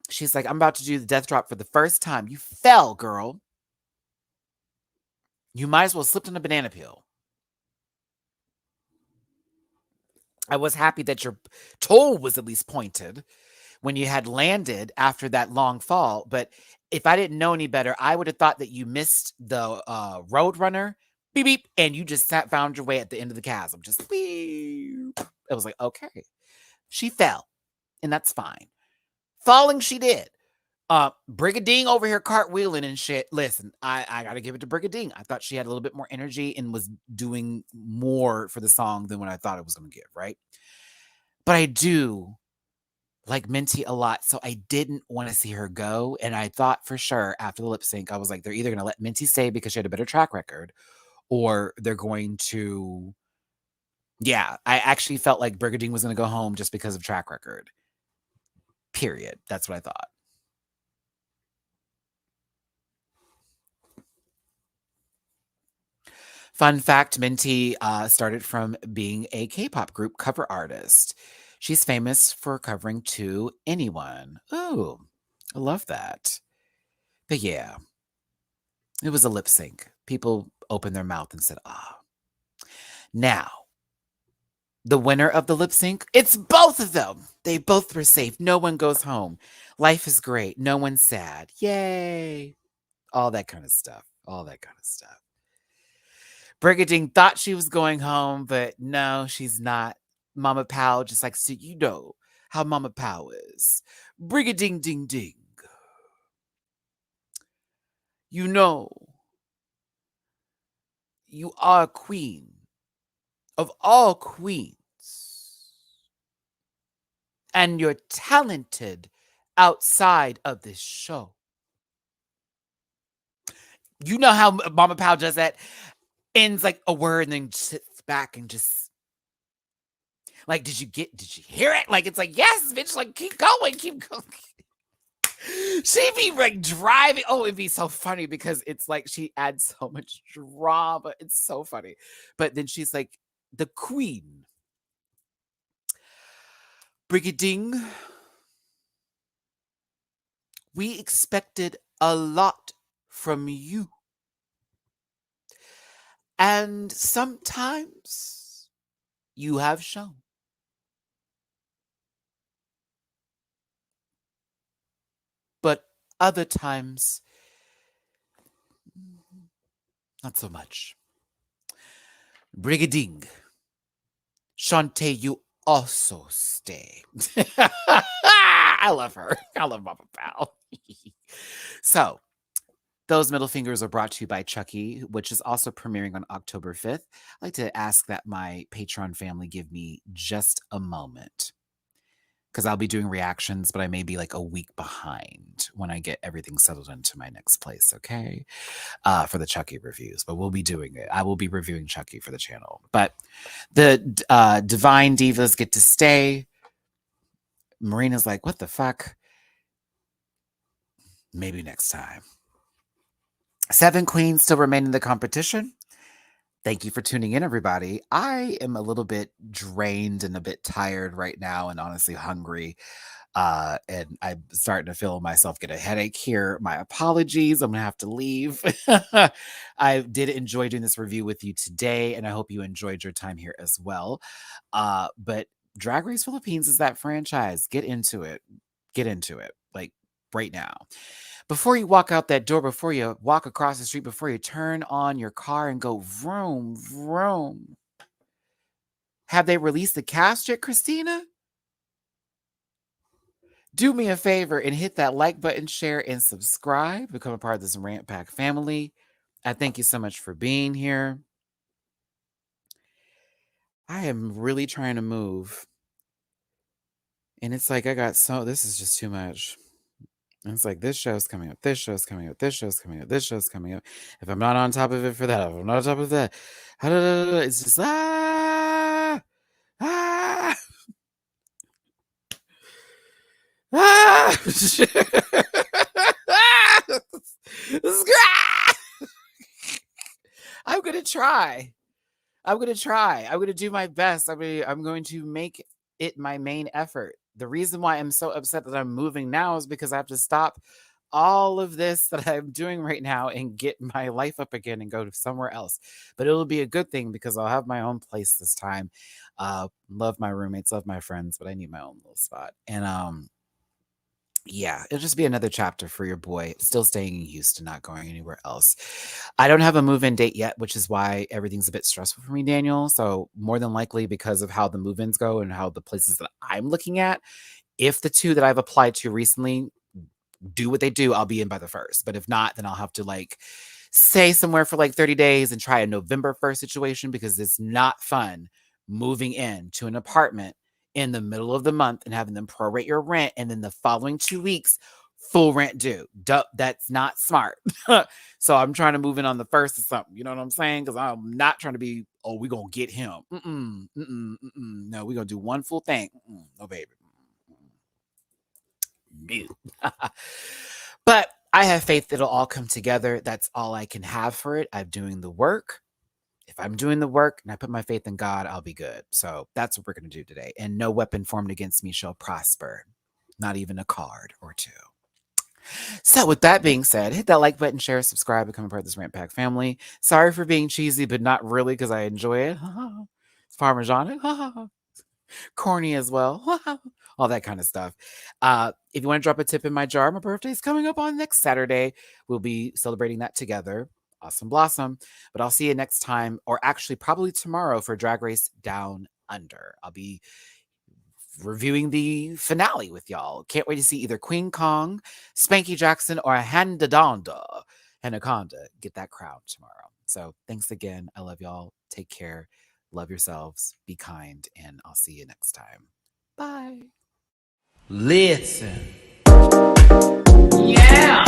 She's like, I'm about to do the death drop for the first time. You fell, girl. You might as well slipped on a banana peel. I was happy that your toe was at least pointed when you had landed after that long fall. But if I didn't know any better, I would have thought that you missed the Roadrunner, beep, beep, and you just found your way at the end of the chasm. Just beep. It was like, okay. She fell, and that's fine. Falling she did. Brigadine over here cartwheeling and shit. Listen, I gotta give it to Brigadine. I thought she had a little bit more energy and was doing more for the song than what I thought it was gonna give, right? But I do like Minty a lot, so I didn't want to see her go. And I thought for sure after the lip sync, I was like, they're either going to let Minty stay because she had a better track record, or they're going to. Yeah, I actually felt like Brigadine was going to go home just because of track record. Period. That's what I thought. Fun fact, Minty started from being a K-pop group cover artist. She's famous for covering To Anyone. Ooh, I love that. But yeah, it was a lip sync. People opened their mouth and said, ah. Now, the winner of the lip sync, it's both of them. They both were safe. No one goes home. Life is great. No one's sad. Yay. All that kind of stuff. All that kind of stuff. Brigadine thought she was going home, but no, she's not. Mama Pow just like, so you know how Mama Pow is. Brigading ding ding. You know, you are queen of all queens. And you're talented outside of this show. You know how Mama Pow does that? Ends like a word and then sits back and just like, did you hear it? Like, it's like, yes, bitch, like, keep going. She'd be like driving. Oh, it'd be so funny because it's like she adds so much drama. It's so funny. But then she's like, the queen. Brigading. We expected a lot from you. And sometimes you have shown. But other times, not so much. Brigading. Shantae, you also stay. I love her. I love Mama Pow. So, those middle fingers are brought to you by Chucky, which is also premiering on October 5th. I'd like to ask that my Patreon family give me just a moment, because I'll be doing reactions, but I may be like a week behind when I get everything settled into my next place, okay? For the Chucky reviews, but we'll be doing it. I will be reviewing Chucky for the channel. But the Divine Divas get to stay. Marina's like, what the fuck? Maybe next time. 7 queens still remain in the competition. Thank you for tuning in, everybody. I am a little bit drained and a bit tired right now and honestly hungry. And I'm starting to feel myself get a headache here. My apologies. I'm going to have to leave. I did enjoy doing this review with you today, and I hope you enjoyed your time here as well. But Drag Race Philippines is that franchise. Get into it. Get into it. Like right now. Before you walk out that door, before you walk across the street, before you turn on your car and go vroom, vroom. Have they released the cast yet, Christina? Do me a favor and hit that like button, share, and subscribe. Become a part of this Rant Pack family. I thank you so much for being here. I am really trying to move. And it's like, this is just too much. And it's like, this show's coming up, this show's coming up, this show's coming up, this show's coming up. If I'm not on top of it for that, if I'm not on top of that, it's just, I'm going to try. I'm going to do my best. I'm going to make it my main effort. The reason why I'm so upset that I'm moving now is because I have to stop all of this that I'm doing right now and get my life up again and go to somewhere else. But it'll be a good thing because I'll have my own place this time. Love my roommates, love my friends, but I need my own little spot. And yeah, it'll just be another chapter for your boy, still staying in Houston, not going anywhere else. I don't have a move-in date yet, which is why everything's a bit stressful for me, Daniel. So more than likely because of how the move-ins go and how the places that I'm looking at, if the 2 that I've applied to recently do what they do, I'll be in by the 1st. But if not, then I'll have to like stay somewhere for like 30 days and try a November 1st situation because it's not fun moving in to an apartment in the middle of the month and having them prorate your rent, and then the following 2 weeks, full rent due. That's not smart. So I'm trying to move in on the 1st or something. You know what I'm saying? Because I'm not trying to be, oh, we're going to get him. No, we're going to do one full thing. No, baby. But I have faith it'll all come together. That's all I can have for it. I'm doing the work. If I'm doing the work and I put my faith in God, I'll be good. So that's what we're going to do today. And no weapon formed against me shall prosper. Not even a card or two. So with that being said, hit that like button, share, subscribe, become a part of this Rant Pack family. Sorry for being cheesy, but not really, because I enjoy it. It's Parmesan. Corny as well. All that kind of stuff. If you want to drop a tip in my jar, my birthday is coming up on next Saturday. We'll be celebrating that together. Awesome blossom. But I'll see you next time, or actually probably tomorrow, for Drag Race Down Under. I'll be reviewing the finale with y'all. Can't wait to see either Queen Kong, Spanky Jackson, or Handadonda Anaconda get that crown tomorrow. So thanks again. I love y'all. Take care. Love yourselves. Be kind. And I'll see you next time. Bye. Listen. Yeah.